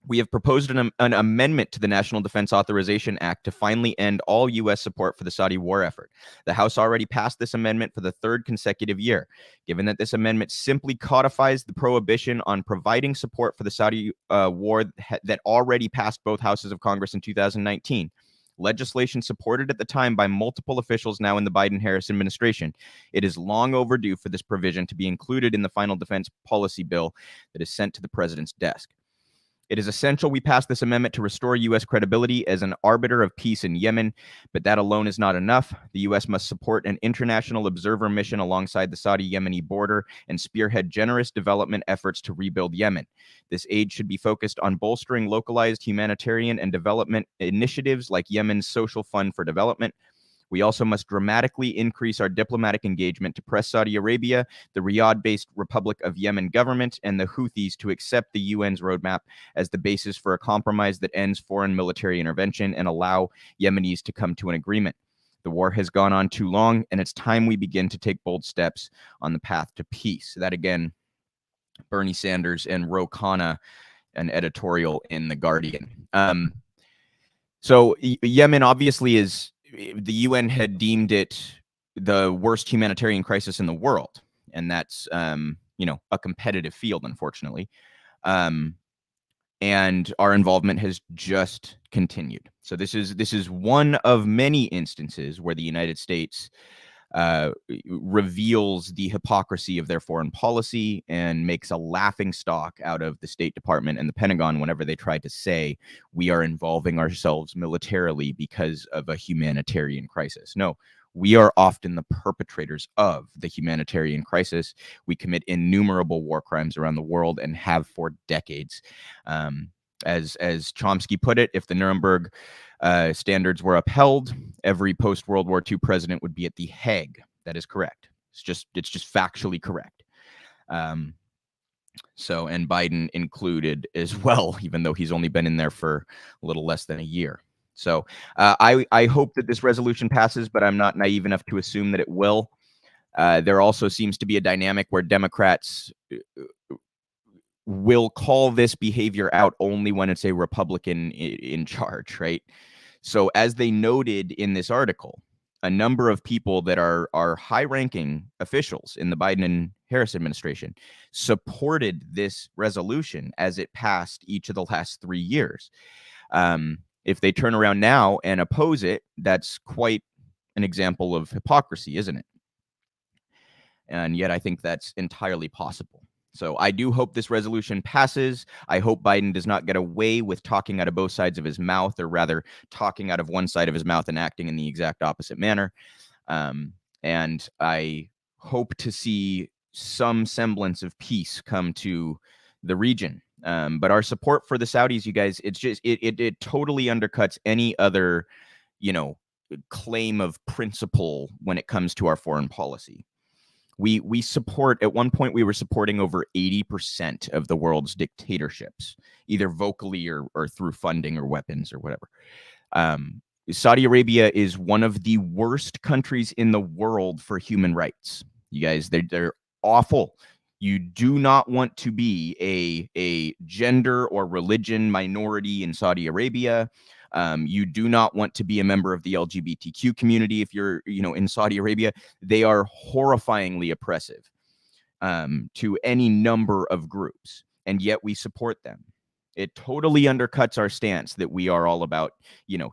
We have proposed an amendment to the National Defense Authorization Act to finally end all U.S. support for the Saudi war effort. The House already passed this amendment for the third consecutive year. Given that this amendment simply codifies the prohibition on providing support for the Saudi war that already passed both houses of Congress in 2019, legislation supported at the time by multiple officials now in the Biden-Harris administration, it is long overdue for this provision to be included in the final defense policy bill that is sent to the president's desk. It is essential we pass this amendment to restore U.S. credibility as an arbiter of peace in Yemen, but that alone is not enough. The U.S. must support an international observer mission alongside the Saudi-Yemeni border and spearhead generous development efforts to rebuild Yemen. This aid should be focused on bolstering localized humanitarian and development initiatives like Yemen's Social Fund for Development. We also must dramatically increase our diplomatic engagement to press Saudi Arabia, the Riyadh-based Republic of Yemen government, and the Houthis to accept the UN's roadmap as the basis for a compromise that ends foreign military intervention and allow Yemenis to come to an agreement. The war has gone on too long, and it's time we begin to take bold steps on the path to peace. That, again, Bernie Sanders and Ro Khanna, an editorial in The Guardian. So Yemen obviously is... The UN had deemed it the worst humanitarian crisis in the world, and that's a competitive field, unfortunately. And our involvement has just continued. So this is one of many instances where the United States reveals the hypocrisy of their foreign policy and makes a laughing stock out of the State Department and the Pentagon whenever they try to say we are involving ourselves militarily because of a humanitarian crisis. No, we are often the perpetrators of the humanitarian crisis. We commit innumerable war crimes around the world and have for decades. As Chomsky put it, if the Nuremberg standards were upheld, every post-World War II president would be at The Hague. That is correct. It's just factually correct. And Biden included as well, even though he's only been in there for a little less than a year. So I hope that this resolution passes, but I'm not naive enough to assume that it will. There also seems to be a dynamic where Democrats will call this behavior out only when it's a Republican in charge, right? So as they noted in this article, a number of people that are high-ranking officials in the Biden and Harris administration supported this resolution as it passed each of the last 3 years. If they turn around now and oppose it, that's quite an example of hypocrisy, isn't it? And yet I think that's entirely possible. So I do hope this resolution passes. I hope Biden does not get away with talking out of both sides of his mouth, or rather talking out of one side of his mouth and acting in the exact opposite manner. And I hope to see some semblance of peace come to the region. But our support for the Saudis, you guys, it's just, it totally undercuts any other, claim of principle when it comes to our foreign policy. We support, at one point we were supporting over 80% of the world's dictatorships, either vocally or through funding or weapons or whatever. Saudi Arabia is one of the worst countries in the world for human rights. You guys, they're awful. You do not want to be a gender or religion minority in Saudi Arabia. You do not want to be a member of the LGBTQ community if you're, in Saudi Arabia. They are horrifyingly oppressive to any number of groups, and yet we support them. It totally undercuts our stance that we are all about,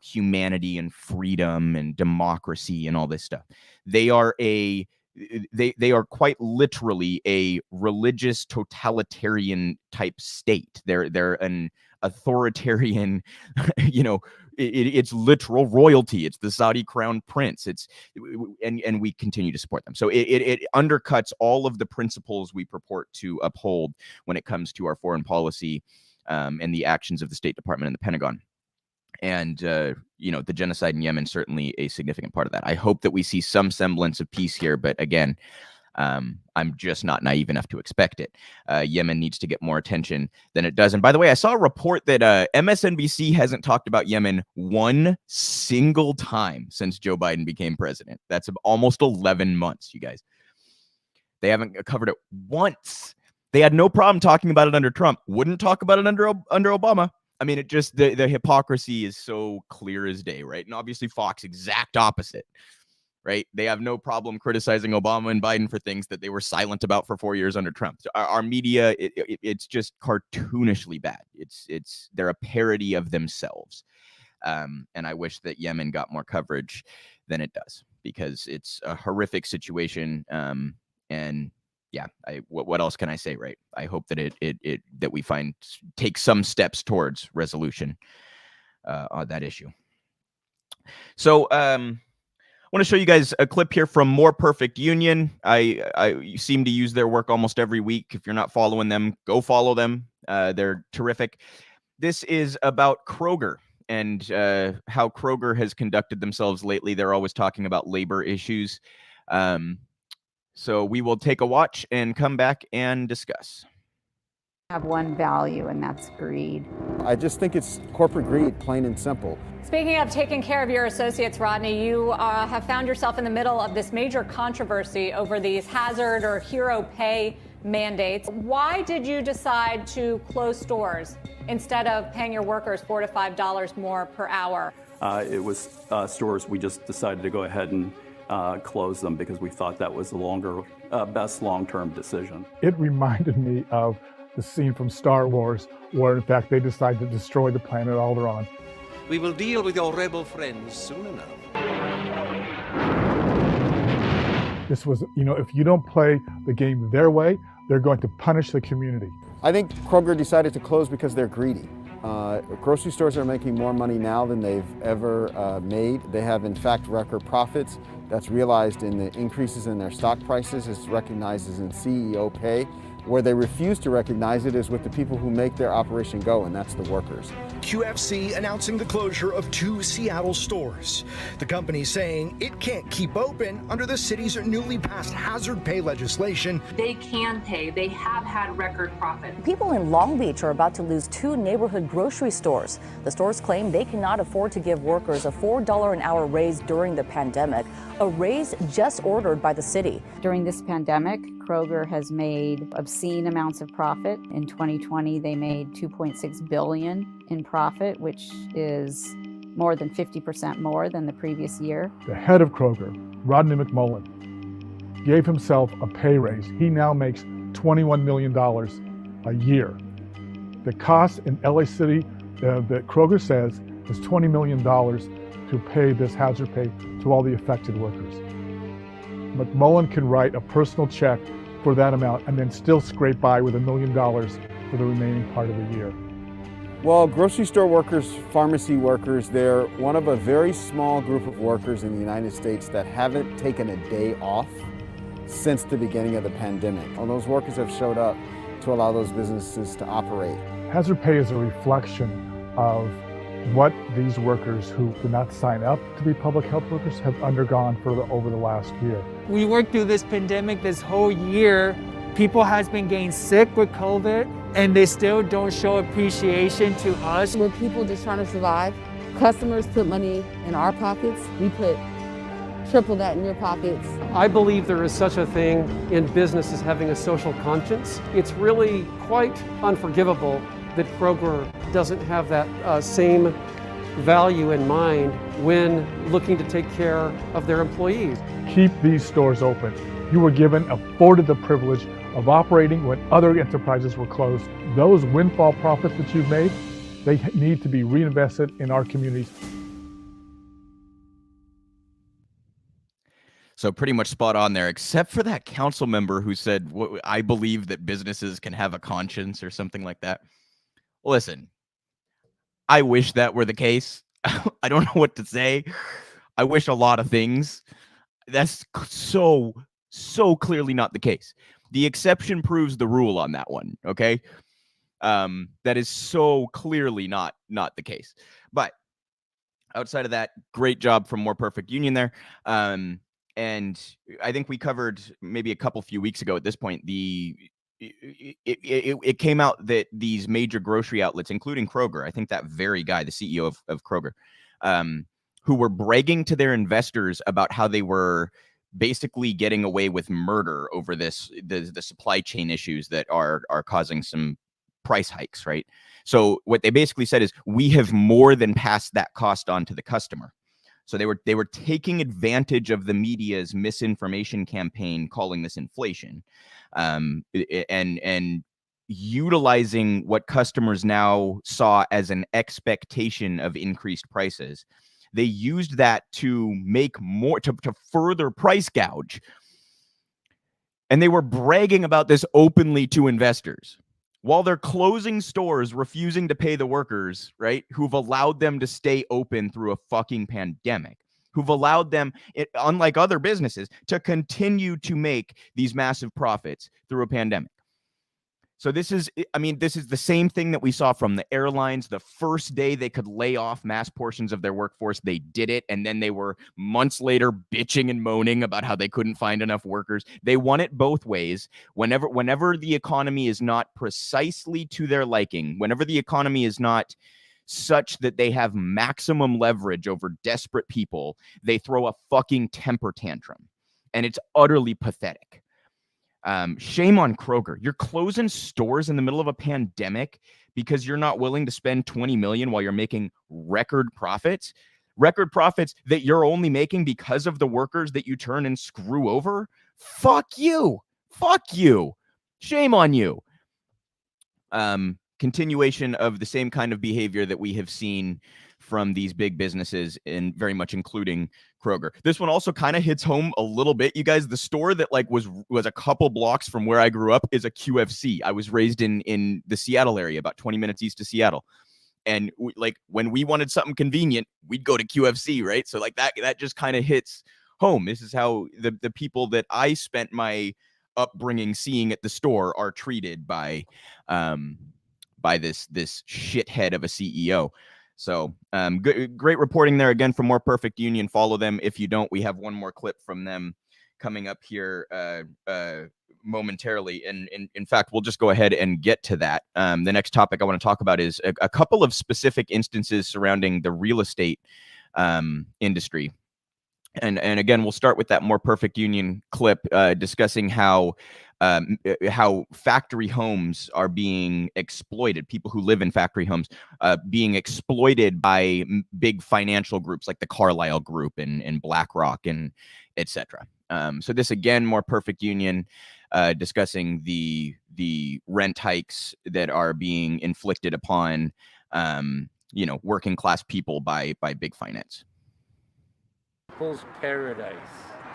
humanity and freedom and democracy and all this stuff. They are they are quite literally a religious totalitarian type state. They're an authoritarian, it's literal royalty. It's the Saudi crown prince. And we continue to support them. So it undercuts all of the principles we purport to uphold when it comes to our foreign policy and the actions of the State Department and the Pentagon. And, the genocide in Yemen, certainly a significant part of that. I hope that we see some semblance of peace here. But again, I'm just not naive enough to expect it. Yemen needs to get more attention than it does. And by the way, I saw a report that MSNBC hasn't talked about Yemen one single time since Joe Biden became president. That's almost 11 months, you guys. They haven't covered it once. They had no problem talking about it under Trump. Wouldn't talk about it under Obama. I mean, it just, the hypocrisy is so clear as day, right? And obviously Fox, exact opposite, right? They have no problem criticizing Obama and Biden for things that they were silent about for 4 years under Trump. So our media, it's just cartoonishly bad. They're a parody of themselves. And I wish that Yemen got more coverage than it does, because it's a horrific situation. And yeah, what else can I say, right? I hope that that we take some steps towards resolution on that issue. So I want to show you guys a clip here from More Perfect Union. I seem to use their work almost every week. If you're not following them, go follow them. They're terrific. This is about Kroger and how Kroger has conducted themselves lately. They're always talking about labor issues. So we will take a watch and come back and discuss. Have one value, and that's greed. I just think it's corporate greed, plain and simple. Speaking of taking care of your associates, Rodney, you have found yourself in the middle of this major controversy over these hazard or hero pay mandates. Why did you decide to close stores instead of paying your workers $4 to $5 more per hour? It was stores we just decided to go ahead and close them because we thought that was the best long-term decision. It reminded me of the scene from Star Wars where, in fact, they decided to destroy the planet Alderaan. We will deal with your rebel friends soon enough. This was, if you don't play the game their way, they're going to punish the community. I think Kroger decided to close because they're greedy. Grocery stores are making more money now than they've ever made. They have, in fact, record profits. That's realized in the increases in their stock prices. It's recognized as in CEO pay. Where they refuse to recognize it is with the people who make their operation go, and that's the workers. QFC announcing the closure of 2 Seattle stores. The company saying it can't keep open under the city's newly passed hazard pay legislation. They can pay. They have had record profit. People in Long Beach are about to lose 2 neighborhood grocery stores. The stores claim they cannot afford to give workers a $4 an hour raise during the pandemic, a raise just ordered by the city. During this pandemic, Kroger has made obscene amounts of profit. In 2020, they made $2.6 billion in profit, which is more than 50% more than the previous year. The head of Kroger, Rodney McMullen, gave himself a pay raise. He now makes $21 million a year. The cost in LA City that Kroger says is $20 million to pay this hazard pay to all the affected workers. McMullen can write a personal check for that amount and then still scrape by with $1 million for the remaining part of the year? Well, grocery store workers, pharmacy workers, they're one of a very small group of workers in the United States that haven't taken a day off since the beginning of the pandemic. All those workers have showed up to allow those businesses to operate. Hazard pay is a reflection of what these workers who did not sign up to be public health workers have undergone over the last year. We worked through this pandemic this whole year. People has been getting sick with COVID, and they still don't show appreciation to us. We're people just trying to survive. Customers put money in our pockets. We put triple that in your pockets. I believe there is such a thing in business as having a social conscience. It's really quite unforgivable that Kroger doesn't have that same value in mind when looking to take care of their employees. Keep these stores open. You were afforded the privilege of operating when other enterprises were closed. Those windfall profits that you've made, they need to be reinvested in our communities. So pretty much spot on there, except for that council member who said, I believe that businesses can have a conscience or something like that. Listen, I wish that were the case. I don't know what to say. I wish a lot of things. That's so clearly not the case. The exception proves the rule on that one, okay? That is so clearly not the case. But outside of that, great job from More Perfect Union there. And I think we covered maybe a few weeks ago at this point, it came out that these major grocery outlets, including Kroger, I think that very guy, the CEO of Kroger, who were bragging to their investors about how they were basically getting away with murder over the supply chain issues that are causing some price hikes, right? So what they basically said is, we have more than passed that cost on to the customer. So they were taking advantage of the media's misinformation campaign, calling this inflation, and utilizing what customers now saw as an expectation of increased prices. They used that to make more, to further price gouge. And they were bragging about this openly to investors while they're closing stores, refusing to pay the workers, right, who've allowed them to stay open through a fucking pandemic, who've allowed them, unlike other businesses, to continue to make these massive profits through a pandemic. So this is the same thing that we saw from the airlines. The first day they could lay off mass portions of their workforce, they did it. And then they were months later bitching and moaning about how they couldn't find enough workers. They want it both ways. Whenever the economy is not precisely to their liking, whenever the economy is not such that they have maximum leverage over desperate people, they throw a fucking temper tantrum. And it's utterly pathetic. Shame on Kroger. You're closing stores in the middle of a pandemic because you're not willing to spend $20 million while you're making record profits that you're only making because of the workers that you turn and screw over. Fuck you. Shame on you. Continuation of the same kind of behavior that we have seen from these big businesses, and very much including Kroger. This one also kind of hits home a little bit, you guys. The store that was a couple blocks from where I grew up is a QFC. I was raised in the Seattle area, about 20 minutes east of Seattle. And when we wanted something convenient, we'd go to QFC, right? So that just kind of hits home. This is how the people that I spent my upbringing seeing at the store are treated by this shithead of a CEO. So great reporting there again from More Perfect Union. Follow them if you don't. We have one more clip from them coming up here momentarily. And in fact, we'll just go ahead and get to that. The next topic I want to talk about is a couple of specific instances surrounding the real estate industry. And again, we'll start with that More Perfect Union clip discussing how factory homes are being exploited. People who live in factory homes being exploited by big financial groups like the Carlyle Group and BlackRock and etc. So this again, More Perfect Union discussing the rent hikes that are being inflicted upon working class people by big finance. People's paradise.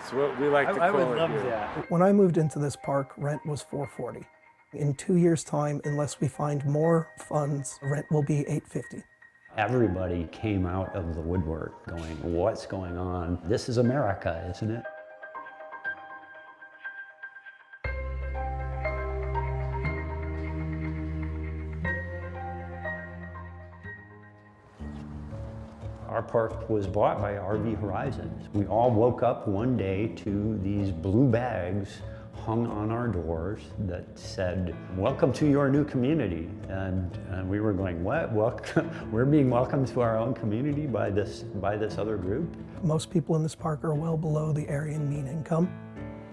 It's what we like to call it. I would love here. that. When I moved into this park, rent was $440. In 2 years' time, unless we find more funds, rent will be $850. Everybody came out of the woodwork going, what's going on? This is America, isn't it? Our park was bought by RV Horizons. We all woke up one day to these blue bags hung on our doors that said, welcome to your new community. And we were going, what? We're being welcomed to our own community by this other group? Most people in this park are well below the Aryan mean income.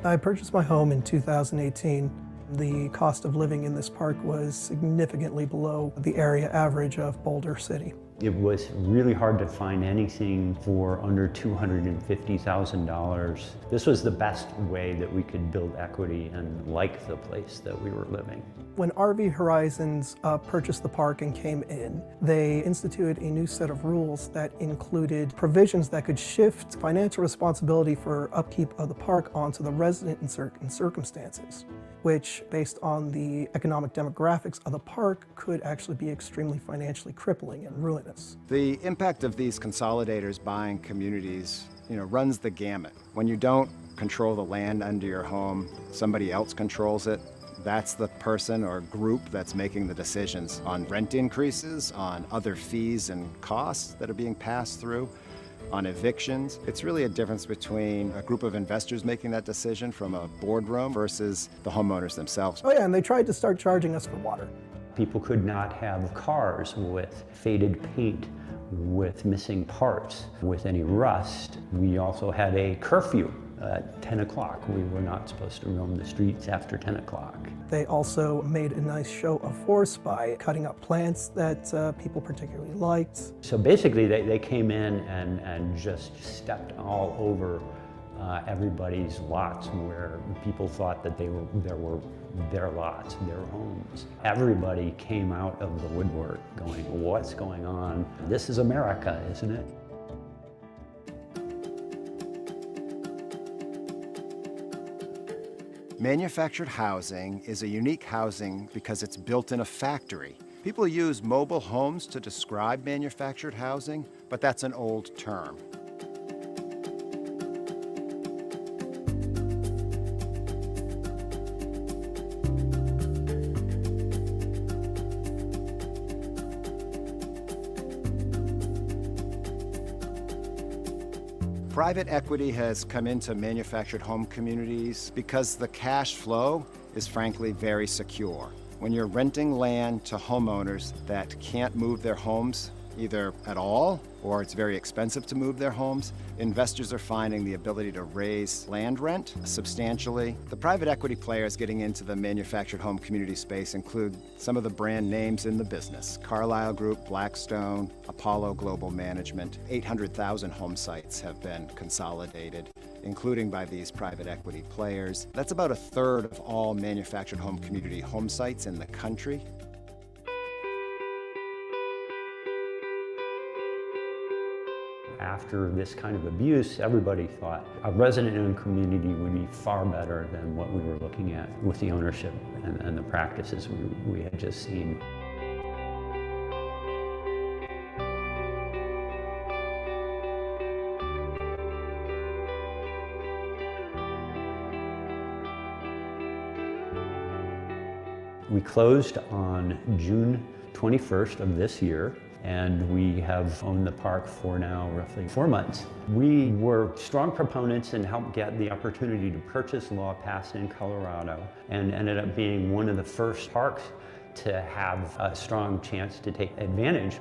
I purchased my home in 2018. The cost of living in this park was significantly below the area average of Boulder City. It was really hard to find anything for under $250,000. This was the best way that we could build equity and like the place that we were living. When RV Horizons purchased the park and came in, they instituted a new set of rules that included provisions that could shift financial responsibility for upkeep of the park onto the resident in certain circumstances, which, based on the economic demographics of the park, could actually be extremely financially crippling and ruinous. The impact of these consolidators buying communities, runs the gamut. When you don't control the land under your home, somebody else controls it. That's the person or group that's making the decisions on rent increases, on other fees and costs that are being passed through, on evictions. It's really a difference between a group of investors making that decision from a boardroom versus the homeowners themselves. Oh yeah, and they tried to start charging us for water. People could not have cars with faded paint, with missing parts, with any rust. We also had a curfew at 10 o'clock. We were not supposed to roam the streets after 10 o'clock. They also made a nice show of force by cutting up plants that people particularly liked. So basically they came in and just stepped all over everybody's lots where people thought that there were their lots, their homes. Everybody came out of the woodwork going, what's going on? This is America, isn't it? Manufactured housing is a unique housing because it's built in a factory. People use mobile homes to describe manufactured housing, but that's an old term. Private equity has come into manufactured home communities because the cash flow is frankly very secure. When you're renting land to homeowners that can't move their homes either at all or it's very expensive to move their homes, investors are finding the ability to raise land rent substantially. The private equity players getting into the manufactured home community space include some of the brand names in the business: Carlyle Group, Blackstone, Apollo Global Management. 800,000 home sites have been consolidated, including by these private equity players. That's about a third of all manufactured home community home sites in the country. After this kind of abuse, everybody thought a resident-owned community would be far better than what we were looking at with the ownership and the practices we had just seen. We closed on June 21st of this year, and we have owned the park for now roughly 4 months. We were strong proponents and helped get the opportunity to purchase law passed in Colorado, and ended up being one of the first parks to have a strong chance to take advantage.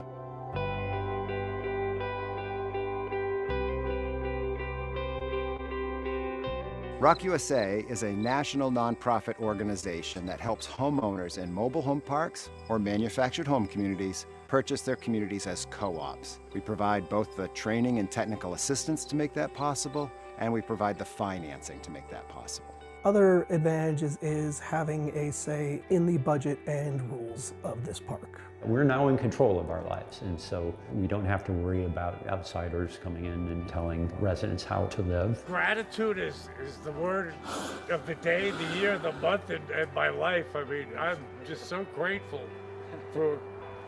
Rock USA is a national nonprofit organization that helps homeowners in mobile home parks or manufactured home communities purchase their communities as co-ops. We provide both the training and technical assistance to make that possible, and we provide the financing to make that possible. Other advantages is having a say in the budget and rules of this park. We're now in control of our lives, and so we don't have to worry about outsiders coming in and telling residents how to live. Gratitude is the word of the day, the year, the month, and my life. I mean, I'm just so grateful for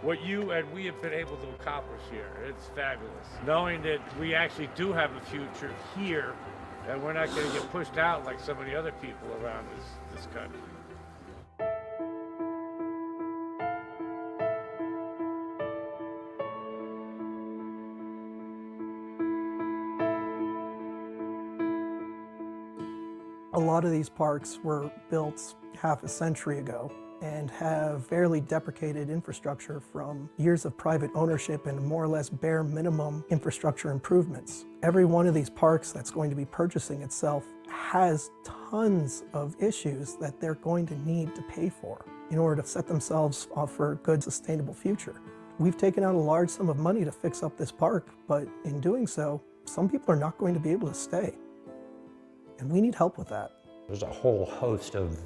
what you and we have been able to accomplish here. It's fabulous. Knowing that we actually do have a future here, and we're not going to get pushed out like so many other people around this country. A lot of these parks were built half a century ago and have fairly deprecated infrastructure from years of private ownership and more or less bare minimum infrastructure improvements. Every one of these parks that's going to be purchasing itself has tons of issues that they're going to need to pay for in order to set themselves up for a good, sustainable future. We've taken out a large sum of money to fix up this park, but in doing so, some people are not going to be able to stay. And we need help with that. There's a whole host of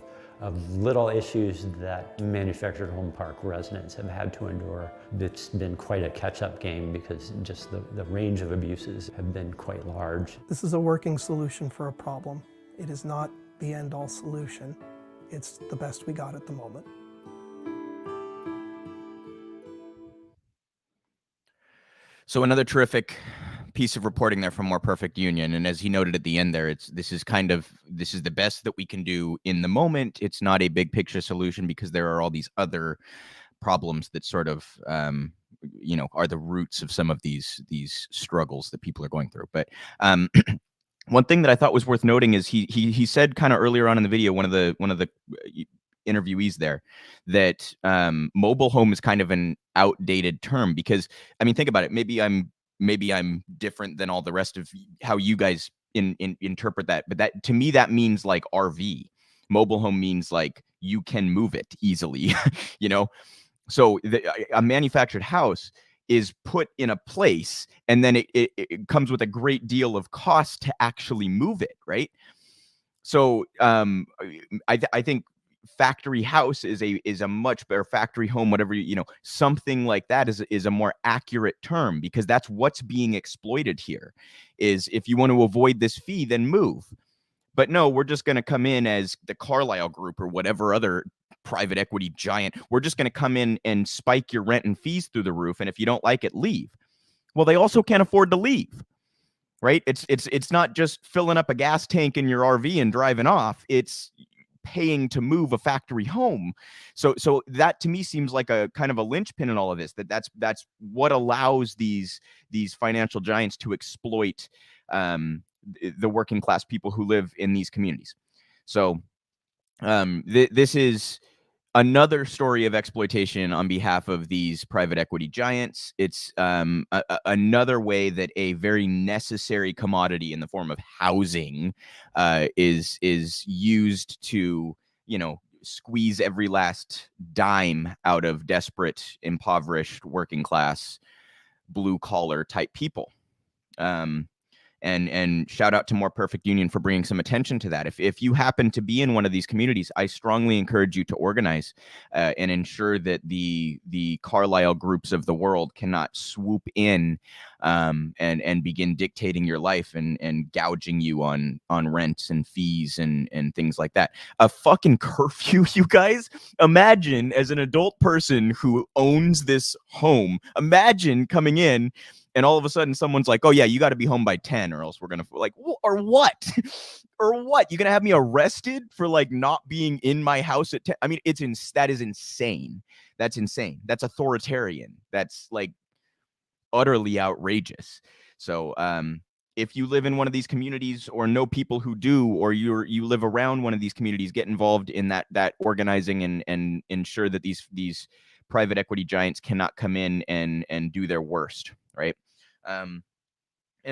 little issues that manufactured home park residents have had to endure. It's been quite a catch-up game because just the range of abuses have been quite large. This is a working solution for a problem. It is not the end-all solution. It's the best we got at the moment. So another terrific piece of reporting there from More Perfect Union, and as he noted at the end there, this is the best that we can do in the moment. It's not a big picture solution because there are all these other problems that sort of are the roots of some of these struggles that people are going through. But one thing that I thought was worth noting is he said kind of earlier on in the video, one of the interviewees there, that mobile home is kind of an outdated term because, I mean, think about it. Maybe I'm different than all the rest of how you guys interpret that. But that, to me, that means like RV. Mobile home means like you can move it easily, So a manufactured house is put in a place and then it comes with a great deal of cost to actually move it, right? So I think factory house is a much better, factory home, whatever, something like that is a more accurate term, because that's what's being exploited here. Is if you want to avoid this fee, then move. But no, we're just going to come in as the Carlyle Group or whatever other private equity giant. We're just going to come in and spike your rent and fees through the roof, and if you don't like it, leave. Well, they also can't afford to leave, right? It's not just filling up a gas tank in your RV and driving off. It's paying to move a factory home. So that to me seems like a kind of a linchpin in all of this, that's what allows these financial giants to exploit the working class people who live in these communities. So this is another story of exploitation on behalf of these private equity giants. It's another way that a very necessary commodity in the form of housing is used to, squeeze every last dime out of desperate, impoverished, working class, blue collar type people. And shout out to More Perfect Union for bringing some attention to that. If you happen to be in one of these communities, I strongly encourage you to organize and ensure that the Carlyle groups of the world cannot swoop in and begin dictating your life and gouging you on rents and fees and things like that. A fucking curfew, you guys. Imagine, as an adult person who owns this home, imagine coming in and all of a sudden someone's like, oh yeah, you got to be home by 10 or else we're going to or what? Or what? You're going to have me arrested for like not being in my house at 10? I mean, that is insane. That's insane. That's authoritarian. That's like utterly outrageous. So if you live in one of these communities or know people who do, or you live around one of these communities, get involved in that organizing and ensure that these private equity giants cannot come in and do their worst. Right. And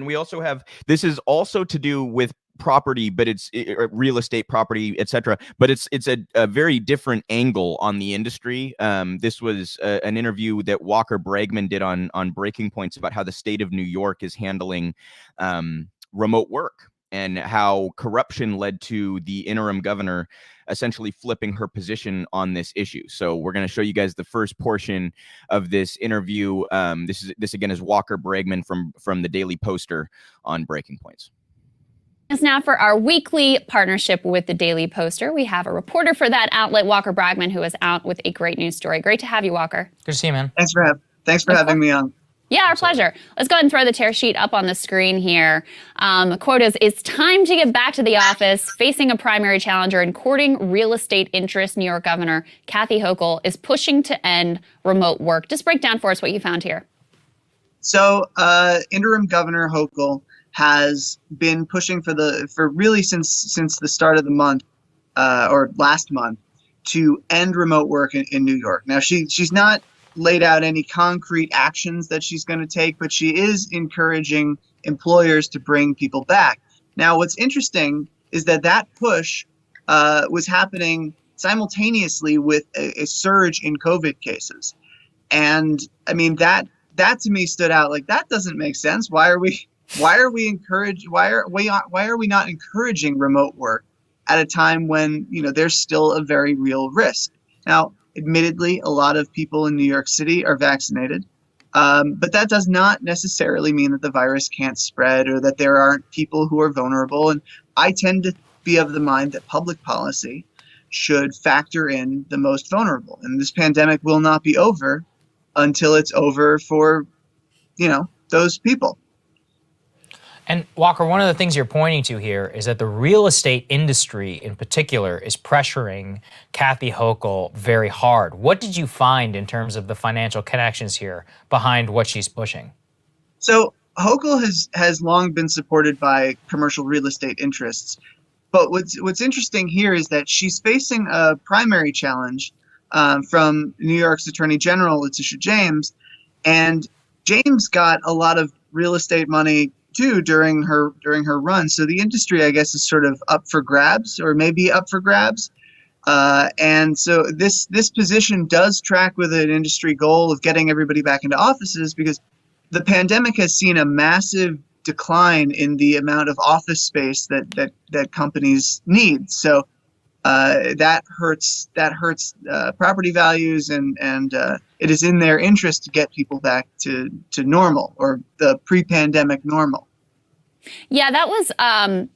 we also have, this is also to do with property, but it's real estate property, etc. But it's a very different angle on the industry. This was an interview that Walker Bregman did on Breaking Points about how the state of New York is handling remote work and how corruption led to the interim governor essentially flipping her position on this issue. So we're going to show you guys the first portion of this interview. This again is Walker Bragman from the Daily Poster on Breaking Points. Now for our weekly partnership with the Daily Poster, we have a reporter for that outlet, Walker Bragman, who is out with a great news story. Great to have you, Walker. Good to see you, man. Thanks for having me on. Yeah, our pleasure. Let's go ahead and throw the tear sheet up on the screen here. Quote is, "It's time to get back to the office." Facing a primary challenger in courting real estate interests, New York Governor Kathy Hochul is pushing to end remote work. Just break down for us what you found here. So interim Governor Hochul has been pushing for really since the start of the month or last month to end remote work in New York. Now she's not laid out any concrete actions that she's going to take, but she is encouraging employers to bring people back. Now, what's interesting is that push was happening simultaneously with a surge in COVID cases. And I mean, that to me stood out. Like, that doesn't make sense. Why are we not encouraging remote work at a time when, there's still a very real risk? Now, admittedly, a lot of people in New York City are vaccinated, but that does not necessarily mean that the virus can't spread or that there aren't people who are vulnerable. And I tend to be of the mind that public policy should factor in the most vulnerable. And this pandemic will not be over until it's over for, those people. And Walker, one of the things you're pointing to here is that the real estate industry in particular is pressuring Kathy Hochul very hard. What did you find in terms of the financial connections here behind what she's pushing? So Hochul has long been supported by commercial real estate interests. But what's interesting here is that she's facing a primary challenge from New York's Attorney General, Letitia James. And James got a lot of real estate money too during her run. So the industry, I guess, is sort of up for grabs, or maybe up for grabs. And so this position does track with an industry goal of getting everybody back into offices, because the pandemic has seen a massive decline in the amount of office space that companies need. So that hurts property values, and it is in their interest to get people back to normal, or the pre-pandemic normal. Yeah, that was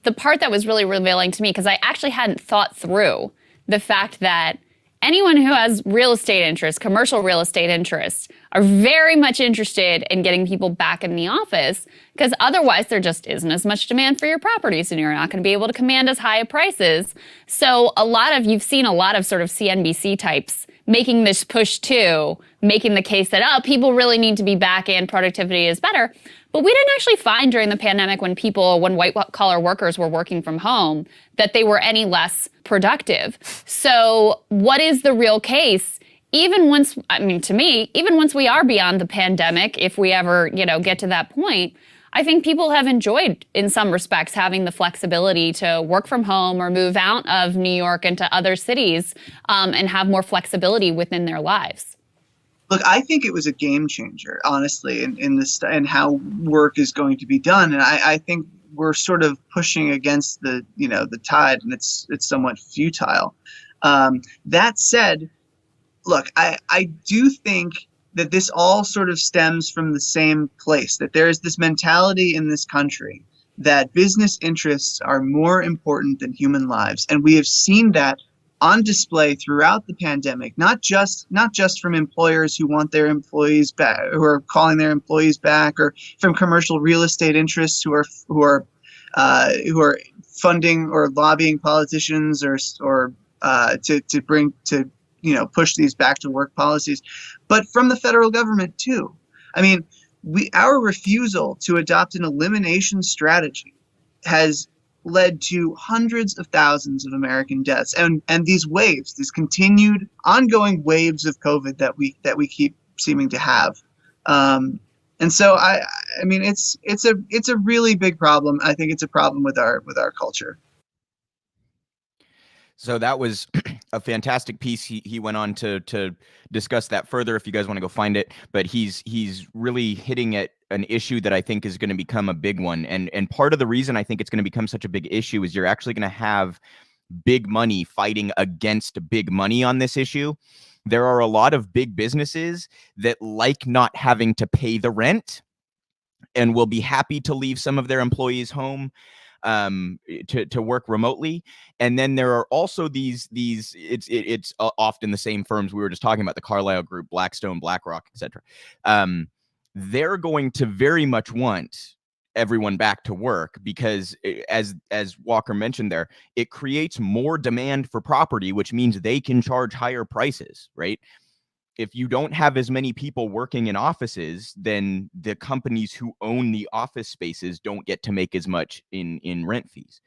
the part that was really revealing to me, because I actually hadn't thought through the fact that anyone who has real estate interests, commercial real estate interests, are very much interested in getting people back in the office, because otherwise there just isn't as much demand for your properties and you're not going to be able to command as high prices. So you've seen a lot of sort of CNBC types making this push too, making the case that, people really need to be back in, productivity is better. But we didn't actually find during the pandemic, when white-collar workers were working from home, that they were any less productive. So what is the real case? Even once we are beyond the pandemic, if we ever, get to that point, I think people have enjoyed, in some respects, having the flexibility to work from home or move out of New York into other cities and have more flexibility within their lives. Look, I think it was a game changer, honestly, in how work is going to be done. And I think we're sort of pushing against the tide, and it's somewhat futile. That said, look, I do think that this all sort of stems from the same place, that there is this mentality in this country that business interests are more important than human lives. And we have seen that on display throughout the pandemic, not just from employers who want their employees back, who are calling their employees back, or from commercial real estate interests who are funding or lobbying politicians or to push these back to work policies, but from the federal government too. I mean, our refusal to adopt an elimination strategy has led to hundreds of thousands of American deaths, and these continued ongoing waves of COVID that we keep seeming to have. And so I mean, it's a really big problem. I think it's a problem with our culture. So that was a fantastic piece. He went on to discuss that further if you guys want to go find it. But he's really hitting at an issue that I think is going to become a big one. And part of the reason I think it's going to become such a big issue is you're actually going to have big money fighting against big money on this issue. There are a lot of big businesses that like not having to pay the rent and will be happy to leave some of their employees home to work remotely. And then there are also these it's often the same firms we were just talking about, the Carlyle Group, Blackstone, BlackRock, etc. They're going to very much want everyone back to work because, as Walker mentioned there, it creates more demand for property, which means they can charge higher prices, right? If you don't have as many people working in offices, then the companies who own the office spaces don't get to make as much in rent fees.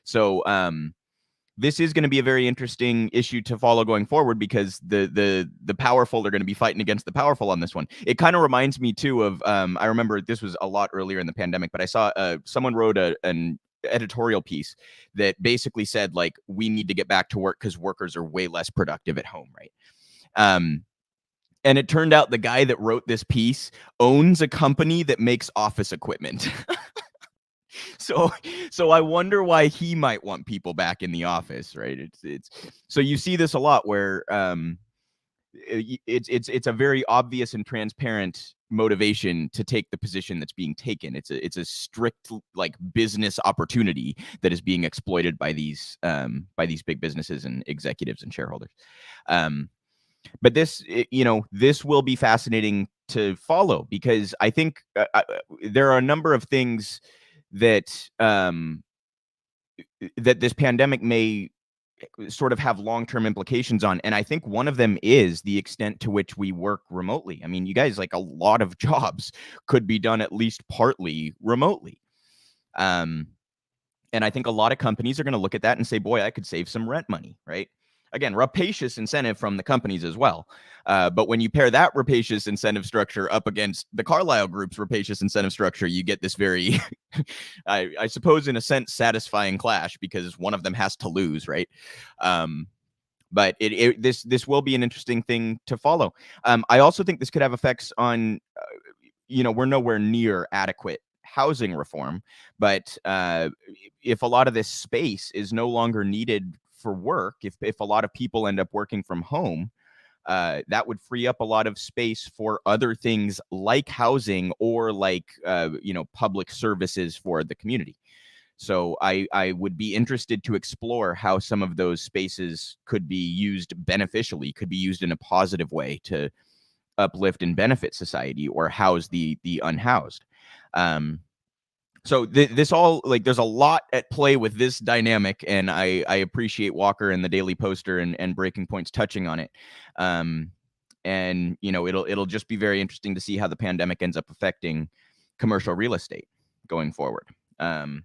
So this is going to be a very interesting issue to follow going forward, because the powerful are going to be fighting against the powerful on this one. It kind of reminds me too of I remember this was a lot earlier in the pandemic, but I saw someone wrote an editorial piece that basically said, like, we need to get back to work because workers are way less productive at home, right? And it turned out the guy that wrote this piece owns a company that makes office equipment. So I wonder why he might want people back in the office, right? It's so you see this a lot where it's a very obvious and transparent motivation to take the position that's being taken. It's a strict, like, business opportunity that is being exploited by these big businesses and executives and shareholders. But this, this will be fascinating to follow, because I think there are a number of things that that this pandemic may sort of have long-term implications on. And I think one of them is the extent to which we work remotely. I mean, you guys, like, a lot of jobs could be done at least partly remotely. And I think a lot of companies are going to look at that and say, boy, I could save some rent money, right? Again, rapacious incentive from the companies as well. But when you pair that rapacious incentive structure up against the Carlyle Group's rapacious incentive structure, you get this very, I suppose, in a sense, satisfying clash, because one of them has to lose, right? But this will be an interesting thing to follow. I also think this could have effects on, we're nowhere near adequate housing reform, but if a lot of this space is no longer needed for work, if a lot of people end up working from home, that would free up a lot of space for other things like housing or like public services for the community. So I would be interested to explore how some of those spaces could be used beneficially, could be used in a positive way to uplift and benefit society or house the unhoused. So this all, like, there's a lot at play with this dynamic, and I appreciate Walker and the Daily Poster and Breaking Point's touching on it. And it'll just be very interesting to see how the pandemic ends up affecting commercial real estate going forward. And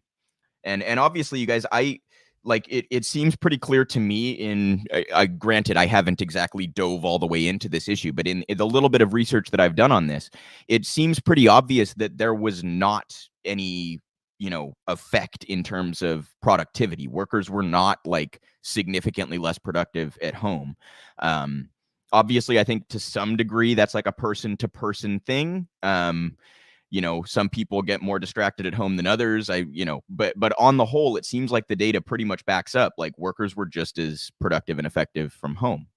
obviously, you guys, it seems pretty clear to me granted, I haven't exactly dove all the way into this issue, but in the little bit of research that I've done on this, it seems pretty obvious that there was not any, effect in terms of productivity. Workers were not, like, significantly less productive at home. Obviously, I think to some degree that's like a person-to-person thing. Some people get more distracted at home than others. But on the whole, it seems like the data pretty much backs up, like, workers were just as productive and effective from home.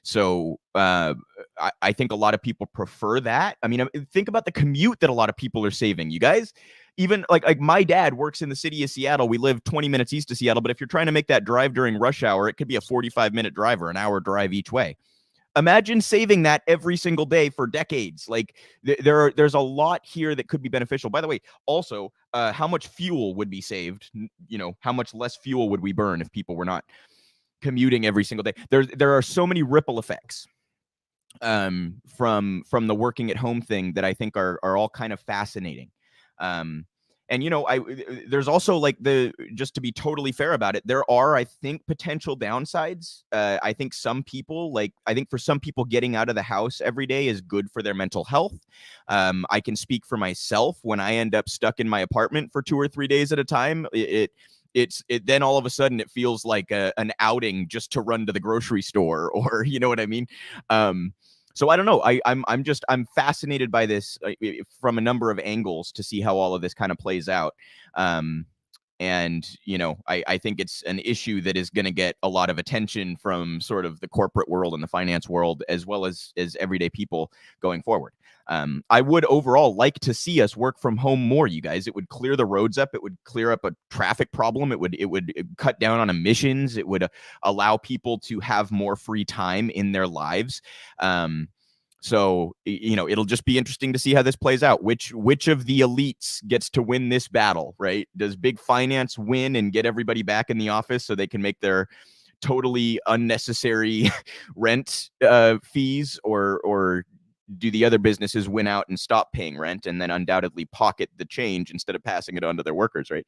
So I think a lot of people prefer that. I mean, think about the commute that a lot of people are saving. You guys, even like my dad works in the city of Seattle. We live 20 minutes east of Seattle, but if you're trying to make that drive during rush hour, it could be a 45-minute drive or an hour drive each way. Imagine saving that every single day for decades. Like, there's a lot here that could be beneficial. By the way, also, how much fuel would be saved? How much less fuel would we burn if people were not commuting every single day? There are so many ripple effects from the working at home thing that I think are all kind of fascinating. And there's also, like, just to be totally fair about it, there are, I think, potential downsides. I think for some people, getting out of the house every day is good for their mental health. I can speak for myself. When I end up stuck in my apartment for 2 or 3 days at a time, it then all of a sudden it feels like an outing just to run to the grocery store, or you know what I mean? So I don't know. I'm fascinated by this from a number of angles to see how all of this kind of plays out. And, I think it's an issue that is going to get a lot of attention from sort of the corporate world and the finance world, as well as everyday people going forward. I would overall like to see us work from home more, you guys. It would clear the roads up. It would clear up a traffic problem. It would cut down on emissions. It would allow people to have more free time in their lives. So, it'll just be interesting to see how this plays out. Which of the elites gets to win this battle, right? Does big finance win and get everybody back in the office so they can make their totally unnecessary rent fees, or do the other businesses win out and stop paying rent and then undoubtedly pocket the change instead of passing it on to their workers, right?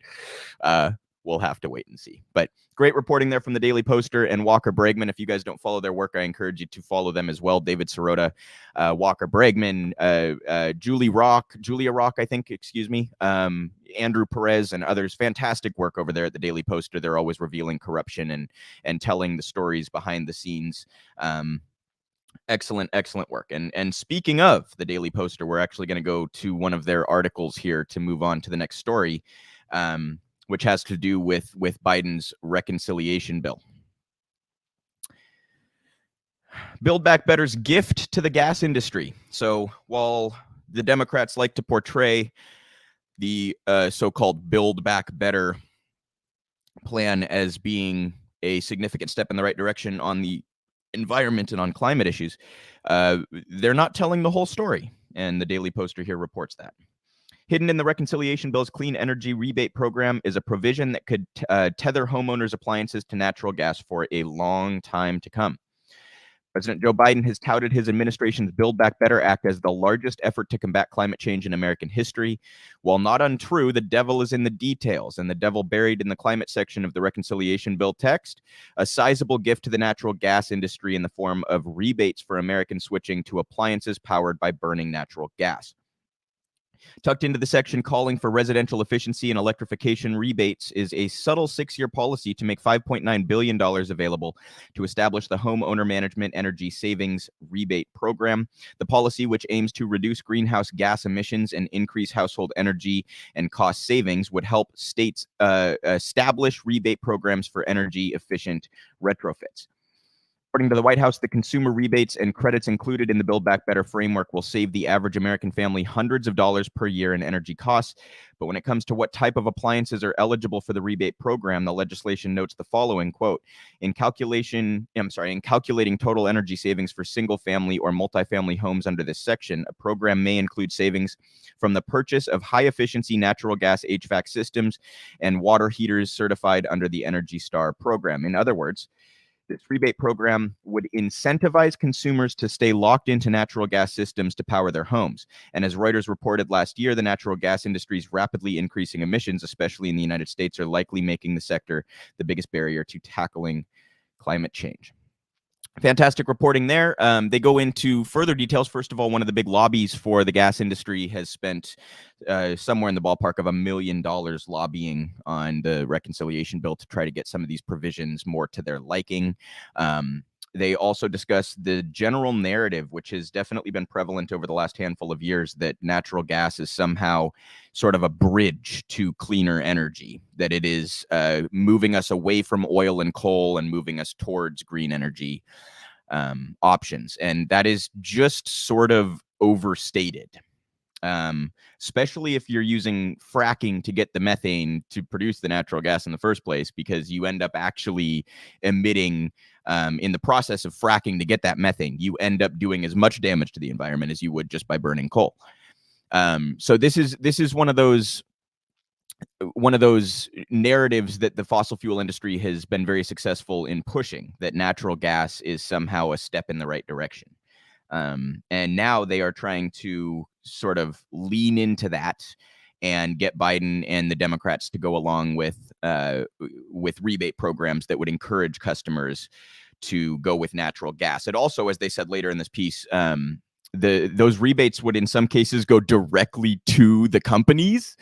We'll have to wait and see. But great reporting there from the Daily Poster and Walker Bregman. If you guys don't follow their work, I encourage you to follow them as well. David Sirota, Walker Bregman, Julia Rock, I think, Andrew Perez and others. Fantastic work over there at the Daily Poster. They're always revealing corruption and telling the stories behind the scenes. Excellent work. And speaking of the Daily Poster, we're actually going to go to one of their articles here to move on to the next story, which has to do with Biden's reconciliation bill. Build Back Better's gift to the gas industry. So while the Democrats like to portray the so-called Build Back Better plan as being a significant step in the right direction on the environment and on climate issues, they're not telling the whole story. And the Daily Poster here reports that. Hidden in the reconciliation bill's clean energy rebate program is a provision that could tether homeowners' appliances to natural gas for a long time to come. President Joe Biden has touted his administration's Build Back Better Act as the largest effort to combat climate change in American history. While not untrue, the devil is in the details, and the devil buried in the climate section of the reconciliation bill text, a sizable gift to the natural gas industry in the form of rebates for Americans switching to appliances powered by burning natural gas. Tucked into the section calling for residential efficiency and electrification rebates is a subtle 6-year policy to make $5.9 billion available to establish the Homeowner Management Energy Savings Rebate Program. The policy, which aims to reduce greenhouse gas emissions and increase household energy and cost savings, would help states establish rebate programs for energy-efficient retrofits. According to the White House, the consumer rebates and credits included in the Build Back Better framework will save the average American family hundreds of dollars per year in energy costs. But when it comes to what type of appliances are eligible for the rebate program, the legislation notes the following, quote, in calculating total energy savings for single-family or multifamily homes under this section, a program may include savings from the purchase of high-efficiency natural gas HVAC systems and water heaters certified under the Energy Star program. In other words, this rebate program would incentivize consumers to stay locked into natural gas systems to power their homes. And as Reuters reported last year, the natural gas industry's rapidly increasing emissions, especially in the United States, are likely making the sector the biggest barrier to tackling climate change. Fantastic reporting there. They go into further details. First of all, one of the big lobbies for the gas industry has spent somewhere in the ballpark of $1 million lobbying on the reconciliation bill to try to get some of these provisions more to their liking. They also discuss the general narrative, which has definitely been prevalent over the last handful of years, that natural gas is somehow sort of a bridge to cleaner energy, that it is moving us away from oil and coal and moving us towards green energy options. And that is just sort of overstated. Especially if you're using fracking to get the methane to produce the natural gas in the first place, because you end up actually emitting in the process of fracking to get that methane, you end up doing as much damage to the environment as you would just by burning coal. So this is one of those narratives that the fossil fuel industry has been very successful in pushing, that natural gas is somehow a step in the right direction. And now they are trying to sort of lean into that and get Biden and the Democrats to go along with rebate programs that would encourage customers to go with natural gas. It also, as they said later in this piece, those rebates would in some cases go directly to the companies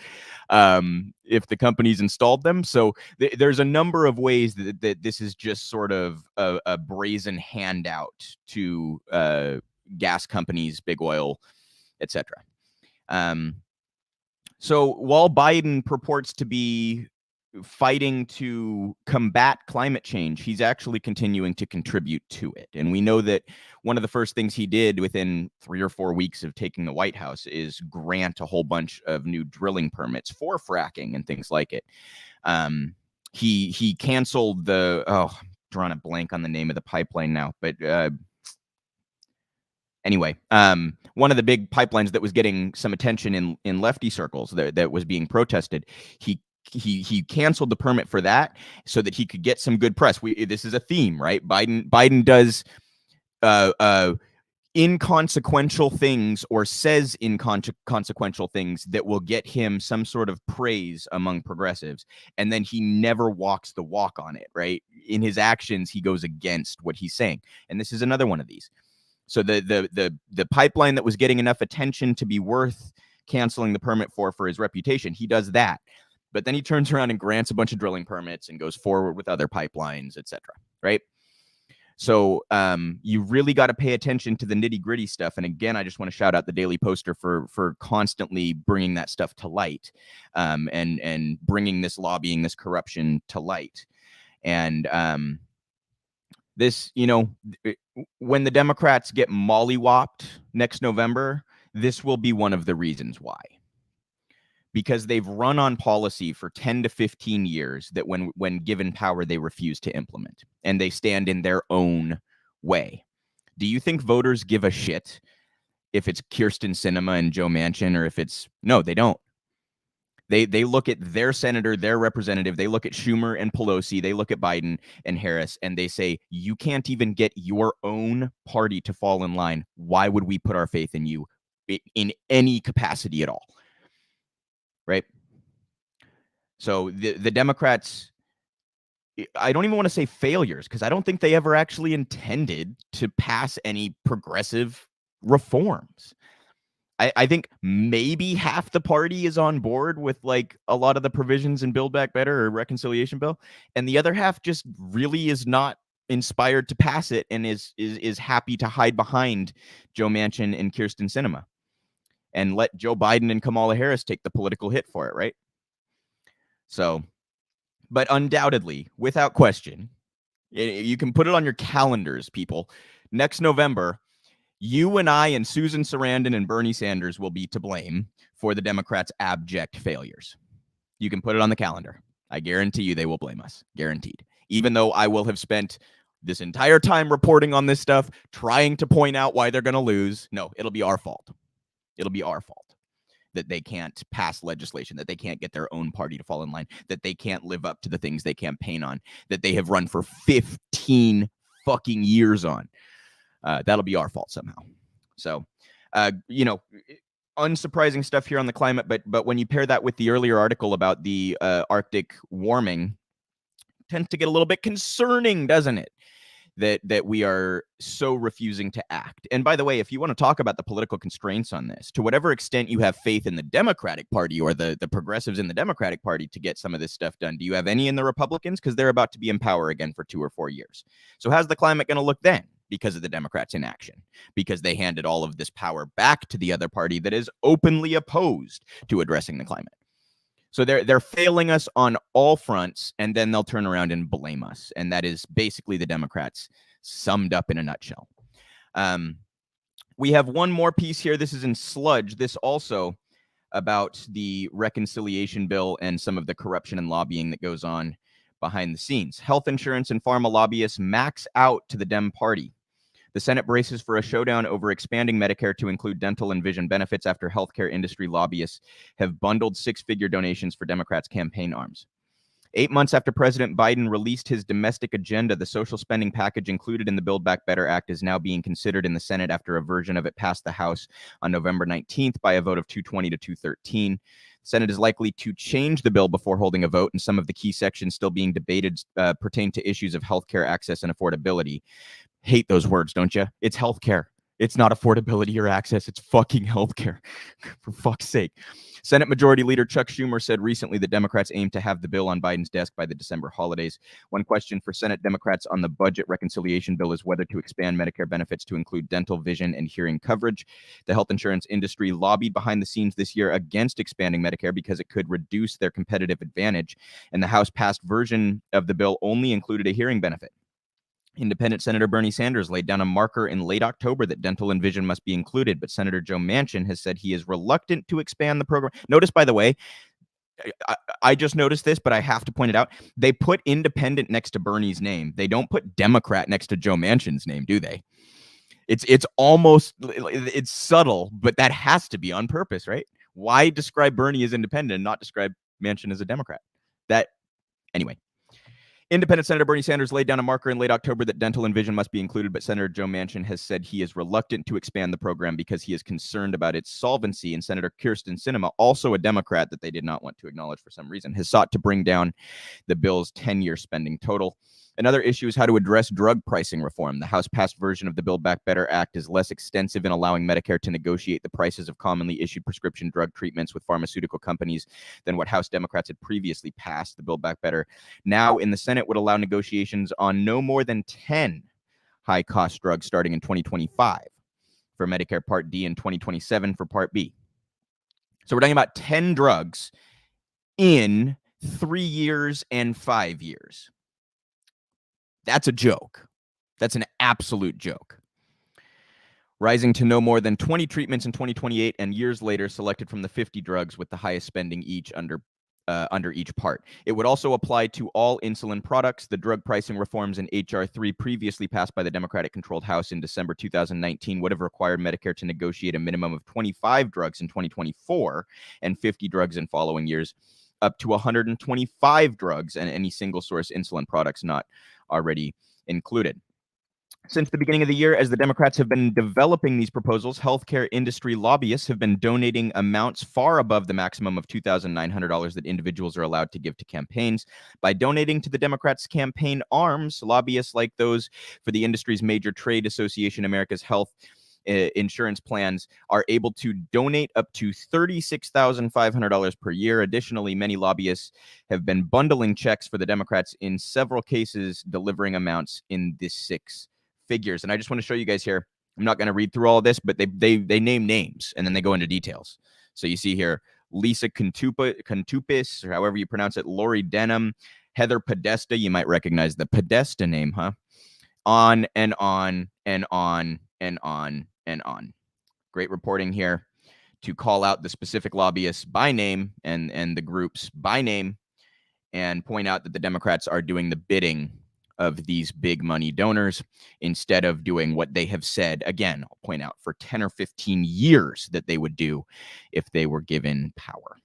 if the companies installed them. So there's a number of ways that this is just sort of a brazen handout to gas companies, big oil, etc. So while Biden purports to be fighting to combat climate change, he's actually continuing to contribute to it. And we know that one of the first things he did within 3 or 4 weeks of taking the White House is grant a whole bunch of new drilling permits for fracking and things like it. He canceled the, I'm drawing a blank on the name of the pipeline now, but anyway, one of the big pipelines that was getting some attention in lefty circles that was being protested, he canceled the permit for that so that he could get some good press. This is a theme, right? Biden does inconsequential things or says inconsequential things that will get him some sort of praise among progressives, and then he never walks the walk on it, right? In his actions, he goes against what he's saying, and this is another one of these. So the pipeline that was getting enough attention to be worth canceling the permit for his reputation, he does that. But then he turns around and grants a bunch of drilling permits and goes forward with other pipelines, etc. Right? So you really got to pay attention to the nitty gritty stuff. And again, I just want to shout out the Daily Poster for constantly bringing that stuff to light, and bringing this lobbying, this corruption to light. And this, when the Democrats get mollywopped next November, this will be one of the reasons why. Because they've run on policy for 10 to 15 years that when given power, they refuse to implement, and they stand in their own way. Do you think voters give a shit if it's Kyrsten Sinema and Joe Manchin, or if it's, no, they don't. They look at their senator, their representative, they look at Schumer and Pelosi, they look at Biden and Harris, and they say, you can't even get your own party to fall in line. Why would we put our faith in you in any capacity at all? Right? So the Democrats, I don't even want to say failures, because I don't think they ever actually intended to pass any progressive reforms. I think maybe half the party is on board with like a lot of the provisions in Build Back Better or reconciliation bill, and the other half just really is not inspired to pass it and is happy to hide behind Joe Manchin and Kyrsten Sinema and let Joe Biden and Kamala Harris take the political hit for it, right? So, but undoubtedly, without question, you can put it on your calendars, people. Next November, you and I and Susan Sarandon and Bernie Sanders will be to blame for the Democrats' abject failures. You can put it on the calendar. I guarantee you they will blame us. Guaranteed. Even though I will have spent this entire time reporting on this stuff, trying to point out why they're going to lose. No, it'll be our fault. It'll be our fault that they can't pass legislation, that they can't get their own party to fall in line, that they can't live up to the things they campaign on, that they have run for 15 fucking years on. That'll be our fault somehow. So, unsurprising stuff here on the climate, but when you pair that with the earlier article about the Arctic warming, tends to get a little bit concerning, doesn't it? That we are so refusing to act. And by the way, if you want to talk about the political constraints on this, to whatever extent you have faith in the Democratic Party or the progressives in the Democratic Party to get some of this stuff done, do you have any in the Republicans? Because they're about to be in power again for 2 or 4 years. So how's the climate going to look then? Because of the Democrats' inaction, because they handed all of this power back to the other party that is openly opposed to addressing the climate. So they're failing us on all fronts, and then they'll turn around and blame us. And that is basically the Democrats summed up in a nutshell. We have one more piece here. This is in Sludge. This also about the reconciliation bill and some of the corruption and lobbying that goes on behind the scenes. Health insurance and pharma lobbyists max out to the Dem party. The Senate braces for a showdown over expanding Medicare to include dental and vision benefits after healthcare industry lobbyists have bundled 6-figure donations for Democrats' campaign arms. 8 months after President Biden released his domestic agenda, the social spending package included in the Build Back Better Act is now being considered in the Senate after a version of it passed the House on November 19th by a vote of 220 to 213. The Senate is likely to change the bill before holding a vote, and some of the key sections still being debated pertain to issues of healthcare access and affordability. Hate those words, don't you? It's healthcare. It's not affordability or access. It's fucking healthcare, for fuck's sake. Senate Majority Leader Chuck Schumer said recently that Democrats aim to have the bill on Biden's desk by the December holidays. One question for Senate Democrats on the budget reconciliation bill is whether to expand Medicare benefits to include dental, vision, and hearing coverage. The health insurance industry lobbied behind the scenes this year against expanding Medicare because it could reduce their competitive advantage, and the House-passed version of the bill only included a hearing benefit. Independent Senator Bernie Sanders laid down a marker in late October that dental and vision must be included, but Senator Joe Manchin has said he is reluctant to expand the program. Notice, by the way, I just noticed this, but I have to point it out. They put independent next to Bernie's name. They don't put Democrat next to Joe Manchin's name, do they? It's almost, it's subtle, but that has to be on purpose, right? Why describe Bernie as independent and not describe Manchin as a Democrat? Anyway. Independent Senator Bernie Sanders laid down a marker in late October that dental and vision must be included, but Senator Joe Manchin has said he is reluctant to expand the program because he is concerned about its solvency. And Senator Kyrsten Sinema, also a Democrat that they did not want to acknowledge for some reason, has sought to bring down the bill's 10-year spending total. Another issue is how to address drug pricing reform. The House-passed version of the Build Back Better Act is less extensive in allowing Medicare to negotiate the prices of commonly issued prescription drug treatments with pharmaceutical companies than what House Democrats had previously passed. The Build Back Better now in the Senate would allow negotiations on no more than 10 high-cost drugs starting in 2025 for Medicare Part D and 2027 for Part B. So we're talking about 10 drugs in 3 years and 5 years. That's a joke. That's an absolute joke. Rising to no more than 20 treatments in 2028 and years later selected from the 50 drugs with the highest spending each under each part. It would also apply to all insulin products. The drug pricing reforms in H.R. 3 previously passed by the Democratic-controlled House in December 2019 would have required Medicare to negotiate a minimum of 25 drugs in 2024 and 50 drugs in following years, up to 125 drugs and any single-source insulin products not already included. Since the beginning of the year, as the Democrats have been developing these proposals, healthcare industry lobbyists have been donating amounts far above the maximum of $2,900 that individuals are allowed to give to campaigns. By donating to the Democrats' campaign arms, lobbyists like those for the industry's major trade association, America's Health Insurance Plans, are able to donate up to $36,500 per year. Additionally, many lobbyists have been bundling checks for the Democrats, in several cases delivering amounts in the six figures. And I just want to show you guys here. I'm not going to read through all of this, but they name names and then they go into details. So you see here, Lisa Contupis, or however you pronounce it, Lori Denham, Heather Podesta. You might recognize the Podesta name, huh? On and on and on and on and on. Great reporting here to call out the specific lobbyists by name and the groups by name and point out that the Democrats are doing the bidding of these big money donors instead of doing what they have said, again, I'll point out, for 10 or 15 years that they would do if they were given power.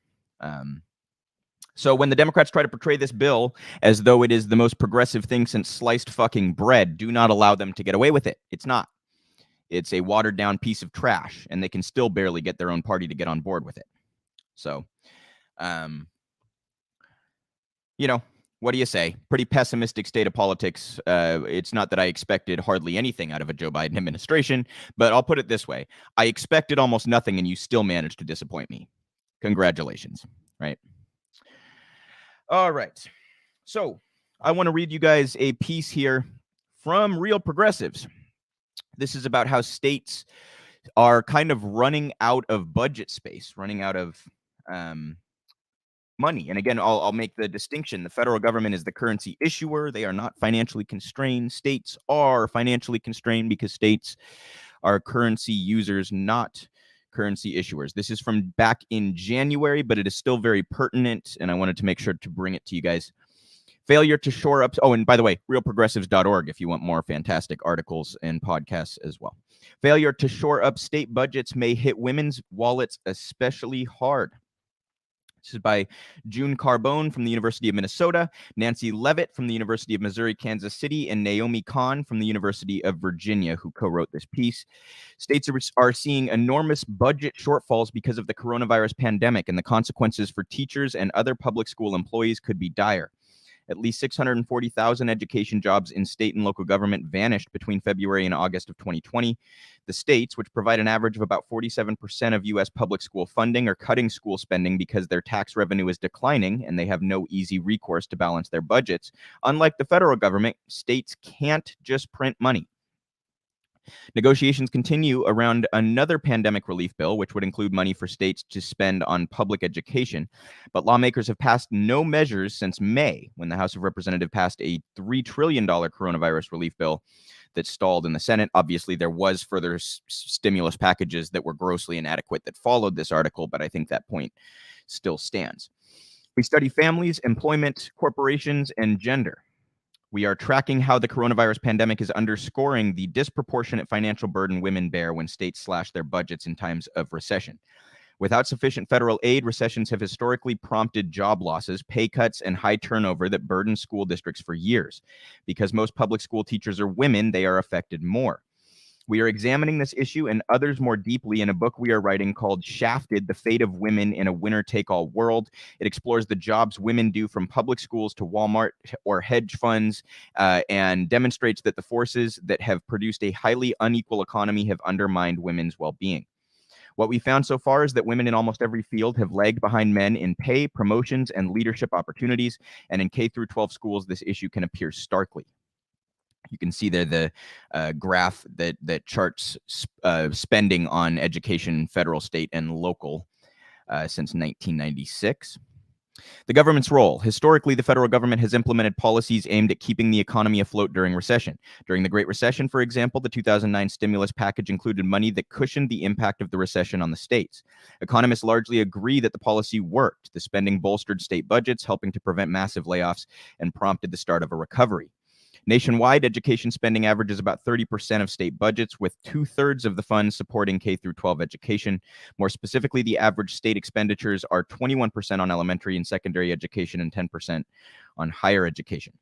So when the Democrats try to portray this bill as though it is the most progressive thing since sliced fucking bread, do not allow them to get away with it. It's not. It's a watered down piece of trash, and they can still barely get their own party to get on board with it. So, what do you say? Pretty pessimistic state of politics. It's not that I expected hardly anything out of a Joe Biden administration, but I'll put it this way. I expected almost nothing, and you still managed to disappoint me. Congratulations, right? All right. So I want to read you guys a piece here from Real Progressives. This is about how states are kind of running out of budget space, running out of money. And again, I'll make the distinction. The federal government is the currency issuer. They are not financially constrained. States are financially constrained because states are currency users, not currency issuers. This is from back in January, but it is still very pertinent, and I wanted to make sure to bring it to you guys. Failure to shore up. Oh, and by the way, realprogressives.org if you want more fantastic articles and podcasts as well. Failure to shore up state budgets may hit women's wallets especially hard. This is by June Carbone from the University of Minnesota, Nancy Levitt from the University of Missouri, Kansas City, and Naomi Kahn from the University of Virginia, who co-wrote this piece. States are seeing enormous budget shortfalls because of the coronavirus pandemic, and the consequences for teachers and other public school employees could be dire. At least 640,000 education jobs in state and local government vanished between February and August of 2020. The states, which provide an average of about 47% of U.S. public school funding, are cutting school spending because their tax revenue is declining and they have no easy recourse to balance their budgets. Unlike the federal government, states can't just print money. Negotiations continue around another pandemic relief bill, which would include money for states to spend on public education. But lawmakers have passed no measures since May, when the House of Representatives passed a $3 trillion coronavirus relief bill that stalled in the Senate. Obviously, there was further stimulus packages that were grossly inadequate that followed this article, but I think that point still stands. We study families, employment, corporations, and gender. We are tracking how the coronavirus pandemic is underscoring the disproportionate financial burden women bear when states slash their budgets in times of recession. Without sufficient federal aid, recessions have historically prompted job losses, pay cuts, and high turnover that burden school districts for years. Because most public school teachers are women, they are affected more. We are examining this issue and others more deeply in a book we are writing called Shafted: The Fate of Women in a Winner-Take-All World. It explores the jobs women do from public schools to Walmart or hedge funds, and demonstrates that the forces that have produced a highly unequal economy have undermined women's well-being. What we found so far is that women in almost every field have lagged behind men in pay, promotions, and leadership opportunities, and in K-12 schools, this issue can appear starkly. You can see there the graph that charts spending on education, federal, state, and local since 1996. The government's role. Historically, the federal government has implemented policies aimed at keeping the economy afloat during recession. During the Great Recession, for example, the 2009 stimulus package included money that cushioned the impact of the recession on the states. Economists largely agree that the policy worked. The spending bolstered state budgets, helping to prevent massive layoffs, and prompted the start of a recovery. Nationwide, education spending averages about 30% of state budgets, with 2/3 of the funds supporting K-12 education. More specifically, the average state expenditures are 21% on elementary and secondary education and 10% on higher education.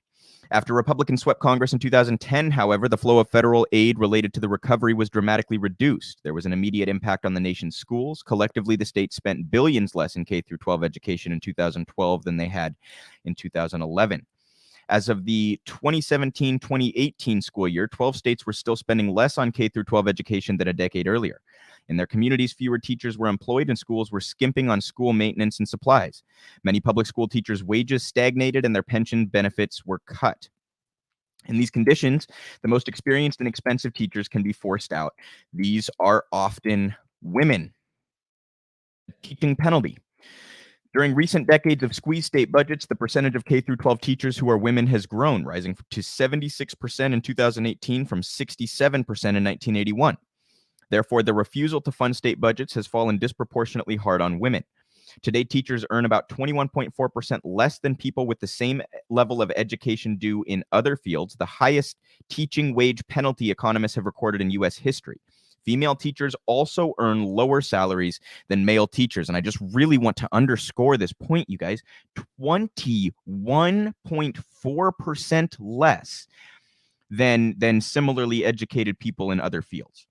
After Republicans swept Congress in 2010, however, the flow of federal aid related to the recovery was dramatically reduced. There was an immediate impact on the nation's schools. Collectively, the state spent billions less in K-12 education in 2012 than they had in 2011. As of the 2017-2018 school year, 12 states were still spending less on K-12 education than a decade earlier. In their communities, fewer teachers were employed and schools were skimping on school maintenance and supplies. Many public school teachers' wages stagnated and their pension benefits were cut. In these conditions, the most experienced and expensive teachers can be forced out. These are often women. Teaching penalty. During recent decades of squeezed state budgets, the percentage of K-12 teachers who are women has grown, rising to 76% in 2018 from 67% in 1981. Therefore, the refusal to fund state budgets has fallen disproportionately hard on women. Today, teachers earn about 21.4% less than people with the same level of education do in other fields, the highest teaching wage penalty economists have recorded in U.S. history. Female teachers also earn lower salaries than male teachers. And I just really want to underscore this point, you guys. 21.4% less than similarly educated people in other fields.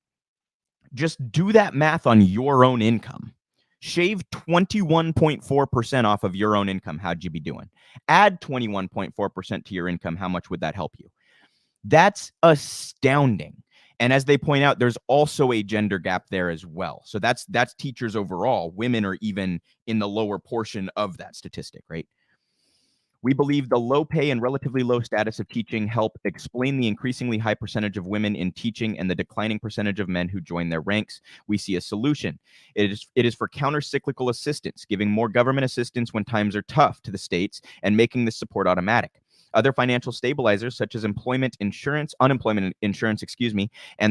Just do that math on your own income. Shave 21.4% off of your own income. How'd you be doing? Add 21.4% to your income. How much would that help you? That's astounding. And as they point out, there's also a gender gap there as well. So that's teachers overall. Women are even in the lower portion of that statistic, right? We believe the low pay and relatively low status of teaching help explain the increasingly high percentage of women in teaching and the declining percentage of men who join their ranks. We see a solution. It is for counter-cyclical assistance, giving more government assistance when times are tough to the states and making this support automatic. Other financial stabilizers, such as unemployment insurance, and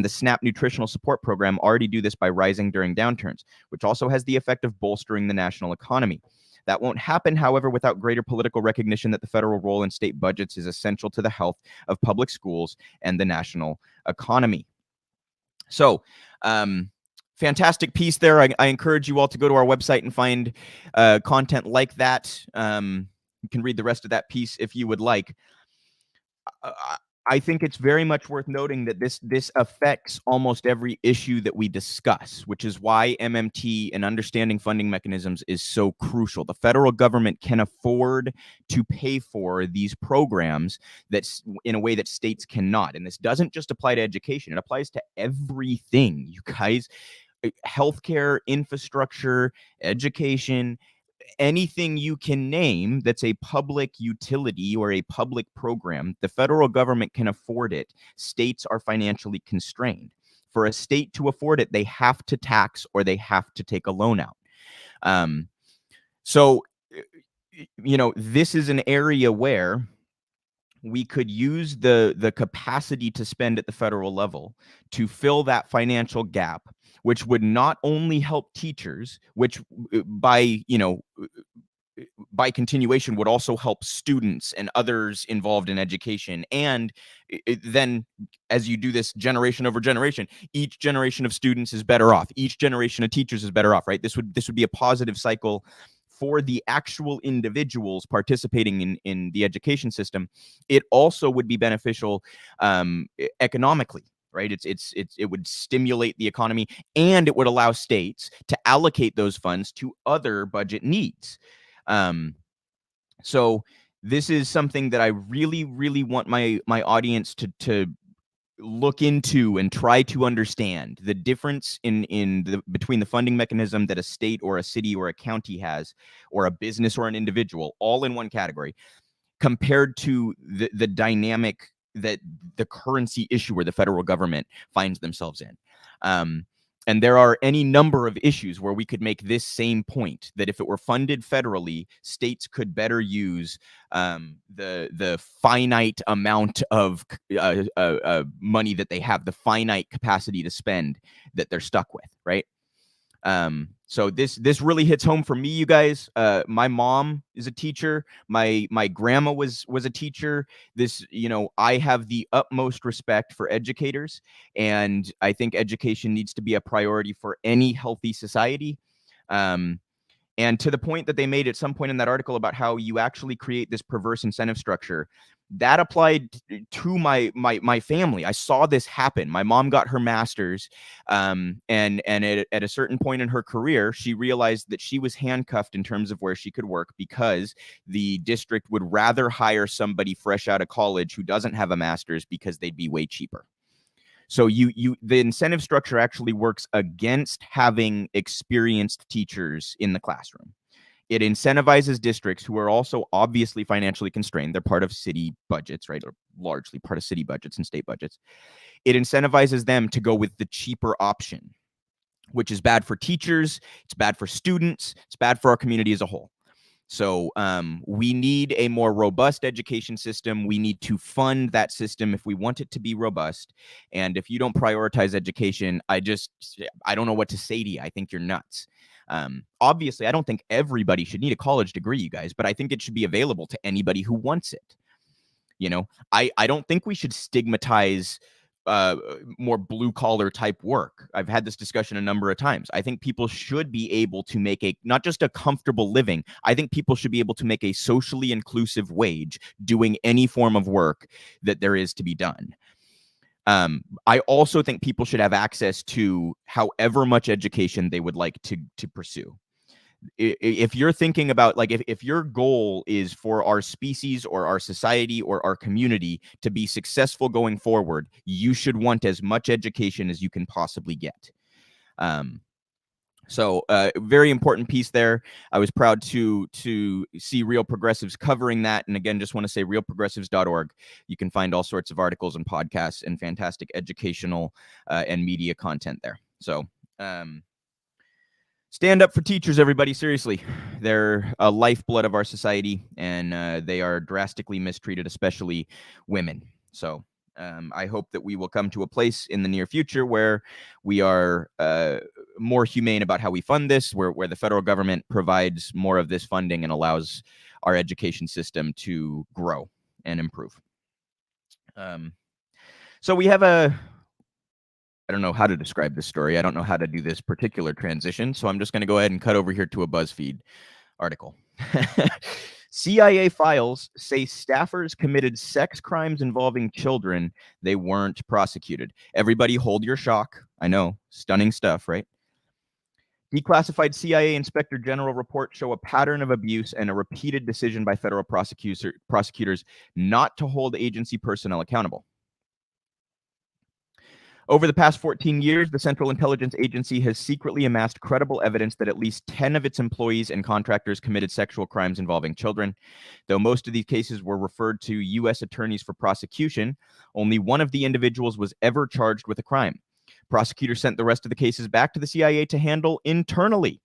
the SNAP Nutritional Support Program already do this by rising during downturns, which also has the effect of bolstering the national economy. That won't happen, however, without greater political recognition that the federal role in state budgets is essential to the health of public schools and the national economy. So, fantastic piece there. I encourage you all to go to our website and find content like that. You can read the rest of that piece if you would like. I think it's very much worth noting that this affects almost every issue that we discuss, which is why MMT and understanding funding mechanisms is so crucial. The federal government can afford to pay for these programs that's in a way that states cannot. And this doesn't just apply to education, it applies to everything, you guys. Healthcare, infrastructure, education, anything you can name that's a public utility or a public program, the federal government can afford it. States are financially constrained. For a state to afford it, they have to tax or they have to take a loan out. So, this is an area where we could use the capacity to spend at the federal level to fill that financial gap, which would not only help teachers, which by continuation would also help students and others involved in education. And then as you do this generation over generation, each generation of students is better off. Each generation of teachers is better off, right? This would be a positive cycle for the actual individuals participating in the education system. It also would be beneficial economically, right? It would stimulate the economy, and it would allow states to allocate those funds to other budget needs. So this is something that I really, really want my audience to look into and try to understand the difference between the funding mechanism that a state or a city or a county has, or a business or an individual, all in one category, compared to the dynamic that the currency issuer, the federal government, finds themselves in. And there are any number of issues where we could make this same point, that if it were funded federally, states could better use the finite amount of money that they have, the finite capacity to spend that they're stuck with, right? So this really hits home for me, you guys. My mom is a teacher. My grandma was a teacher. I have the utmost respect for educators, and I think education needs to be a priority for any healthy society. And to the point that they made at some point in that article about how you actually create this perverse incentive structure, that applied to my family. I saw this happen. My mom got her master's, and at a certain point in her career, she realized that she was handcuffed in terms of where she could work, because the district would rather hire somebody fresh out of college who doesn't have a master's because they'd be way cheaper. So the incentive structure actually works against having experienced teachers in the classroom. It incentivizes districts who are also obviously financially constrained. They're part of city budgets, right? Or largely part of city budgets and state budgets. It incentivizes them to go with the cheaper option, which is bad for teachers. It's bad for students. It's bad for our community as a whole. So we need a more robust education system. We need to fund that system if we want it to be robust. And if you don't prioritize education, I don't know what to say to you. I think you're nuts. Obviously, I don't think everybody should need a college degree, you guys, but I think it should be available to anybody who wants it. I don't think we should stigmatize more blue collar type work. I've had this discussion a number of times. I think people should be able to make not just a comfortable living. I think people should be able to make a socially inclusive wage doing any form of work that there is to be done. I also think people should have access to however much education they would like to pursue. If you're thinking about, like, if your goal is for our species or our society or our community to be successful going forward, you should want as much education as you can possibly get. So very important piece there. I was proud to see Real Progressives covering that. And again, just want to say realprogressives.org. You can find all sorts of articles and podcasts and fantastic educational and media content there. So stand up for teachers, everybody. Seriously, they're a lifeblood of our society, and they are drastically mistreated, especially women. So I hope that we will come to a place in the near future where we are more humane about how we fund this, where the federal government provides more of this funding and allows our education system to grow and improve. So we have I don't know how to describe this story. I don't know how to do this particular transition. So I'm just going to go ahead and cut over here to a BuzzFeed article. CIA files say staffers committed sex crimes involving children. They weren't prosecuted. Everybody hold your shock. I know, stunning stuff, right? Declassified CIA Inspector General reports show a pattern of abuse and a repeated decision by federal prosecutors not to hold agency personnel accountable. Over the past 14 years, the Central Intelligence Agency has secretly amassed credible evidence that at least 10 of its employees and contractors committed sexual crimes involving children. Though most of these cases were referred to U.S. attorneys for prosecution, only one of the individuals was ever charged with a crime. Prosecutors sent the rest of the cases back to the CIA to handle internally,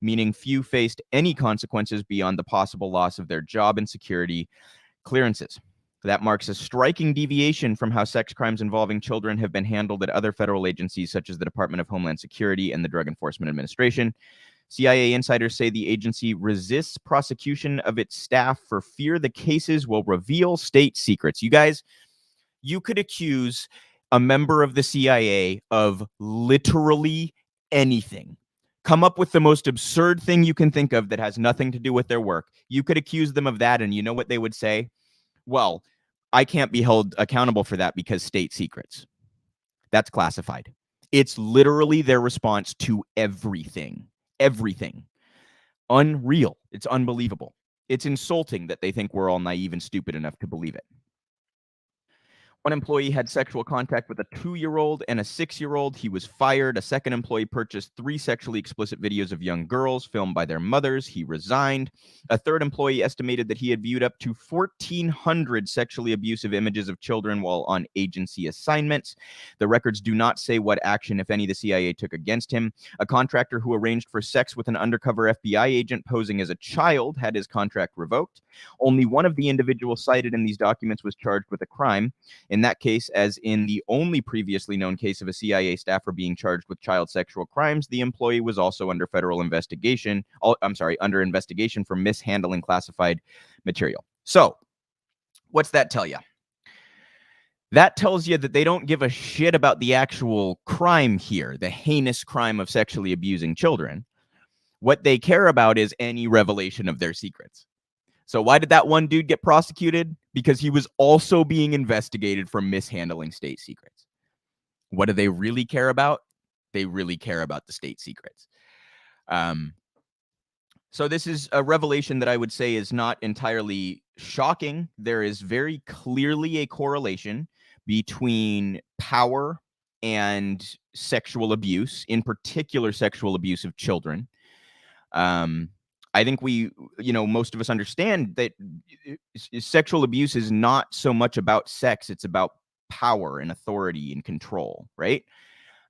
meaning few faced any consequences beyond the possible loss of their job and security clearances. That marks a striking deviation from how sex crimes involving children have been handled at other federal agencies such as the Department of Homeland Security and the Drug Enforcement Administration. CIA insiders say the agency resists prosecution of its staff for fear the cases will reveal state secrets. You guys, you could accuse a member of the CIA of literally anything. Come up with the most absurd thing you can think of that has nothing to do with their work. You could accuse them of that, and you know what they would say? Well, I can't be held accountable for that because state secrets. That's classified. It's literally their response to everything. Everything. Unreal. It's unbelievable. It's insulting that they think we're all naive and stupid enough to believe it. One employee had sexual contact with a 2-year-old and a 6-year-old. He was fired. A second employee purchased 3 sexually explicit videos of young girls filmed by their mothers. He resigned. A third employee estimated that he had viewed up to 1,400 sexually abusive images of children while on agency assignments. The records do not say what action, if any, the CIA took against him. A contractor who arranged for sex with an undercover FBI agent posing as a child had his contract revoked. Only one of the individuals cited in these documents was charged with a crime. In that case, as in the only previously known case of a CIA staffer being charged with child sexual crimes, the employee was also under federal investigation. Under investigation for mishandling classified material. So, what's that tell you? That tells you that they don't give a shit about the actual crime here, the heinous crime of sexually abusing children. What they care about is any revelation of their secrets. So why did that one dude get prosecuted? Because he was also being investigated for mishandling state secrets. What do they really care about? They really care about the state secrets. So this is a revelation that I would say is not entirely shocking. There is very clearly a correlation between power and sexual abuse, in particular sexual abuse of children. I think most of us understand that sexual abuse is not so much about sex. It's about power and authority and control, right?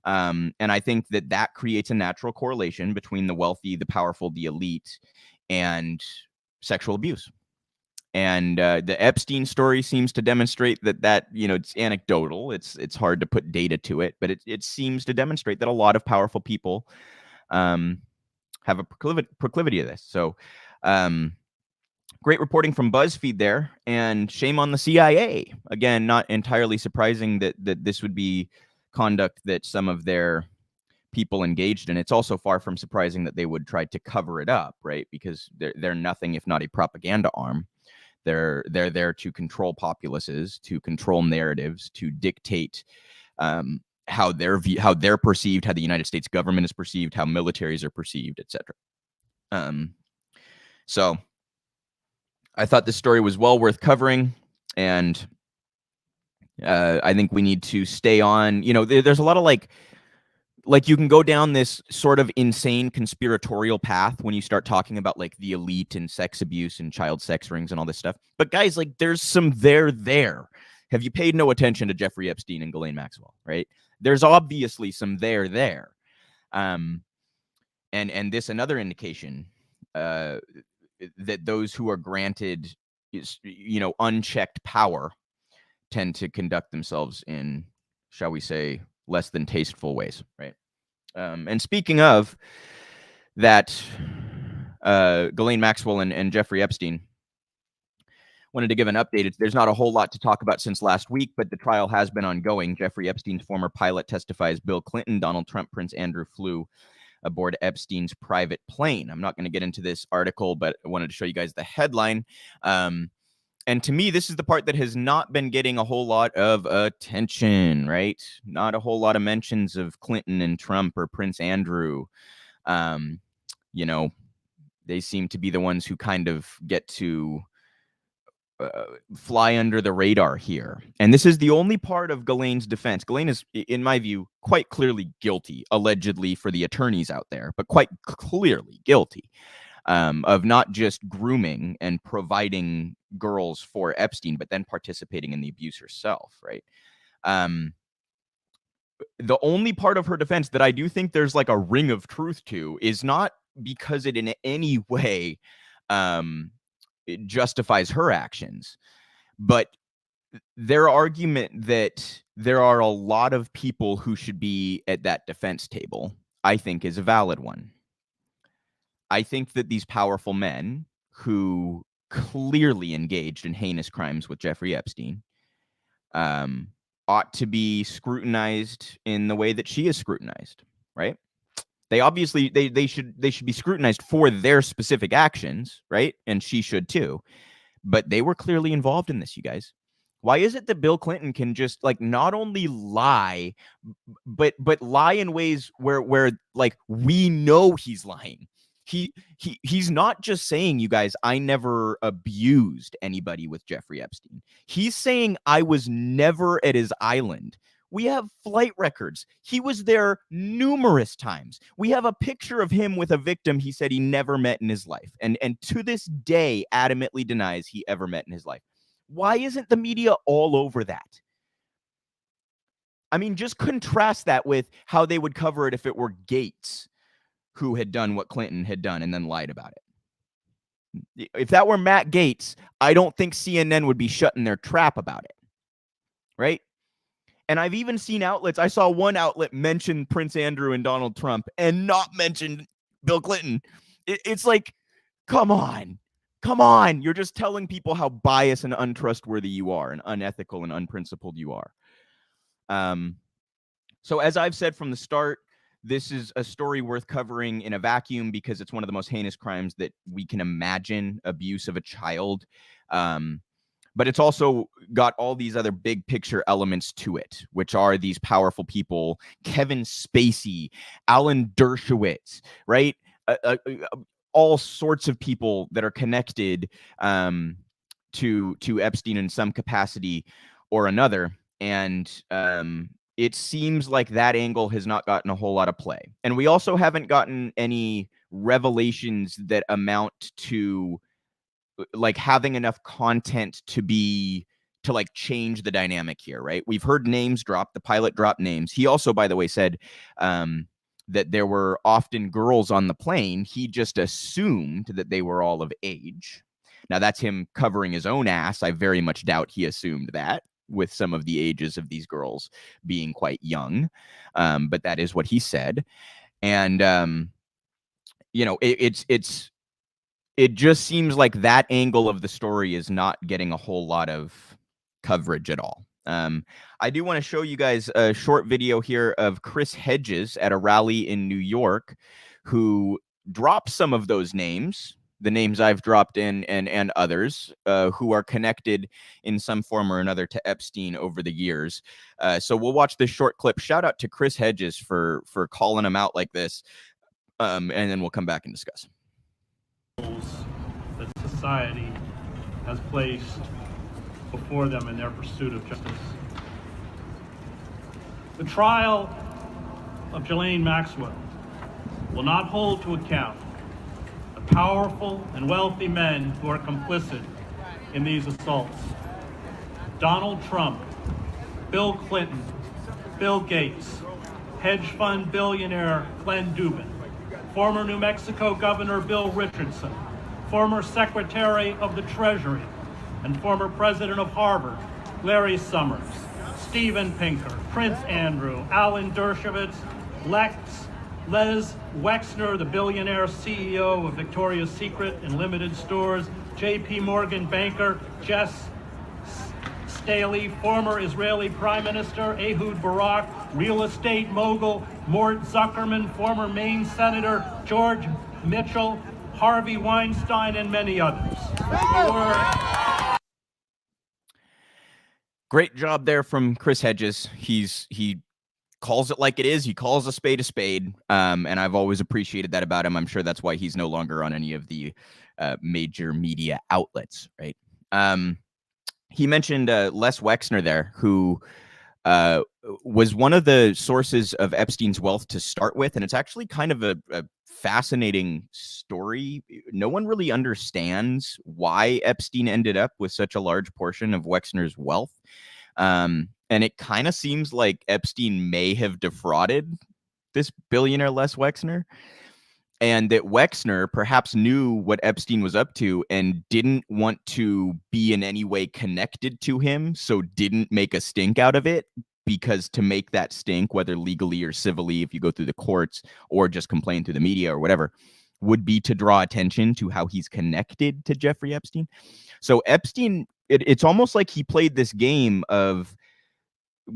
And I think that creates a natural correlation between the wealthy, the powerful, the elite, and sexual abuse. And the Epstein story seems to demonstrate that it's anecdotal. It's hard to put data to it, but it seems to demonstrate that a lot of powerful people have a proclivity of this. So great reporting from BuzzFeed there, and shame on the CIA. Again, not entirely surprising that this would be conduct that some of their people engaged in. It's also far from surprising that they would try to cover it up, right? Because they're nothing if not a propaganda arm. They're there to control populaces, to control narratives, to dictate how they're perceived, how the United States government is perceived, how militaries are perceived, etc. So I thought this story was well worth covering, and I think we need to stay on. There's a lot of like you can go down this sort of insane conspiratorial path when you start talking about like the elite and sex abuse and child sex rings and all this stuff. But guys, like there's some there. Have you paid no attention to Jeffrey Epstein and Ghislaine Maxwell, right? There's obviously some there. And this another indication that those who are granted unchecked power tend to conduct themselves in, shall we say, less than tasteful ways, right? And speaking of that, Ghislaine Maxwell and Jeffrey Epstein, wanted to give an update. There's not a whole lot to talk about since last week, but the trial has been ongoing. Jeffrey Epstein's former pilot testifies. Bill Clinton, Donald Trump, Prince Andrew flew aboard Epstein's private plane. I'm not going to get into this article, but I wanted to show you guys the headline. And to me, this is the part that has not been getting a whole lot of attention, right? Not a whole lot of mentions of Clinton and Trump or Prince Andrew. You know, they seem to be the ones who kind of get to fly under the radar here. And this is the only part of Ghislaine's defense. Ghislaine is, in my view, quite clearly guilty, allegedly for the attorneys out there, but quite clearly guilty of not just grooming and providing girls for Epstein, but then participating in the abuse herself, right? The only part of her defense that I do think there's like a ring of truth to is not because it in any way it justifies her actions, but their argument that there are a lot of people who should be at that defense table, I think, is a valid one. I think that these powerful men who clearly engaged in heinous crimes with Jeffrey Epstein ought to be scrutinized in the way that she is scrutinized, right? They obviously they should be scrutinized for their specific actions, right? And she should too. But they were clearly involved in this, you guys. Why is it that Bill Clinton can just like not only lie, but lie in ways where like we know he's lying? He's not just saying, you guys, I never abused anybody with Jeffrey Epstein. He's saying I was never at his island. We have flight records. He was there numerous times. We have a picture of him with a victim he said he never met in his life. And to this day, adamantly denies he ever met in his life. Why isn't the media all over that? I mean, just contrast that with how they would cover it if it were Gates who had done what Clinton had done and then lied about it. If that were Matt Gaetz, I don't think CNN would be shutting their trap about it, right? And I've even seen outlets, I saw one outlet mention Prince Andrew and Donald Trump and not mention Bill Clinton. It's like, come on. You're just telling people how biased and untrustworthy you are and unethical and unprincipled you are. So as I've said from the start, this is a story worth covering in a vacuum because it's one of the most heinous crimes that we can imagine, abuse of a child. But it's also got all these other big picture elements to it, which are these powerful people, Kevin Spacey, Alan Dershowitz, right? All sorts of people that are connected to Epstein in some capacity or another. And it seems like that angle has not gotten a whole lot of play. And we also haven't gotten any revelations that amount to like having enough content to like change the dynamic here, right? We've heard names drop. The pilot dropped names. He also, by the way, said that there were often girls on the plane. He just assumed that they were all of age. Now that's him covering his own ass. I very much doubt he assumed that, with some of the ages of these girls being quite young. But that is what he said. And, you know, it just seems like that angle of the story is not getting a whole lot of coverage at all. I do want to show you guys a short video here of Chris Hedges at a rally in New York, who dropped some of those names, the names I've dropped in and others who are connected in some form or another to Epstein over the years. So we'll watch this short clip. Shout out to Chris Hedges for calling him out like this. And then we'll come back and discuss. That society has placed before them in their pursuit of justice. The trial of Ghislaine Maxwell will not hold to account the powerful and wealthy men who are complicit in these assaults. Donald Trump, Bill Clinton, Bill Gates, hedge fund billionaire Glenn Dubin, former New Mexico Governor Bill Richardson, former Secretary of the Treasury, and former President of Harvard, Larry Summers, Steven Pinker, Prince Andrew, Alan Dershowitz, Les Wexner, the billionaire CEO of Victoria's Secret and Limited Stores, J.P. Morgan banker Jess Staley, former Israeli Prime Minister Ehud Barak, real estate mogul Mort Zuckerman, former Maine Senator George Mitchell, Harvey Weinstein, and many others. Great job there from Chris Hedges. He calls it like it is. He calls a spade a spade, and I've always appreciated that about him. I'm sure that's why he's no longer on any of the major media outlets, right? He mentioned Les Wexner there, who was one of the sources of Epstein's wealth to start with, and it's actually kind of a fascinating story. No one really understands why Epstein ended up with such a large portion of Wexner's wealth. And it kind of seems like Epstein may have defrauded this billionaire Les Wexner, and that Wexner perhaps knew what Epstein was up to and didn't want to be in any way connected to him, so didn't make a stink out of it, because to make that stink, whether legally or civilly, if you go through the courts or just complain through the media or whatever, would be to draw attention to how he's connected to Jeffrey Epstein. So Epstein, it's almost like he played this game of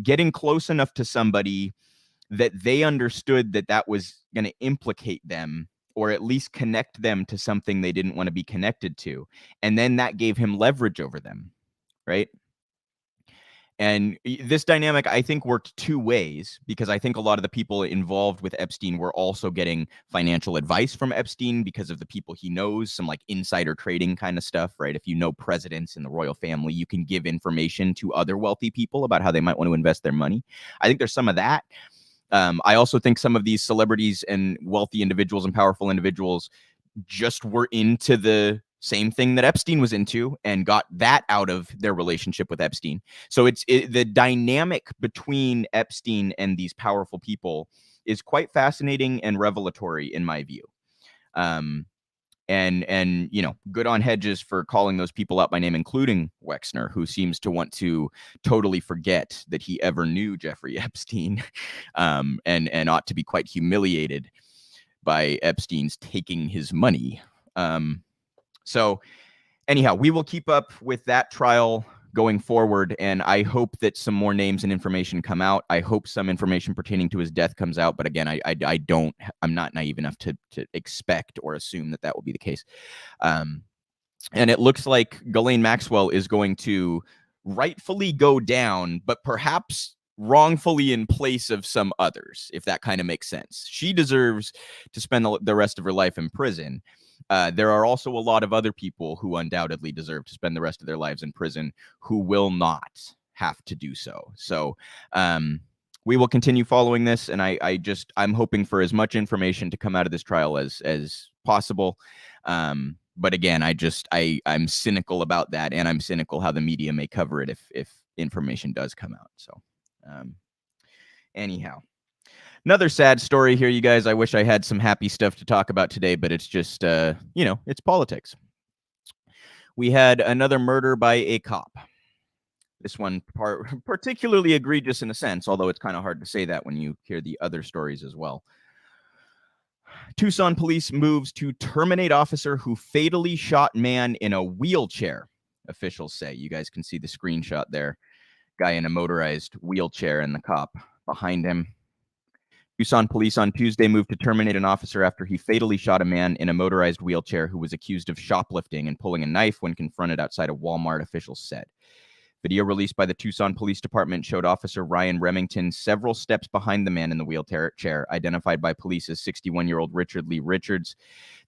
getting close enough to somebody that they understood that that was going to implicate them, or at least connect them to something they didn't want to be connected to. And then that gave him leverage over them, right? And this dynamic, I think, worked two ways, because I think a lot of the people involved with Epstein were also getting financial advice from Epstein because of the people he knows, some like insider trading kind of stuff, right? If you know presidents in the royal family, you can give information to other wealthy people about how they might want to invest their money. I think there's some of that. I also think some of these celebrities and wealthy individuals and powerful individuals just were into the same thing that Epstein was into and got that out of their relationship with Epstein. So the dynamic between Epstein and these powerful people is quite fascinating and revelatory in my view. And you know, good on Hedges for calling those people out by name, including Wexner, who seems to want to totally forget that he ever knew Jeffrey Epstein, and ought to be quite humiliated by Epstein's taking his money. So anyhow, we will keep up with that trial going forward, and I hope that some more names and information come out. I hope some information pertaining to his death comes out, but again, I'm not naive enough to expect or assume that will be the case. And it looks like Ghislaine Maxwell is going to rightfully go down, but perhaps wrongfully in place of some others, if that kind of makes sense. She deserves to spend the rest of her life in prison. There are also a lot of other people who undoubtedly deserve to spend the rest of their lives in prison who will not have to do so. So we will continue following this, and I'm hoping for as much information to come out of this trial as possible. But again, I'm cynical about that, and I'm cynical how the media may cover it if information does come out. So anyhow. Another sad story here, you guys. I wish I had some happy stuff to talk about today, but it's just, it's politics. We had another murder by a cop. This one particularly egregious in a sense, although it's kind of hard to say that when you hear the other stories as well. Tucson police moves to terminate officer who fatally shot man in a wheelchair, officials say. You guys can see the screenshot there. Guy in a motorized wheelchair and the cop behind him. Tucson police on Tuesday moved to terminate an officer after he fatally shot a man in a motorized wheelchair who was accused of shoplifting and pulling a knife when confronted outside a Walmart, officials said. Video released by the Tucson Police Department showed Officer Ryan Remington several steps behind the man in the wheelchair, identified by police as 61-year-old Richard Lee Richards.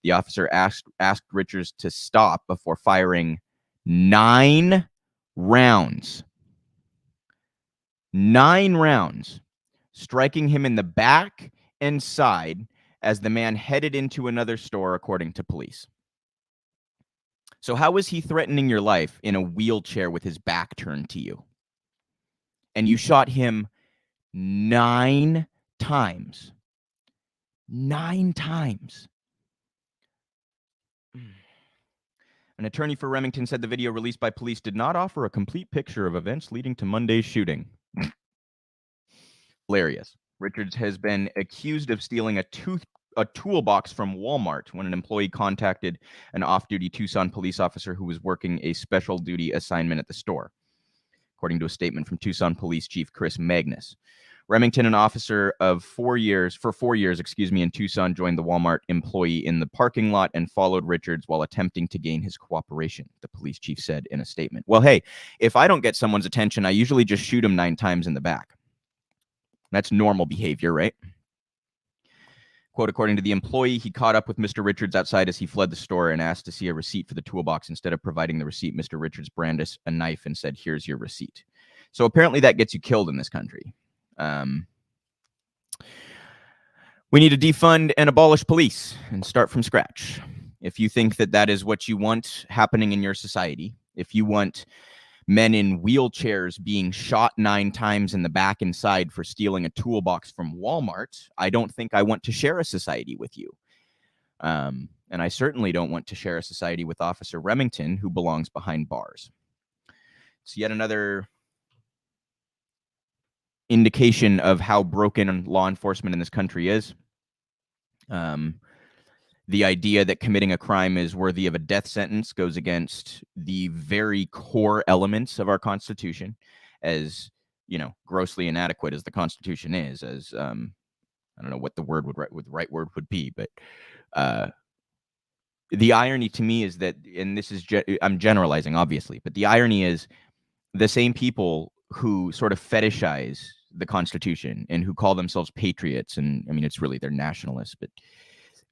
The officer asked Richards to stop before firing 9 rounds. 9 rounds. Striking him in the back and side as the man headed into another store, according to police. So how is he threatening your life in a wheelchair with his back turned to you? And you shot him 9 times. 9 times. An attorney for Remington said the video released by police did not offer a complete picture of events leading to Monday's shooting. Hilarious. Richards has been accused of stealing a toolbox from Walmart when an employee contacted an off-duty Tucson police officer who was working a special duty assignment at the store, according to a statement from Tucson Police Chief Chris Magnus. Remington, an officer of 4 years, in Tucson, joined the Walmart employee in the parking lot and followed Richards while attempting to gain his cooperation, the police chief said in a statement. Well, hey, if I don't get someone's attention, I usually just shoot him 9 times in the back. That's normal behavior, right? Quote, according to the employee, he caught up with Mr. Richards outside as he fled the store and asked to see a receipt for the toolbox. Instead of providing the receipt, Mr. Richards brandished a knife and said, "Here's your receipt." So apparently that gets you killed in this country. We need to defund and abolish police and start from scratch. If you think that that is what you want happening in your society, if you want men in wheelchairs being shot 9 times in the back and side for stealing a toolbox from Walmart, I don't think I want to share a society with you. And I certainly don't want to share a society with Officer Remington, who belongs behind bars. It's yet another indication of how broken law enforcement in this country is. The idea that committing a crime is worthy of a death sentence goes against the very core elements of our Constitution, as, you know, grossly inadequate as the Constitution is, as I don't know what the right word would be, but the irony to me is that, and this is I'm generalizing obviously, but the irony is the same people who sort of fetishize the Constitution and who call themselves patriots, and I mean, it's really they're nationalists, but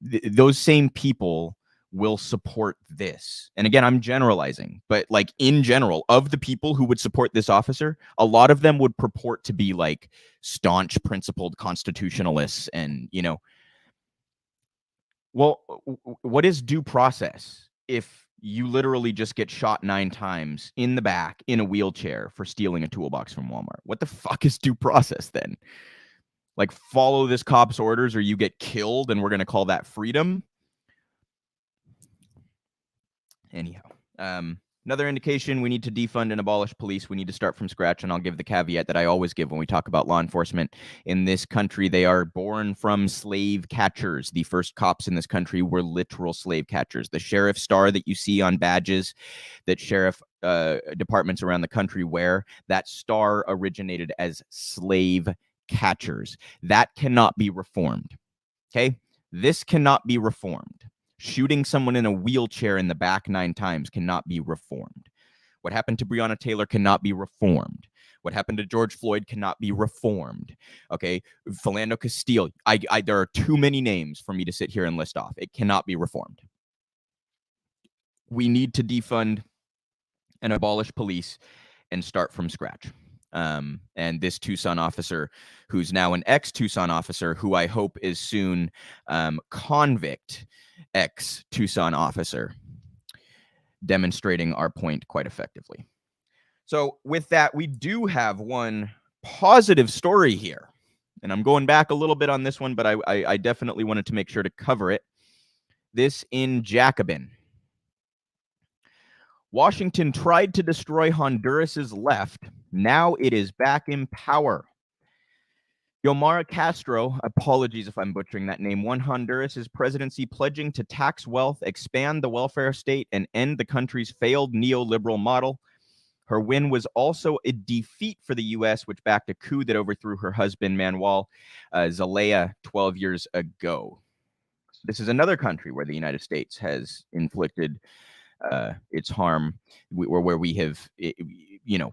those same people will support this. And again, I'm generalizing, but like in general, of the people who would support this officer, a lot of them would purport to be like staunch, principled constitutionalists. And, you know, well, what is due process if you literally just get shot 9 times in the back in a wheelchair for stealing a toolbox from Walmart? What the fuck is due process then? Like, follow this cop's orders or you get killed and we're going to call that freedom? Anyhow, another indication we need to defund and abolish police. We need to start from scratch. And I'll give the caveat that I always give when we talk about law enforcement. In this country, they are born from slave catchers. The first cops in this country were literal slave catchers. The sheriff star that you see on badges that sheriff departments around the country wear, that star originated as slave catchers. That cannot be reformed. Okay? This cannot be reformed. Shooting someone in a wheelchair in the back 9 times cannot be reformed. What happened to Breonna Taylor cannot be reformed. What happened to George Floyd cannot be reformed. Okay, Philando Castile. There are too many names for me to sit here and list off. It cannot be reformed. We need to defund and abolish police and start from scratch. And this Tucson officer, who's now an ex-Tucson officer, who I hope is soon convict ex-Tucson officer, demonstrating our point quite effectively. So with that, we do have one positive story here. And I'm going back a little bit on this one, but I definitely wanted to make sure to cover it. This in Jacobin. Washington tried to destroy Honduras's left. Now it is back in power. Xiomara Castro, apologies if I'm butchering that name, won Honduras' presidency, pledging to tax wealth, expand the welfare state, and end the country's failed neoliberal model. Her win was also a defeat for the U.S., which backed a coup that overthrew her husband, Manuel Zelaya, 12 years ago. This is another country where the United States has inflicted its harm, where we have, you know,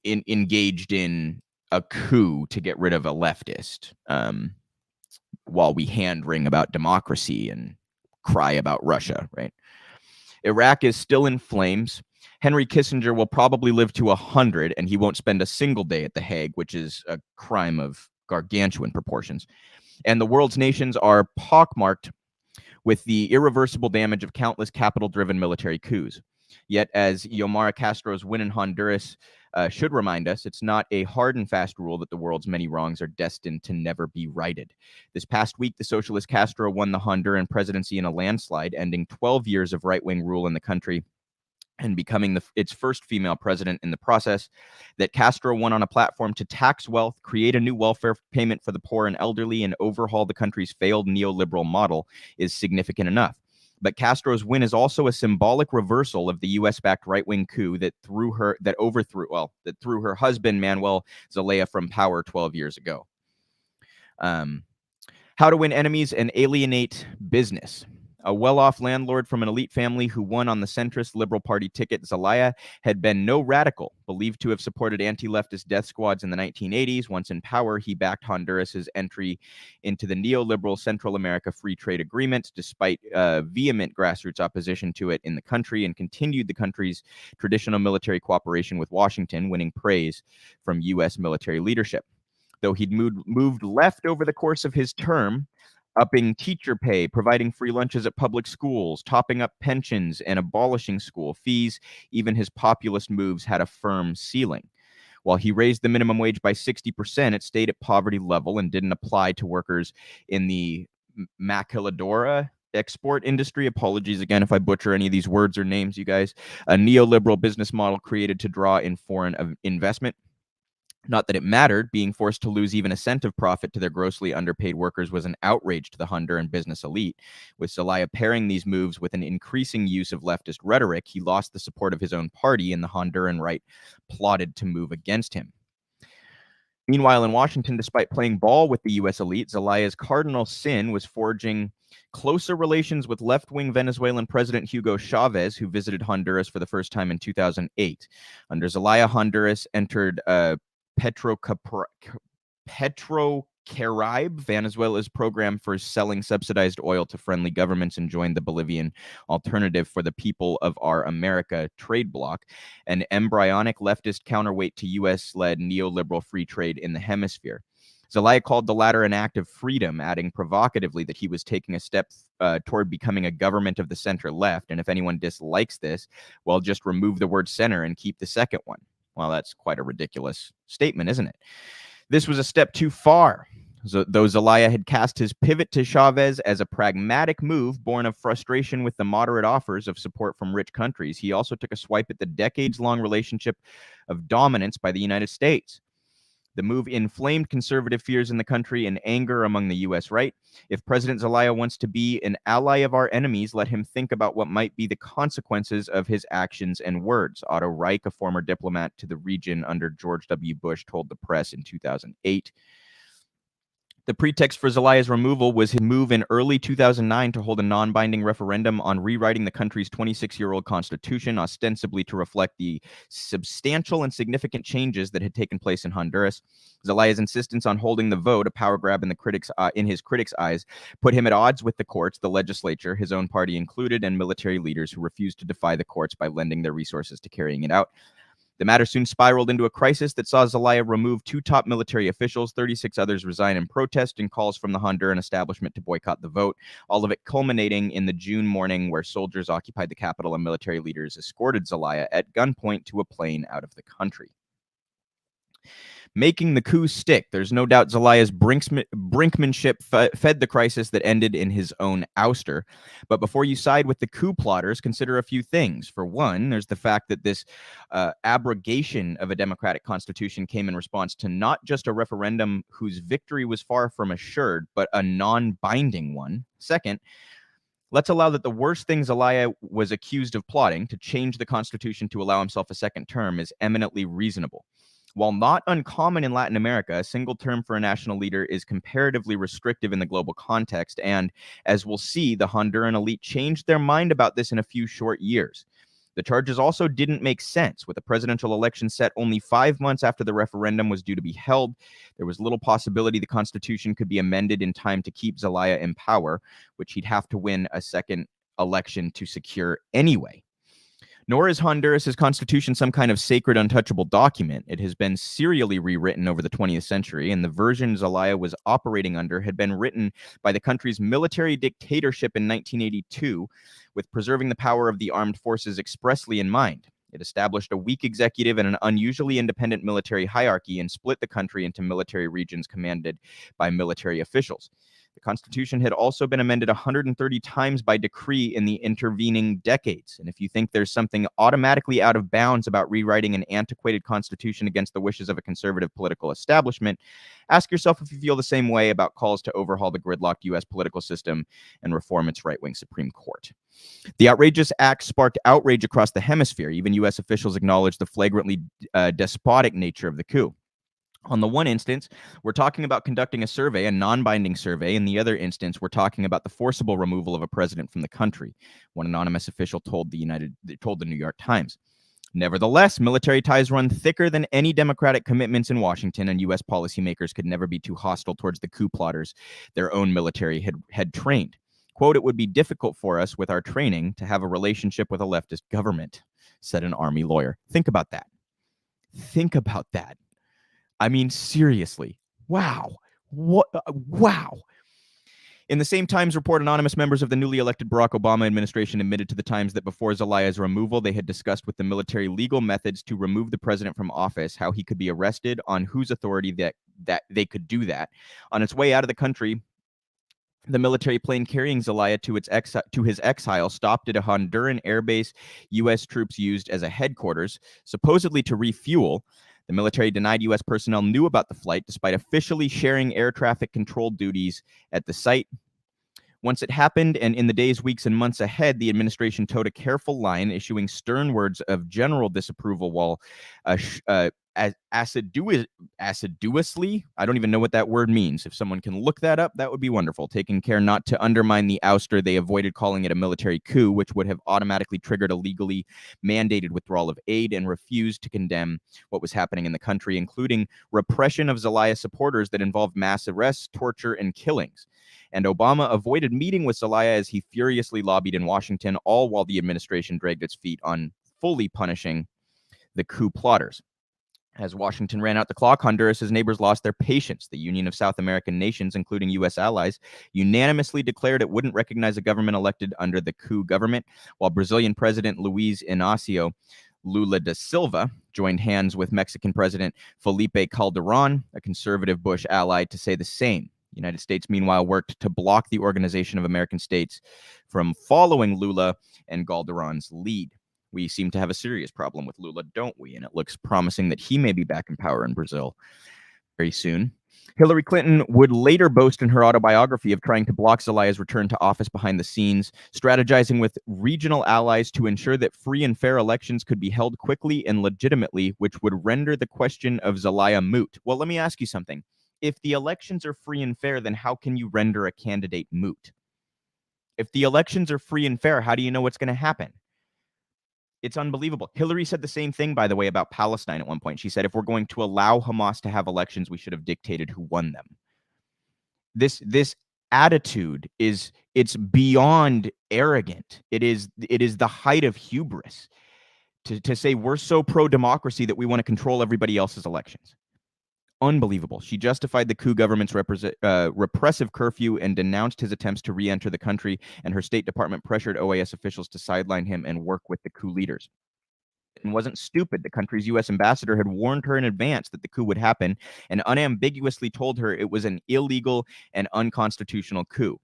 engaged in a coup to get rid of a leftist, while we hand-wring about democracy and cry about Russia, right? Iraq is still in flames. Henry Kissinger will probably live to 100, and he won't spend a single day at The Hague, which is a crime of gargantuan proportions. And the world's nations are pockmarked with the irreversible damage of countless capital-driven military coups. Yet, as Xiomara Castro's win in Honduras should remind us, it's not a hard and fast rule that the world's many wrongs are destined to never be righted. This past week, the socialist Castro won the Honduran presidency in a landslide, ending 12 years of right-wing rule in the country and becoming its first female president in the process. That Castro won on a platform to tax wealth, create a new welfare payment for the poor and elderly, and overhaul the country's failed neoliberal model is significant enough. But Castro's win is also a symbolic reversal of the U.S.-backed right-wing coup that threw her husband Manuel Zelaya from power 12 years ago. How to win enemies and alienate business. A well-off landlord from an elite family who won on the centrist Liberal Party ticket, Zelaya had been no radical, believed to have supported anti-leftist death squads in the 1980s. Once in power, he backed Honduras's entry into the neoliberal Central America Free Trade Agreement, despite vehement grassroots opposition to it in the country, and continued the country's traditional military cooperation with Washington, winning praise from U.S. military leadership. Though he'd moved left over the course of his term, upping teacher pay, providing free lunches at public schools, topping up pensions, and abolishing school fees, even his populist moves had a firm ceiling. While he raised the minimum wage by 60%, it stayed at poverty level and didn't apply to workers in the maquiladora export industry. Apologies again if I butcher any of these words or names, you guys. A neoliberal business model created to draw in foreign investment. Not that it mattered. Being forced to lose even a cent of profit to their grossly underpaid workers was an outrage to the Honduran business elite. With Zelaya pairing these moves with an increasing use of leftist rhetoric, he lost the support of his own party, and the Honduran right plotted to move against him. Meanwhile, in Washington, despite playing ball with the U.S. elite, Zelaya's cardinal sin was forging closer relations with left-wing Venezuelan President Hugo Chavez, who visited Honduras for the first time in 2008. Under Zelaya, Honduras entered Petrocaribe, Venezuela's program for selling subsidized oil to friendly governments, and joined the Bolivian Alternative for the People of Our America trade bloc, an embryonic leftist counterweight to U.S.-led neoliberal free trade in the hemisphere. Zelaya called the latter an act of freedom, adding provocatively that he was taking a step toward becoming a government of the center-left, and if anyone dislikes this, well, just remove the word center and keep the second one. Well, that's quite a ridiculous statement, isn't it? This was a step too far. Though Zelaya had cast his pivot to Chavez as a pragmatic move born of frustration with the moderate offers of support from rich countries, he also took a swipe at the decades-long relationship of dominance by the United States. The move inflamed conservative fears in the country and anger among the U.S. right. If President Zelaya wants to be an ally of our enemies, let him think about what might be the consequences of his actions and words. Otto Reich, a former diplomat to the region under George W. Bush, told the press in 2008. The pretext for Zelaya's removal was his move in early 2009 to hold a non-binding referendum on rewriting the country's 26-year-old constitution, ostensibly to reflect the substantial and significant changes that had taken place in Honduras. Zelaya's insistence on holding the vote, a power grab in his critics' eyes, put him at odds with the courts, the legislature, his own party included, and military leaders who refused to defy the courts by lending their resources to carrying it out. The matter soon spiraled into a crisis that saw Zelaya remove 2 top military officials, 36 others resign in protest, and calls from the Honduran establishment to boycott the vote, all of it culminating in the June morning where soldiers occupied the capital and military leaders escorted Zelaya at gunpoint to a plane out of the country. Making the coup stick. There's no doubt Zelaya's brinkmanship fed the crisis that ended in his own ouster. But before you side with the coup plotters, consider a few things. For one, there's the fact that this abrogation of a democratic constitution came in response to not just a referendum whose victory was far from assured, but a non-binding one. Second, let's allow that the worst thing Zelaya was accused of plotting, to change the constitution to allow himself a second term, is eminently reasonable. While not uncommon in Latin America, a single term for a national leader is comparatively restrictive in the global context, and as we'll see, the Honduran elite changed their mind about this in a few short years. The charges also didn't make sense. With a presidential election set only 5 months after the referendum was due to be held, there was little possibility the Constitution could be amended in time to keep Zelaya in power, which he'd have to win a second election to secure anyway. Nor is Honduras' constitution some kind of sacred, untouchable document. It has been serially rewritten over the 20th century, and the version Zelaya was operating under had been written by the country's military dictatorship in 1982, with preserving the power of the armed forces expressly in mind. It established a weak executive and an unusually independent military hierarchy and split the country into military regions commanded by military officials. The Constitution had also been amended 130 times by decree in the intervening decades. And if you think there's something automatically out of bounds about rewriting an antiquated Constitution against the wishes of a conservative political establishment, ask yourself if you feel the same way about calls to overhaul the gridlocked U.S. political system and reform its right-wing Supreme Court. The outrageous act sparked outrage across the hemisphere. Even U.S. officials acknowledged the flagrantly despotic nature of the coup. On the one instance, we're talking about conducting a survey, a non-binding survey. In the other instance, we're talking about the forcible removal of a president from the country, one anonymous official told the New York Times. Nevertheless, military ties run thicker than any democratic commitments in Washington, and U.S. policymakers could never be too hostile towards the coup plotters their own military had trained. Quote, "It would be difficult for us with our training to have a relationship with a leftist government," said an Army lawyer. Think about that. Think about that. I mean, seriously. Wow. What? Wow. In the same Times report, anonymous members of the newly elected Barack Obama administration admitted to the Times that before Zelaya's removal, they had discussed with the military legal methods to remove the president from office, how he could be arrested, on whose authority that they could do that. On its way out of the country, the military plane carrying Zelaya to his exile stopped at a Honduran airbase U.S. troops used as a headquarters, supposedly to refuel. The military denied U.S. personnel knew about the flight, despite officially sharing air traffic control duties at the site. Once it happened, and in the days, weeks, and months ahead, the administration towed a careful line, issuing stern words of general disapproval while assiduously, I don't even know what that word means. If someone can look that up, that would be wonderful. Taking care not to undermine the ouster, they avoided calling it a military coup, which would have automatically triggered a legally mandated withdrawal of aid, and refused to condemn what was happening in the country, including repression of Zelaya supporters that involved mass arrests, torture, and killings. And Obama avoided meeting with Zelaya as he furiously lobbied in Washington, all while the administration dragged its feet on fully punishing the coup plotters. As Washington ran out the clock, Honduras' neighbors lost their patience. The Union of South American Nations, including U.S. allies, unanimously declared it wouldn't recognize a government elected under the coup government, while Brazilian President Luiz Inácio Lula da Silva joined hands with Mexican President Felipe Calderón, a conservative Bush ally, to say the same. The United States, meanwhile, worked to block the Organization of American States from following Lula and Calderón's lead. We seem to have a serious problem with Lula, don't we? And it looks promising that he may be back in power in Brazil very soon. Hillary Clinton would later boast in her autobiography of trying to block Zelaya's return to office behind the scenes, strategizing with regional allies to ensure that free and fair elections could be held quickly and legitimately, which would render the question of Zelaya moot. Well, let me ask you something. If the elections are free and fair, then how can you render a candidate moot? If the elections are free and fair, how do you know what's going to happen? It's unbelievable. Hillary said the same thing, by the way, about Palestine at one point. She said, if we're going to allow Hamas to have elections, we should have dictated who won them. This attitude it's beyond arrogant. It is the height of hubris to say we're so pro-democracy that we want to control everybody else's elections. Unbelievable. She justified the coup government's repressive curfew and denounced his attempts to re-enter the country, and her State Department pressured OAS officials to sideline him and work with the coup leaders. It wasn't stupid. The country's U.S. ambassador had warned her in advance that the coup would happen and unambiguously told her it was an illegal and unconstitutional coup.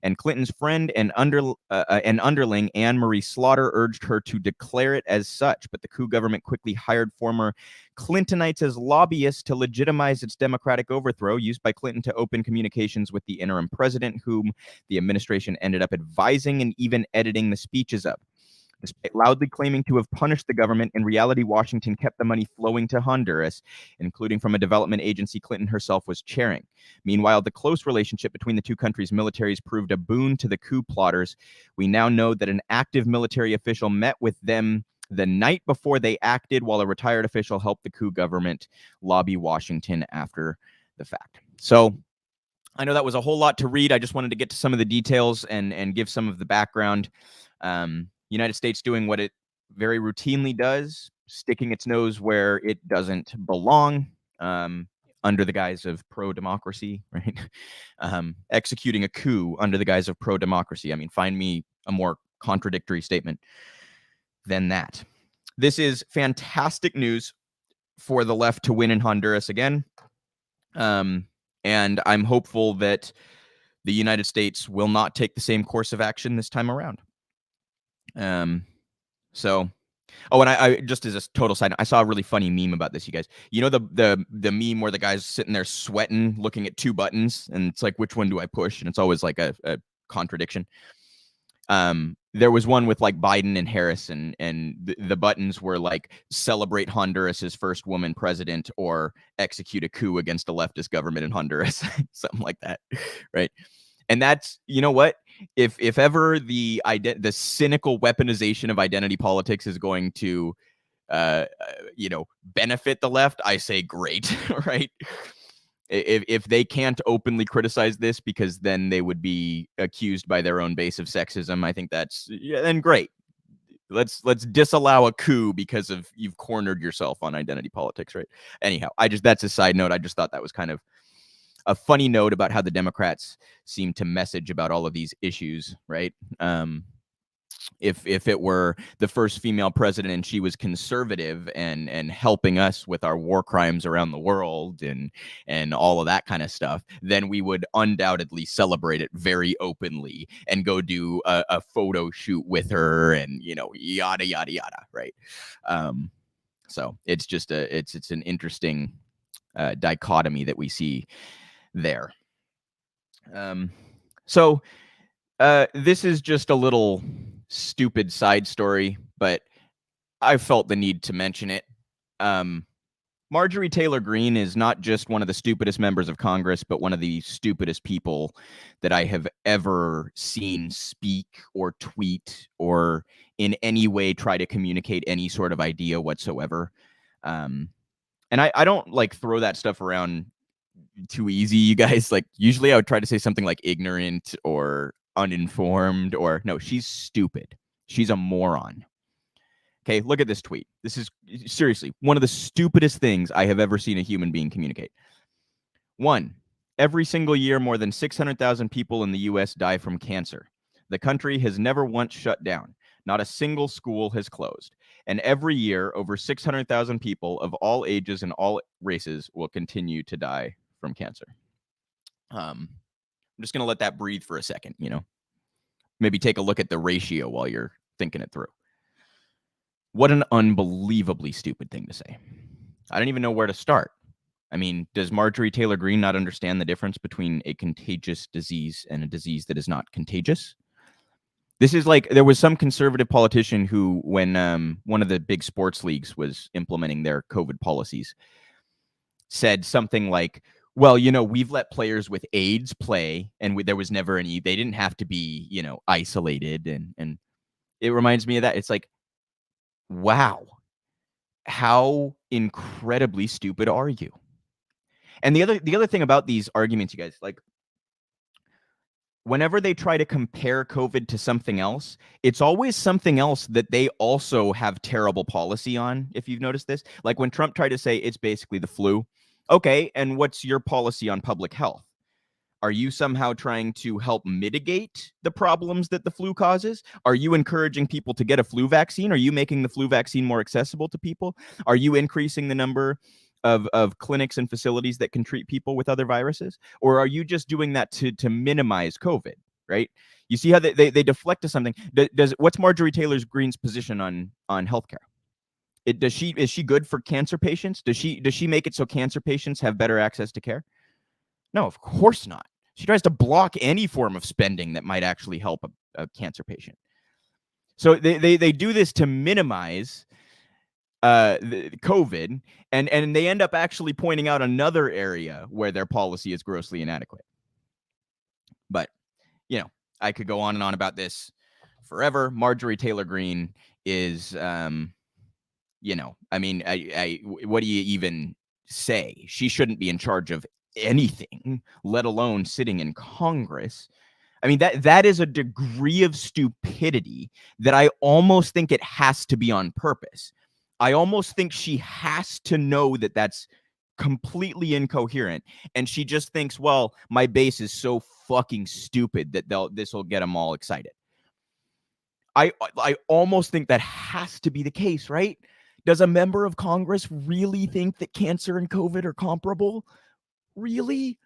And Clinton's friend and underling, Anne-Marie Slaughter, urged her to declare it as such, but the coup government quickly hired former Clintonites as lobbyists to legitimize its democratic overthrow, used by Clinton to open communications with the interim president, whom the administration ended up advising and even editing the speeches of. Despite loudly claiming to have punished the government, in reality, Washington kept the money flowing to Honduras, including from a development agency Clinton herself was chairing. Meanwhile, the close relationship between the two countries' militaries proved a boon to the coup plotters. We now know that an active military official met with them the night before they acted, while a retired official helped the coup government lobby Washington after the fact. So I know that was a whole lot to read. I just wanted to get to some of the details and give some of the background. United States doing what it very routinely does, sticking its nose where it doesn't belong, under the guise of pro-democracy, right? Executing a coup under the guise of pro-democracy. I mean, find me a more contradictory statement than that. This is fantastic news for the left to win in Honduras again. And I'm hopeful that the United States will not take the same course of action this time around. So, oh, and I just as a total side note, I saw a really funny meme about this, you guys. You know the meme where the guy's sitting there sweating, looking at two buttons, and it's like, which one do I push? And it's always like a contradiction. There was one with like Biden and Harris, and the buttons were like, celebrate Honduras' first woman president, or execute a coup against a leftist government in Honduras, something like that, right? And that's, you know what? If ever the cynical weaponization of identity politics is going to, benefit the left, I say great, right? If they can't openly criticize this because then they would be accused by their own base of sexism, I think that's then great. Let's disallow a coup because of you've cornered yourself on identity politics, right? Anyhow, that's a side note. I just thought that was kind of a funny note about how the Democrats seem to message about all of these issues, right? If it were the first female president and she was conservative and helping us with our war crimes around the world and all of that kind of stuff, then we would undoubtedly celebrate it very openly and go do a photo shoot with her and, yada, yada, yada, right? So it's just it's an interesting dichotomy that we see there. So this is just a little stupid side story, but I felt the need to mention it. Marjorie Taylor Greene is not just one of the stupidest members of Congress, but one of the stupidest people that I have ever seen speak or tweet or in any way try to communicate any sort of idea whatsoever. And I don't like throw that stuff around too easy, you guys. Like, usually I would try to say something like ignorant or uninformed, or no, she's stupid. She's a moron. Okay, look at this tweet. This is seriously one of the stupidest things I have ever seen a human being communicate. 1, every single year, more than 600,000 people in the U.S. die from cancer. The country has never once shut down. Not a single school has closed. And every year, over 600,000 people of all ages and all races will continue to die from cancer. I'm just going to let that breathe for a second, Maybe take a look at the ratio while you're thinking it through. What an unbelievably stupid thing to say. I don't even know where to start. I mean, does Marjorie Taylor Greene not understand the difference between a contagious disease and a disease that is not contagious? This is like, there was some conservative politician who, when one of the big sports leagues was implementing their COVID policies, said something like, well, we've let players with AIDS play, and there was never any, they didn't have to be, isolated. And it reminds me of that. It's like, wow, how incredibly stupid are you? And the other thing about these arguments, you guys, like, whenever they try to compare COVID to something else, it's always something else that they also have terrible policy on, if you've noticed this. Like when Trump tried to say it's basically the flu. Okay, and what's your policy on public health? Are you somehow trying to help mitigate the problems that the flu causes? Are you encouraging people to get a flu vaccine? Are you making the flu vaccine more accessible to people? Are you increasing the number of clinics and facilities that can treat people with other viruses? Or are you just doing that to minimize COVID, right? You see how they deflect to something. What's Marjorie Taylor Greene's position on healthcare? Is she good for cancer patients? Does she make it so cancer patients have better access to care? No, of course not. She tries to block any form of spending that might actually help a cancer patient. So they do this to minimize COVID, and they end up actually pointing out another area where their policy is grossly inadequate. But, I could go on and on about this forever. Marjorie Taylor Greene is, what do you even say? She shouldn't be in charge of anything, let alone sitting in Congress. I mean, that is a degree of stupidity that I almost think it has to be on purpose. I almost think she has to know that that's completely incoherent. And she just thinks, well, my base is so fucking stupid that this will get them all excited. I almost think that has to be the case, right? Does a member of Congress really think that cancer and COVID are comparable? Really?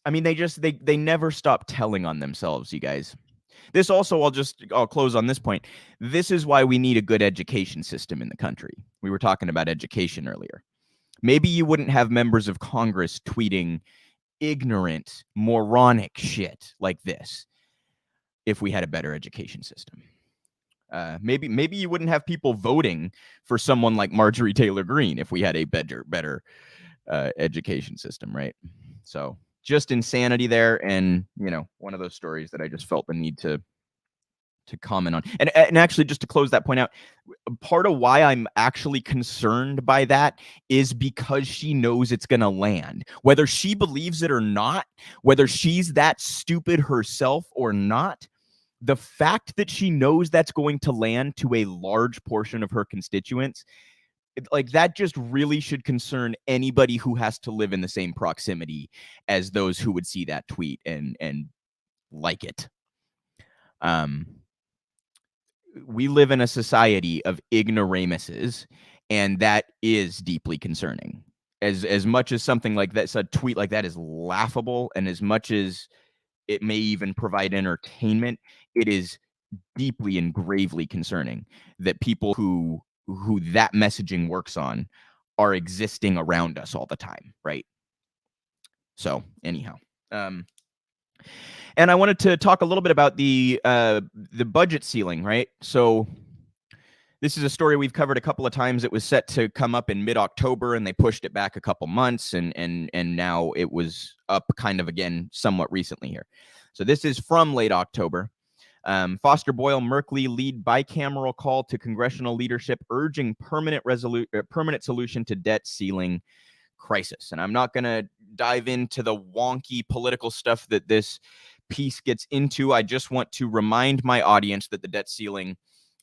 I mean, they never stop telling on themselves, you guys. This also, I'll close on this point. This is why we need a good education system in the country. We were talking about education earlier. Maybe you wouldn't have members of Congress tweeting ignorant, moronic shit like this if we had a better education system. Maybe you wouldn't have people voting for someone like Marjorie Taylor Greene if we had a better education system, right? So just insanity there, and one of those stories that I just felt the need to comment on. And actually, just to close that point out, part of why I'm actually concerned by that is because she knows it's going to land. Whether she believes it or not, whether she's that stupid herself or not, the fact that she knows that's going to land to a large portion of her constituents, like that just really should concern anybody who has to live in the same proximity as those who would see that tweet and like it. We live in a society of ignoramuses, and that is deeply concerning. As much as something like that, a tweet like that is laughable, and as much as it may even provide entertainment, it is deeply and gravely concerning that people who that messaging works on are existing around us all the time, right? So anyhow, and I wanted to talk a little bit about the budget ceiling, right? So this is a story we've covered a couple of times. It was set to come up in mid-October, and they pushed it back a couple months, and now it was up kind of again somewhat recently here. So this is from late October. Foster Boyle Merkley lead bicameral call to congressional leadership urging permanent solution to debt ceiling crisis. And I'm not going to dive into the wonky political stuff that this piece gets into. I just want to remind my audience that the debt ceiling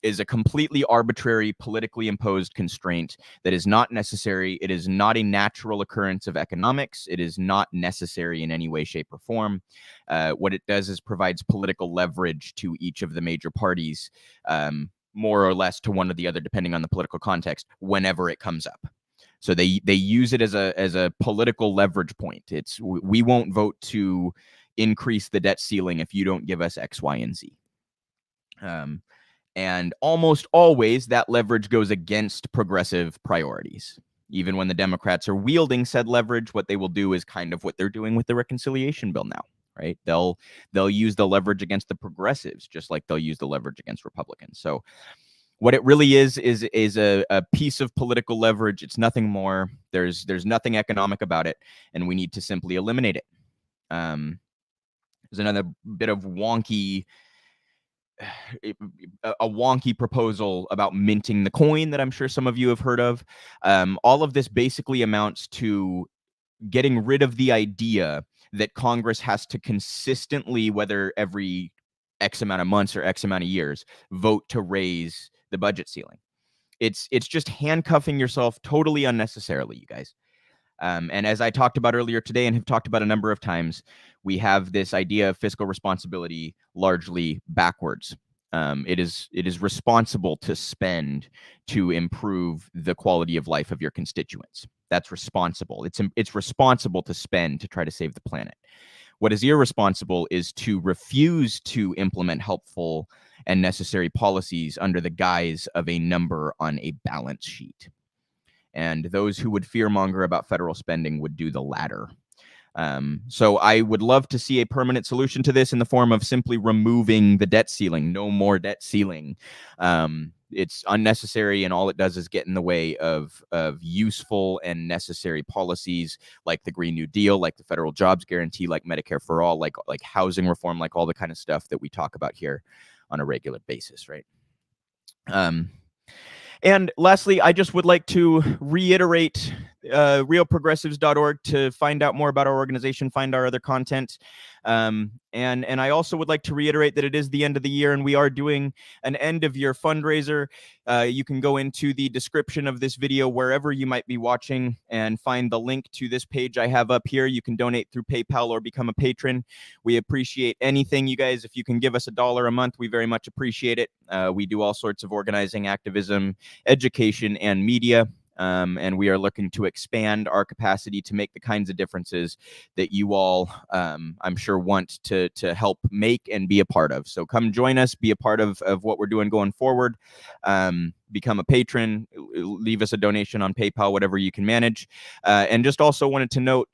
is a completely arbitrary, politically imposed constraint that is not necessary. It is not a natural occurrence of economics. It is not necessary in any way, shape, or form. What it does is provides political leverage to each of the major parties, more or less to one or the other, depending on the political context, whenever it comes up. So they use it as a political leverage point. It's we won't vote to increase the debt ceiling if you don't give us X, Y, and Z. And almost always that leverage goes against progressive priorities. Even when the Democrats are wielding said leverage, what they will do is kind of what they're doing with the reconciliation bill now, right? They'll use the leverage against the progressives, just like they'll use the leverage against Republicans. So what it really is a piece of political leverage. It's nothing more. There's nothing economic about it, and we need to simply eliminate it. There's another bit of wonky proposal about minting the coin that I'm sure some of you have heard of. All of this basically amounts to getting rid of the idea that Congress has to consistently, whether every X amount of months or X amount of years, vote to raise the budget ceiling. It's just handcuffing yourself totally unnecessarily, you guys. And as I talked about earlier today and have talked about a number of times, we have this idea of fiscal responsibility largely backwards. It is responsible to spend to improve the quality of life of your constituents. That's responsible. It's responsible to spend to try to save the planet. What is irresponsible is to refuse to implement helpful and necessary policies under the guise of a number on a balance sheet. And those who would fearmonger about federal spending would do the latter. So I would love to see a permanent solution to this in the form of simply removing the debt ceiling. No more debt ceiling. It's unnecessary, and all it does is get in the way of useful and necessary policies like the Green New Deal, like the federal jobs guarantee, like Medicare for all, like housing reform, like all the kind of stuff that we talk about here on a regular basis, right? And lastly, I just would like to reiterate realprogressives.org to find out more about our organization, find our other content. And I also would like to reiterate that it is the end of the year, and we are doing an end of year fundraiser. You can go into the description of this video wherever you might be watching and find the link to this page I have up here. You can donate through PayPal or become a patron. We appreciate anything, you guys. If you can give us $1 a month, we very much appreciate it. We do all sorts of organizing, activism, education, and media. and we are looking to expand our capacity to make the kinds of differences that you all, I'm sure, want to help make and be a part of. So come join us, be a part of what we're doing going forward. Become a patron, leave us a donation on PayPal, whatever you can manage. And just also wanted to note,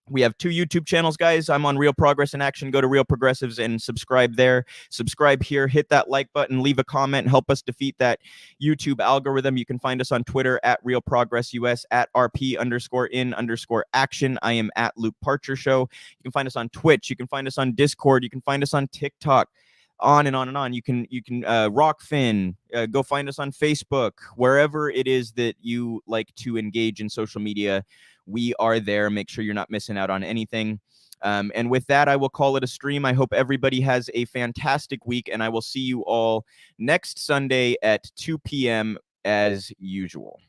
we have 2 YouTube channels, guys. I'm on Real Progress in Action. Go to Real Progressives and subscribe there. Subscribe here. Hit that like button. Leave a comment. Help us defeat that YouTube algorithm. You can find us on Twitter at Real Progress US, at RP_in_action. I am at Luke Parcher Show. You can find us on Twitch. You can find us on Discord. You can find us on TikTok. On and on and on. You can Rockfin, go find us on Facebook, wherever it is that you like to engage in social media. We are there. Make sure you're not missing out on anything. And with that, I will call it a stream. I hope everybody has a fantastic week, and I will see you all next Sunday at 2 p.m. as usual.